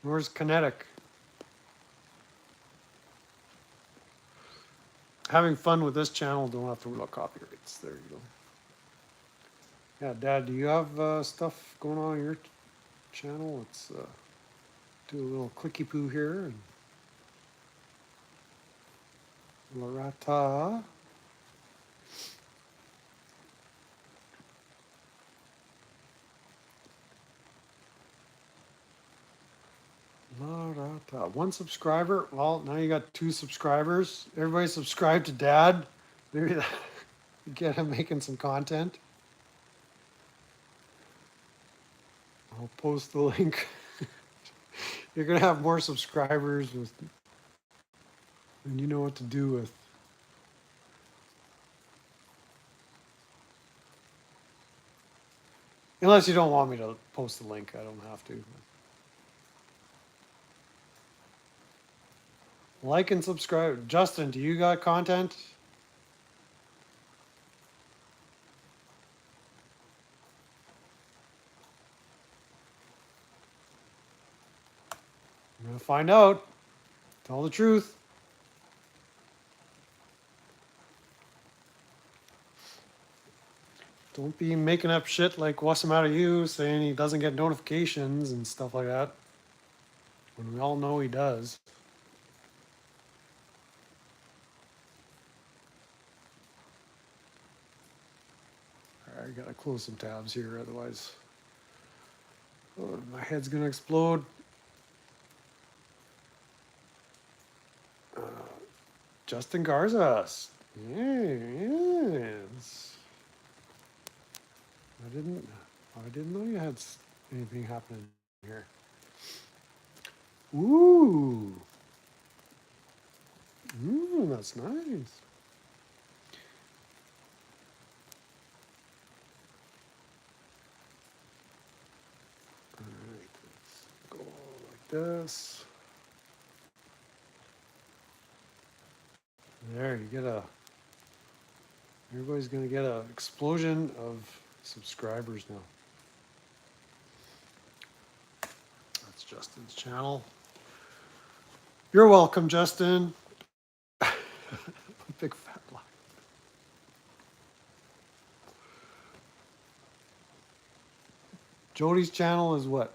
Where's Kinetic? Having fun with this channel, don't have to worry about copyrights. There you go. Yeah, Dad, do you have stuff going on your channel? Let's do a little clicky poo here. And Larata. Larata. 1 subscriber. Well, now you got 2 subscribers. Everybody subscribe to Dad. Maybe that get him making some content. I'll post the link. You're gonna have more subscribers than you know what to do with. Unless you don't want me to post the link, I don't have to. Like and subscribe. Justin, do you got content? I'm gonna find out. Tell the truth. Don't be making up shit like what's the matter you saying he doesn't get notifications and stuff like that. When we all know he does. I gotta close some tabs here, otherwise my head's gonna explode. Justin Garza. Yes. I didn't know you had anything happening here. Ooh. That's nice. All right, let's go like this. There, you get everybody's gonna get an explosion of subscribers now. That's Justin's channel. You're welcome, Justin. Big fat lie. Jody's channel is what?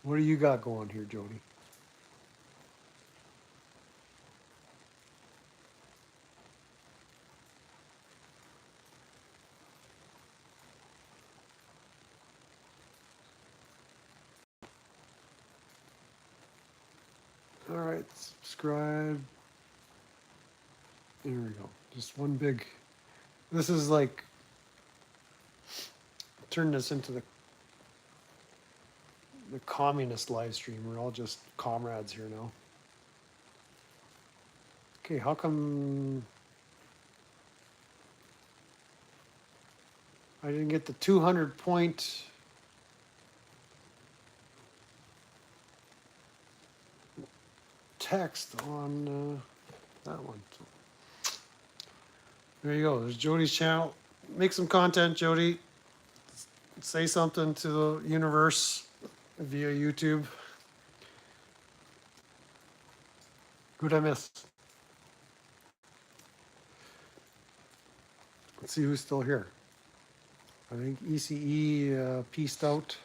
What do you got going here, Jody? All right, subscribe. Here we go. Just one big. This is like turn this into the communist live stream. We're all just comrades here now. Okay, how come I didn't get the 200 point text on that one? So, there you go. There's Jody's channel. Make some content, Jody. Say something to the universe via YouTube. Who'd I miss? Let's see who's still here. I think ECE pieced out.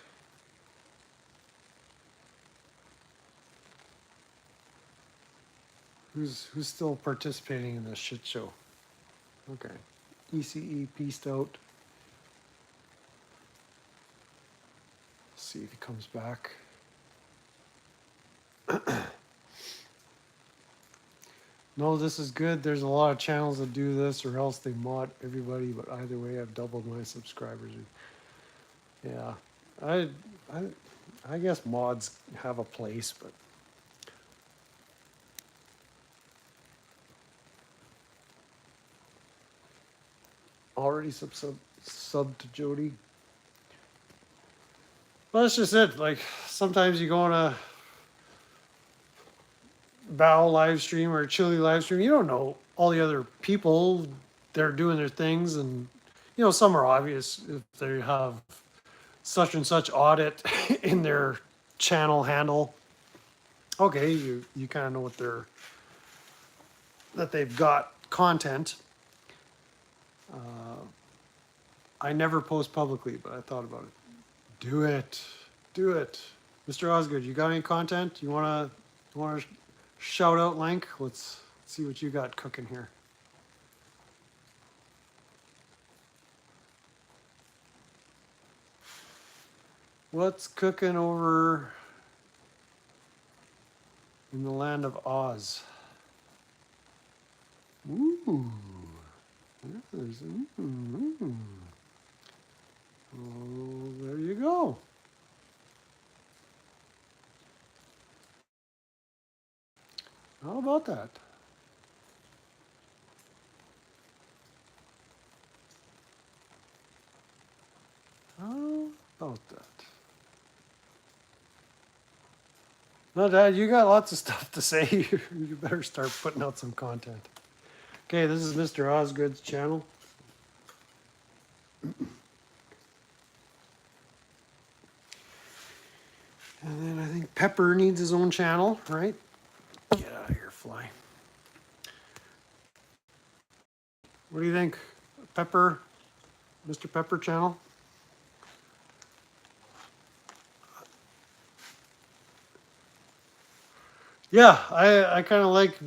Who's still participating in this shit show? Okay. ECE pieced out. See if he comes back. No, this is good. There's a lot of channels that do this, or else they mod everybody. But either way, I've doubled my subscribers. Yeah, I guess mods have a place, but already sub to Jody. Well, that's just it. Like sometimes you go on a Bow live stream or a Chili live stream, you don't know all the other people. They're doing their things, and some are obvious if they have such and such audit in their channel handle. Okay, you kind of know what that they've got content. I never post publicly, but I thought about it. Do it, Mr. Osgood. You got any content? You wanna shout out link? Let's see what you got cooking here. What's cooking over in the land of Oz? Ooh. Oh, there you go. How about that? How about that? No, Dad, you got lots of stuff to say. You better start putting out some content. Okay, this is Mr. Osgood's channel. And then I think Pepper needs his own channel, right? Get out of here, fly. What do you think? Pepper, Mr. Pepper channel? Yeah, I kind of like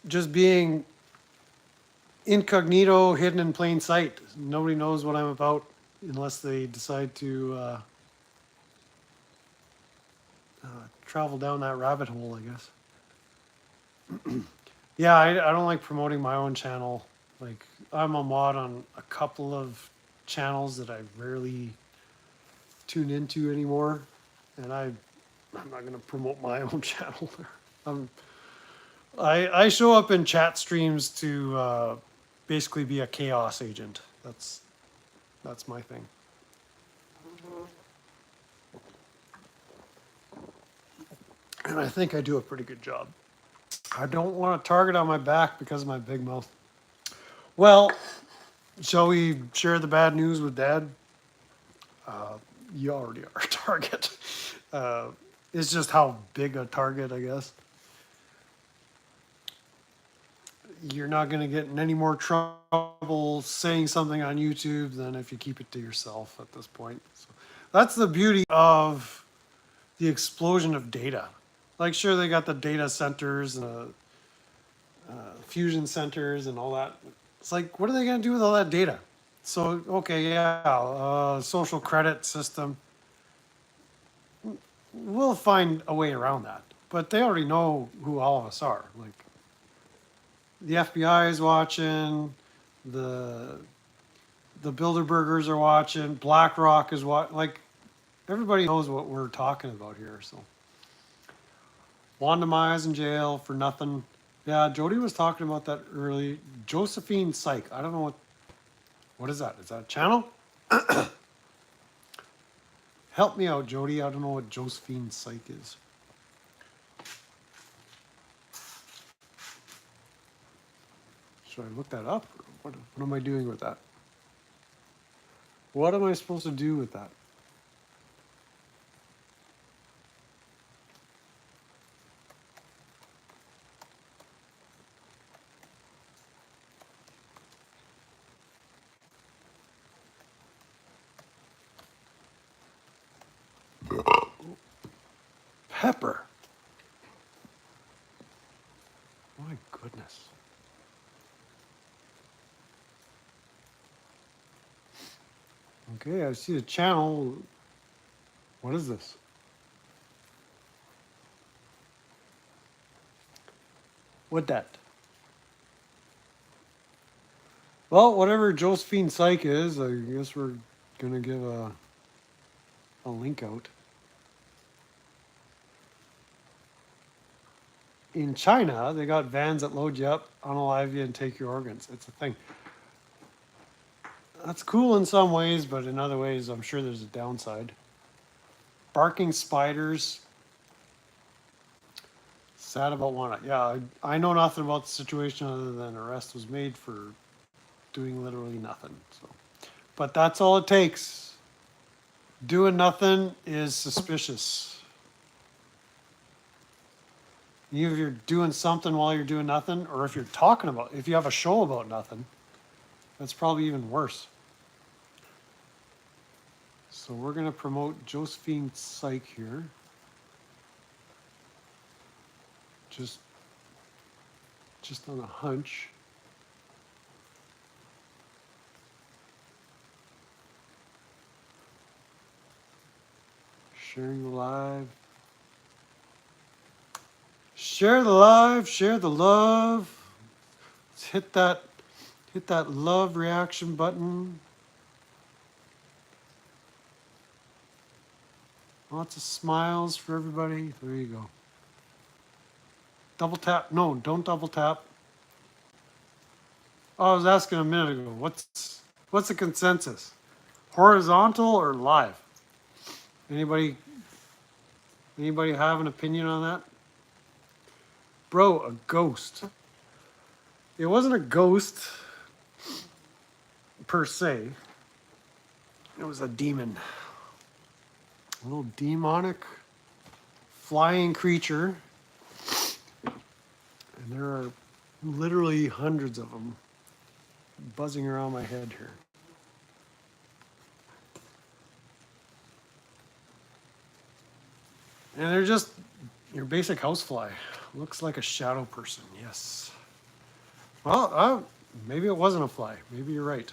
just being incognito, hidden in plain sight. Nobody knows what I'm about unless they decide to travel down that rabbit hole, I guess. Yeah, I don't like promoting my own channel. Like, I'm a mod on a couple of channels that I rarely tune into anymore, and I'm not going to promote my own channel. um, I show up in chat streams to basically be a chaos agent. That's my thing. And I think I do a pretty good job. I don't want a target on my back because of my big mouth. Well, shall we share the bad news with Dad? You already are a target. Uh, it's just how big a target, I guess. You're not going to get in any more trouble saying something on YouTube than if you keep it to yourself at this point. So that's the beauty of the explosion of data. Like, sure, they got the data centers, fusion centers, and all that. It's like, what are they going to do with all that data? So, okay, yeah, social credit system. We'll find a way around that. But they already know who all of us are. Like, the FBI is watching, the Bilderbergers are watching, BlackRock is watching. Like, everybody knows what we're talking about here. So, Wanda Maya's in jail for nothing. Yeah, Jody was talking about that early. Josephine Psych. I don't know what is that? Is that a channel? Help me out, Jody. I don't know what Josephine Psych is. Should I look that up? What am I doing with that? What am I supposed to do with that? Pepper. My goodness. Okay, I see the channel. What is this? What that? Well, whatever Josephine Psych is, I guess we're gonna give a link out. In China, they got vans that load you up, unalive you, and take your organs. It's a thing. That's cool in some ways, but in other ways, I'm sure there's a downside. Barking spiders. Sad about one. Yeah, I know nothing about the situation other than arrest was made for doing literally nothing. So, but that's all it takes. Doing nothing is suspicious. Either you're doing something while you're doing nothing, or if you're talking about, if you have a show about nothing, that's probably even worse. So we're going to promote Josephine Psych here. Just on a hunch. Sharing the live. Share the live, share the love. Let's hit that love reaction button. Lots of smiles for everybody. There you go. Double tap. No, don't double tap. Oh, I was asking a minute ago. What's the consensus? Horizontal or live? Anybody have an opinion on that? Bro, a ghost. It wasn't a ghost per se. It was a demon. A little demonic flying creature. And there are literally hundreds of them buzzing around my head here. And they're just your basic housefly. Looks like a shadow person, yes. Well, Maybe it wasn't a fly. Maybe you're right.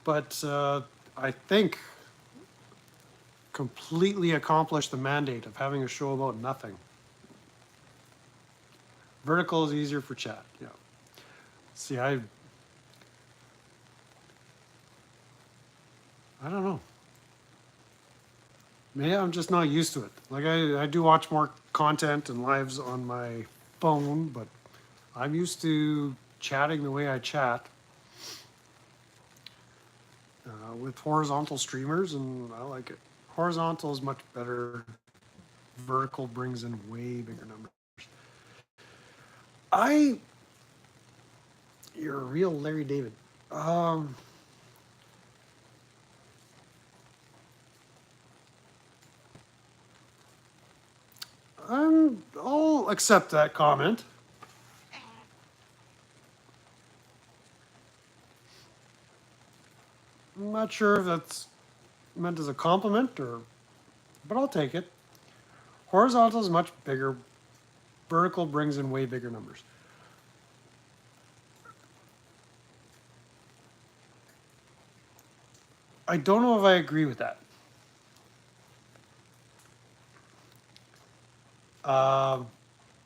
But I think completely accomplished the mandate of having a show about nothing. Vertical is easier for chat. Yeah. See, I don't know. Maybe I'm just not used to it. Like I do watch more content and lives on my phone, but I'm used to chatting the way I chat with horizontal streamers, and I like it. Horizontal is much better. Vertical brings in way bigger numbers. You're a real Larry David. I'll accept that comment. I'm not sure if that's meant as a compliment but I'll take it. Horizontal is much bigger. Vertical brings in way bigger numbers. I don't know if I agree with that.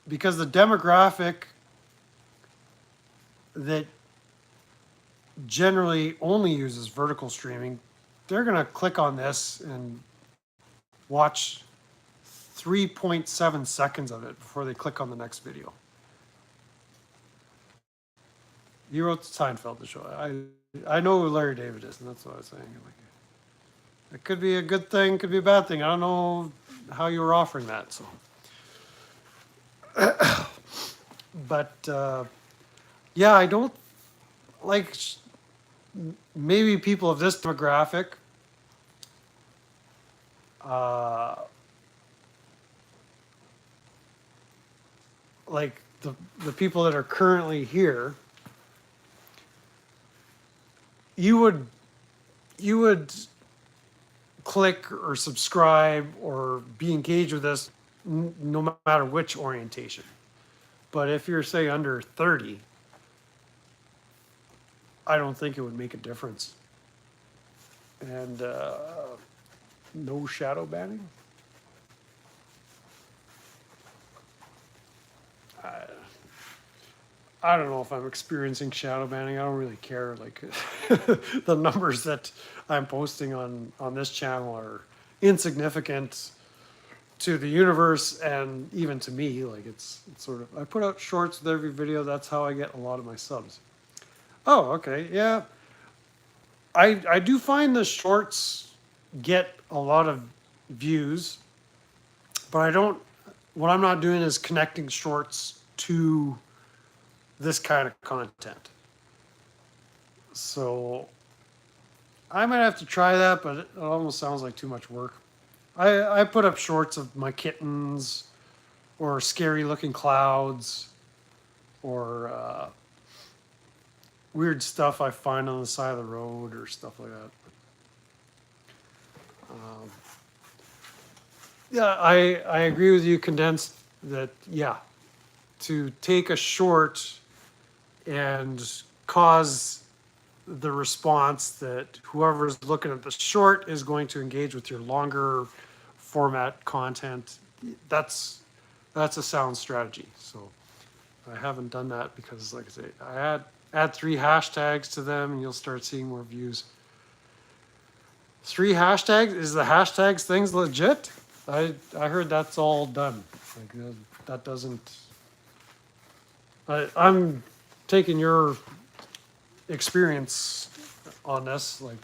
Because the demographic that generally only uses vertical streaming, they're going to click on this and watch 3.7 seconds of it before they click on the next video. You wrote Seinfeld, the show. I know who Larry David is, and that's what I was saying. Like, it could be a good thing, could be a bad thing. I don't know how you were offering that. So, but yeah, I don't like. Maybe people of this demographic. Like the people that are currently here, you would click or subscribe or be engaged with this no matter which orientation. But if you're say under 30, I don't think it would make a difference. And no shadow banning. I don't know if I'm experiencing shadow banning. I don't really care. Like the numbers that I'm posting on this channel are insignificant to the universe and even to me. Like it's sort of, I put out shorts with every video. That's how I get a lot of my subs. Oh, okay. Yeah. I do find the shorts get a lot of views, but I don't, what I'm not doing is connecting shorts to this kind of content. So I might have to try that, but it almost sounds like too much work. I put up shorts of my kittens or scary looking clouds or weird stuff I find on the side of the road or stuff like that. Yeah, I agree with you, Condensed, that, yeah, to take a short and cause the response that whoever's looking at the short is going to engage with your longer format content, that's a sound strategy. So I haven't done that because, like I say, I add 3 hashtags to them and you'll start seeing more views. 3 hashtags? Is the hashtags things legit? I heard that's all done. Like that doesn't. I'm taking your experience on this. Like,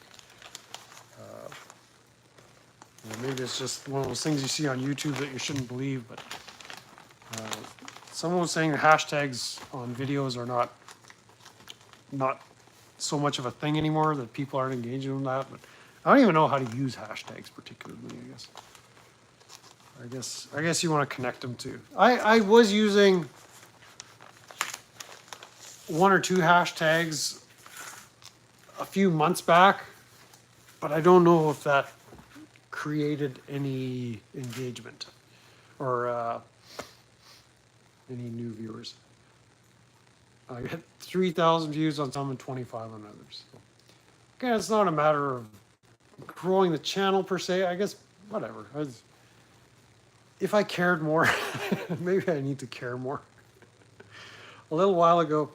maybe it's just one of those things you see on YouTube that you shouldn't believe. But someone was saying the hashtags on videos are not so much of a thing anymore, that people aren't engaging in that. But I don't even know how to use hashtags particularly. I guess you want to connect them too. I was using 1 or 2 hashtags a few months back, but I don't know if that created any engagement or any new viewers. I get 3,000 views on some and 25 on others. So, again, it's not a matter of growing the channel per se. I guess whatever. If I cared more, maybe I need to care more. A little while ago,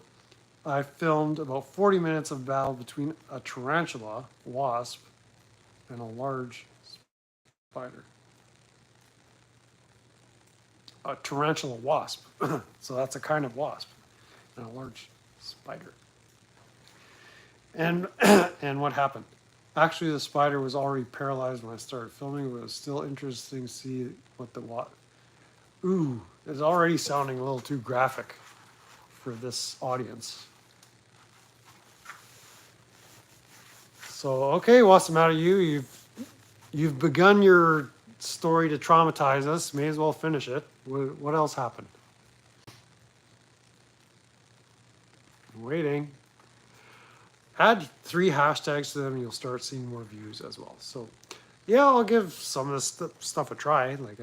I filmed about 40 minutes of battle between a tarantula wasp and a large spider. A tarantula wasp. So that's a kind of wasp, and a large spider. And and what happened? Actually, the spider was already paralyzed when I started filming, but it was still interesting to see what the Ooh, it's already sounding a little too graphic for this audience. So, okay, what's the matter with you? You've begun your story to traumatize us. May as well finish it. What else happened? I'm waiting. Add 3 hashtags to them and you'll start seeing more views as well. So, yeah, I'll give some of this stuff a try. Like,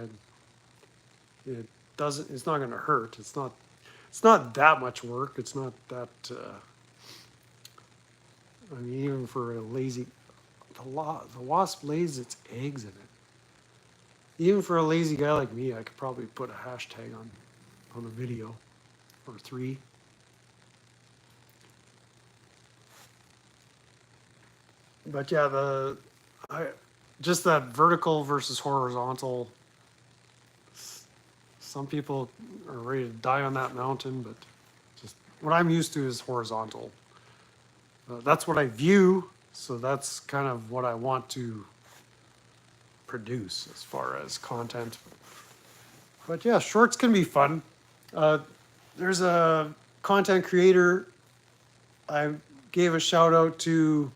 it's not going to hurt. It's not that much work. It's not that, I mean, even for a lazy, the wasp lays its eggs in it. Even for a lazy guy like me, I could probably put a hashtag on a video or 3. But yeah, just that vertical versus horizontal. Some people are ready to die on that mountain, but just what I'm used to is horizontal. That's what I view, so that's kind of what I want to produce as far as content. But yeah, shorts can be fun. There's a content creator I gave a shout out to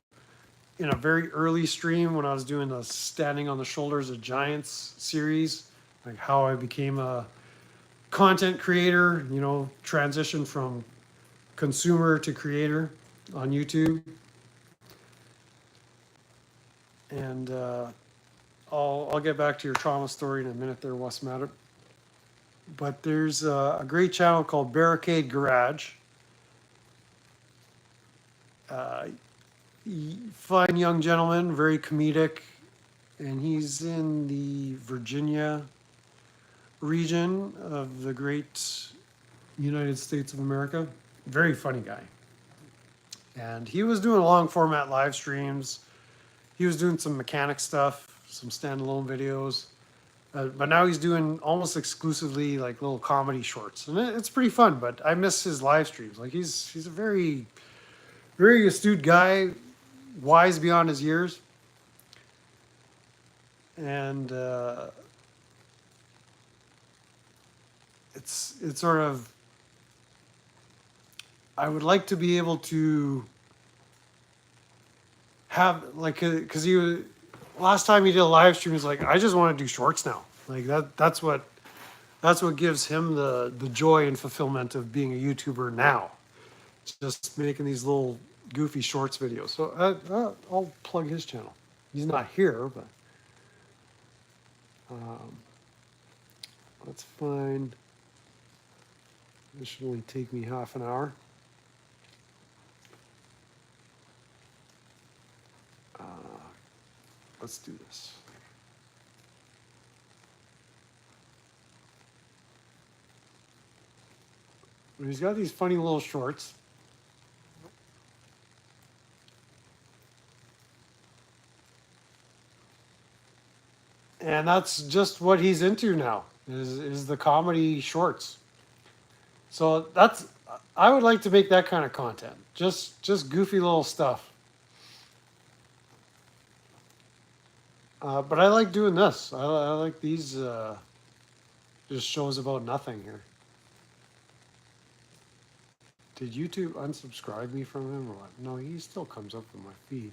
in a very early stream when I was doing the Standing on the Shoulders of Giants series, like how I became a content creator, transition from consumer to creator on YouTube. And I'll get back to your trauma story in a minute there, what's the matter. But there's a great channel called Barricade Garage. Fine young gentleman, very comedic, and he's in the Virginia region of the great United States of America. Very funny guy. And he was doing long format live streams. He was doing some mechanic stuff, some standalone videos. But now he's doing almost exclusively like little comedy shorts. And it's pretty fun, but I miss his live streams. Like he's a very, very astute guy, wise beyond his years. And it's sort of, I would like to be able to have, like, because he was, last time he did a live stream, he's like, I just want to do shorts now. Like that's what gives him the joy and fulfillment of being a YouTuber now. Just making these little goofy shorts videos. So I'll plug his channel. He's not here, but that's fine. This should only take me half an hour. Let's do this. He's got these funny little shorts. And that's just what he's into now, is the comedy shorts. So I would like to make that kind of content. Just goofy little stuff. But I like doing this. I like these just shows about nothing here. Did YouTube unsubscribe me from him or what? No, he still comes up in my feed.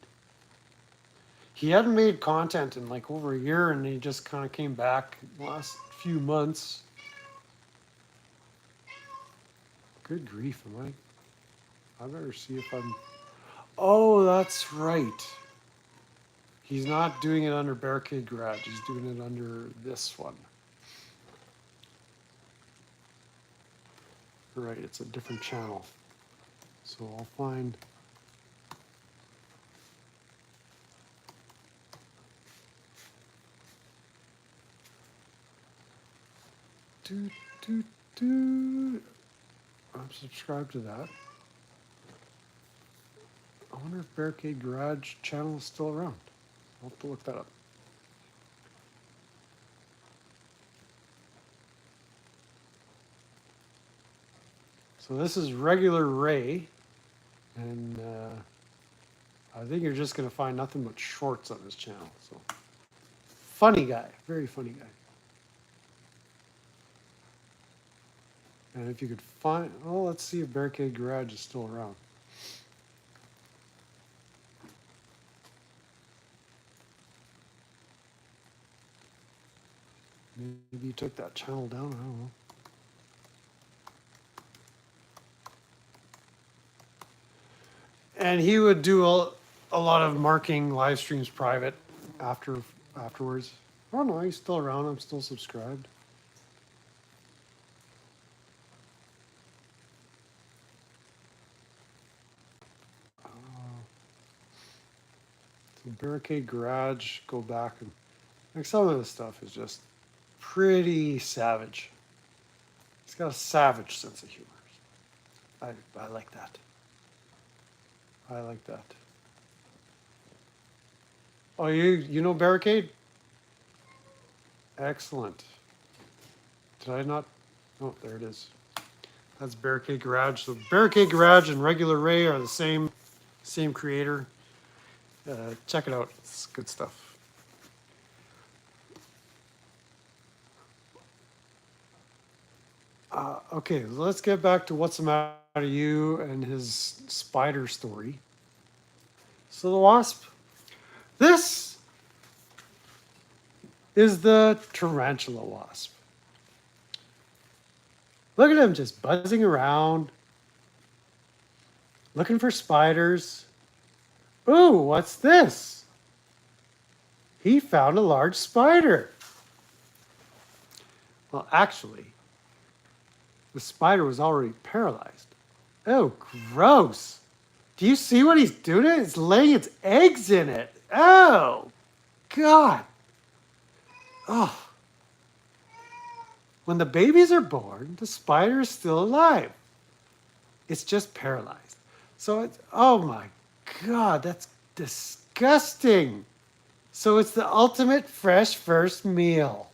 He hadn't made content in like over a year, and he just kind of came back last few months. Good grief, I better see if I'm... Oh, that's right. He's not doing it under Barricade Garage. He's doing it under this one. Right, it's a different channel. So I'll find. Do, do, do. I'm subscribed to that. I wonder if Barricade Garage channel is still around. I'll have to look that up. So this is regular Ray, and I think you're just going to find nothing but shorts on his channel. So funny guy, very funny guy. And if you could find, oh, let's see if Barricade Garage is still around. Maybe you took that channel down, I don't know. And he would do a lot of marking live streams private afterwards. I don't know, he's still around, I'm still subscribed. So Barricade Garage, go back and like some of this stuff is just pretty savage. He's got a savage sense of humor. I like that. I like that. Oh, you know Barricade? Excellent. Did I not? Oh, there it is. That's Barricade Garage. So Barricade Garage and Regular Ray are the same creator. Check it out. It's good stuff. Okay, let's get back to what's the matter with you and his spider story. So the wasp. This is the tarantula wasp. Look at him just buzzing around, looking for spiders. Ooh, what's this? He found a large spider. Well, actually, the spider was already paralyzed. Oh, gross. Do you see what he's doing? It's laying its eggs in it. Oh, God. Oh. When the babies are born, the spider is still alive. It's just paralyzed. So it's, oh my God, that's disgusting. So it's the ultimate fresh first meal.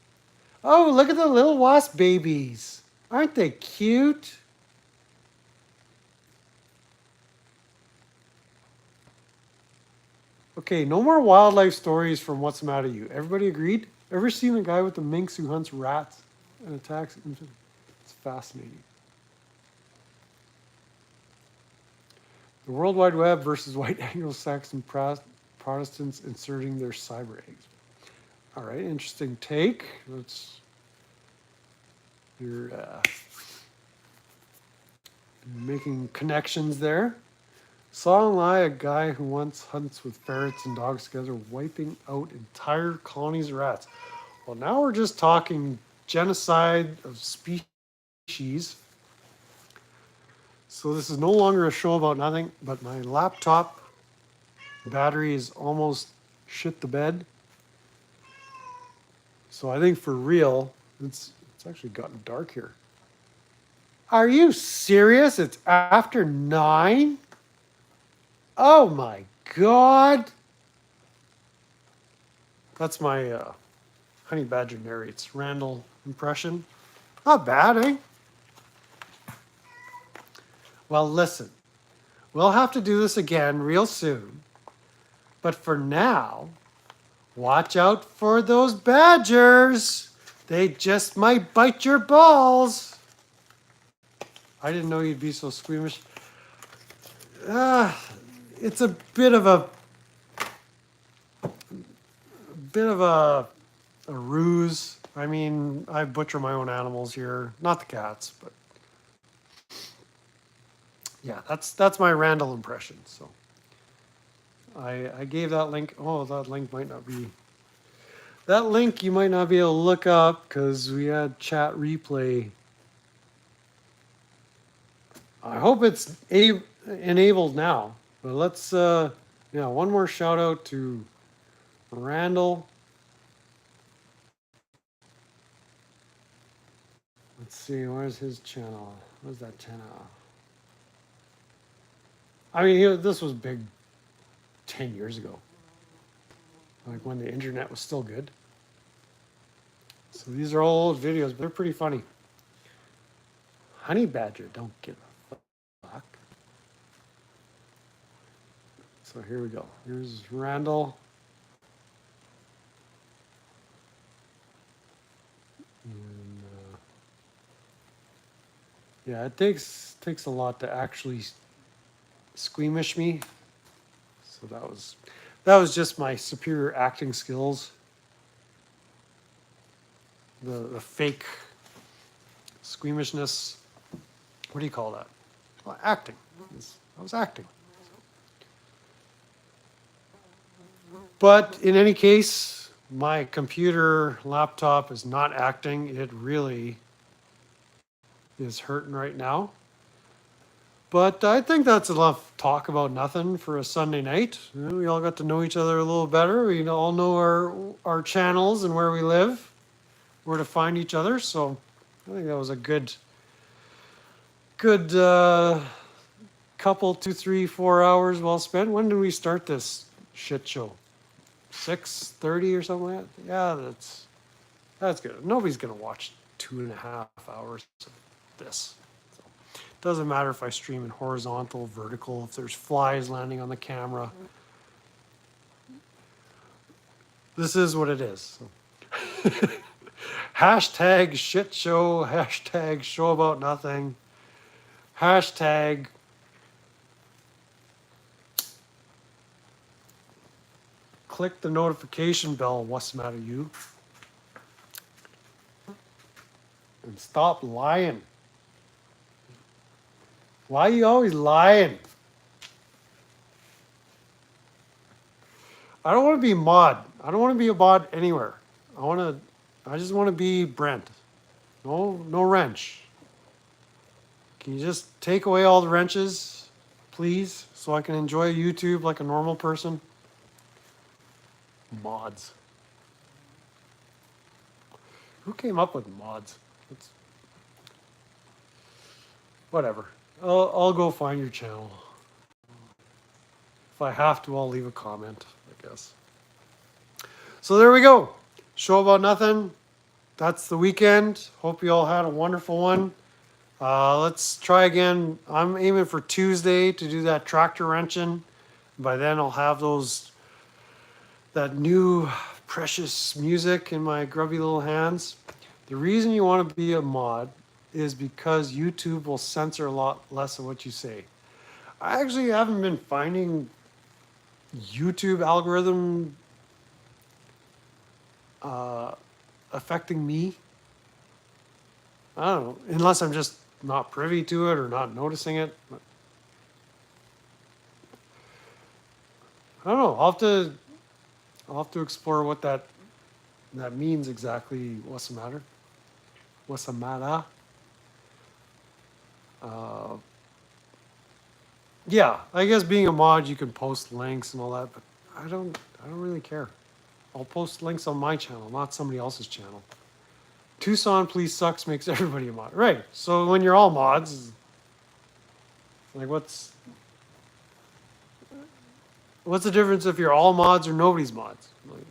Oh, look at the little wasp babies. Aren't they cute? Okay, no more wildlife stories from What's the Matter with You. Everybody agreed? Ever seen a guy with a minx who hunts rats and attacks? It's fascinating. The World Wide Web versus white Anglo-Saxon Protestants inserting their cyber eggs. All right, interesting take. You're making connections there. Saw online a guy who once hunts with ferrets and dogs together, wiping out entire colonies of rats. Well, now we're just talking genocide of species. So this is no longer a show about nothing, but my laptop battery is almost shit the bed. So I think for real, it's actually gotten dark here. Are you serious? It's after 9? Oh my God. That's my Honey Badger Narrates Randall impression. Not bad, eh? Well, listen. We'll have to do this again real soon. But for now, watch out for those badgers. They just might bite your balls. I didn't know you'd be so squeamish. It's a bit of a ruse. I mean, I butcher my own animals here, not the cats, but yeah, that's my Randall impression. So I gave that link. Oh, that link might not be. That link you might not be able to look up because we had chat replay. I hope it's enabled now. But let's, one more shout out to Randall. Let's see, where's his channel? Where's that channel? I mean, this was big 10 years ago. Like when the internet was still good. So these are all old videos, but they're pretty funny. Honey Badger, don't give a fuck. So here we go. Here's Randall. And, yeah, it takes a lot to actually squeamish me. So that was just my superior acting skills. The fake squeamishness. What do you call that? Well, acting. I was acting. But in any case, my computer laptop is not acting. It really is hurting right now. But I think that's enough talk about nothing for a Sunday night. We all got to know each other a little better. We all know our channels and where we live, where to find each other. So I think that was a good couple, 2, 3, 4 hours well spent. When did we start this shit show? 6:30 or something like that? Yeah, that's good. Nobody's going to watch 2.5 hours of this. So, it doesn't matter if I stream in horizontal, vertical, if there's flies landing on the camera. This is what it is. So. Hashtag shit show, hashtag show about nothing, hashtag click the notification bell, what's the matter you? And stop lying. Why are you always lying? I don't want to be mod. I don't want to be a mod anywhere. I just want to be Brent. No wrench. Can you just take away all the wrenches, please, so I can enjoy YouTube like a normal person? Mods. Who came up with mods? Whatever. I'll go find your channel. If I have to, I'll leave a comment, I guess. So there we go. Show about nothing. That's the weekend. Hope you all had a wonderful one. Let's try again. I'm aiming for Tuesday to do that tractor wrenching. By then I'll have that new precious music in my grubby little hands. The reason you want to be a mod is because YouTube will censor a lot less of what you say. I actually haven't been finding YouTube algorithm affecting me. I don't know, unless I'm just not privy to it or not noticing it. But I don't know. I'll have to explore what that means exactly. What's the matter? What's the matter? Yeah, I guess being a mod, you can post links and all that, but I don't really care. I'll post links on my channel, not somebody else's channel. Tucson Please Sucks makes everybody a mod. Right. So when you're all mods, like what's the difference if you're all mods or nobody's mods? Like,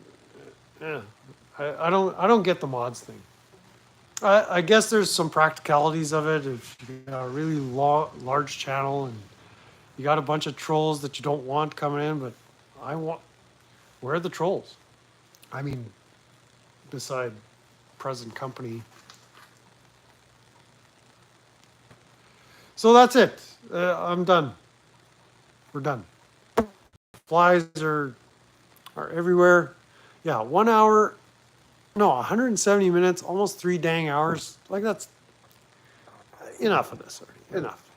yeah. I don't get the mods thing. I guess there's some practicalities of it. If you got a really large channel and you got a bunch of trolls that you don't want coming in, but where are the trolls? I mean, beside present company. So that's it. I'm done. We're done. Flies are everywhere. Yeah, 1 hour. No, 170 minutes, almost 3 dang hours. Like that's enough of this already. Enough.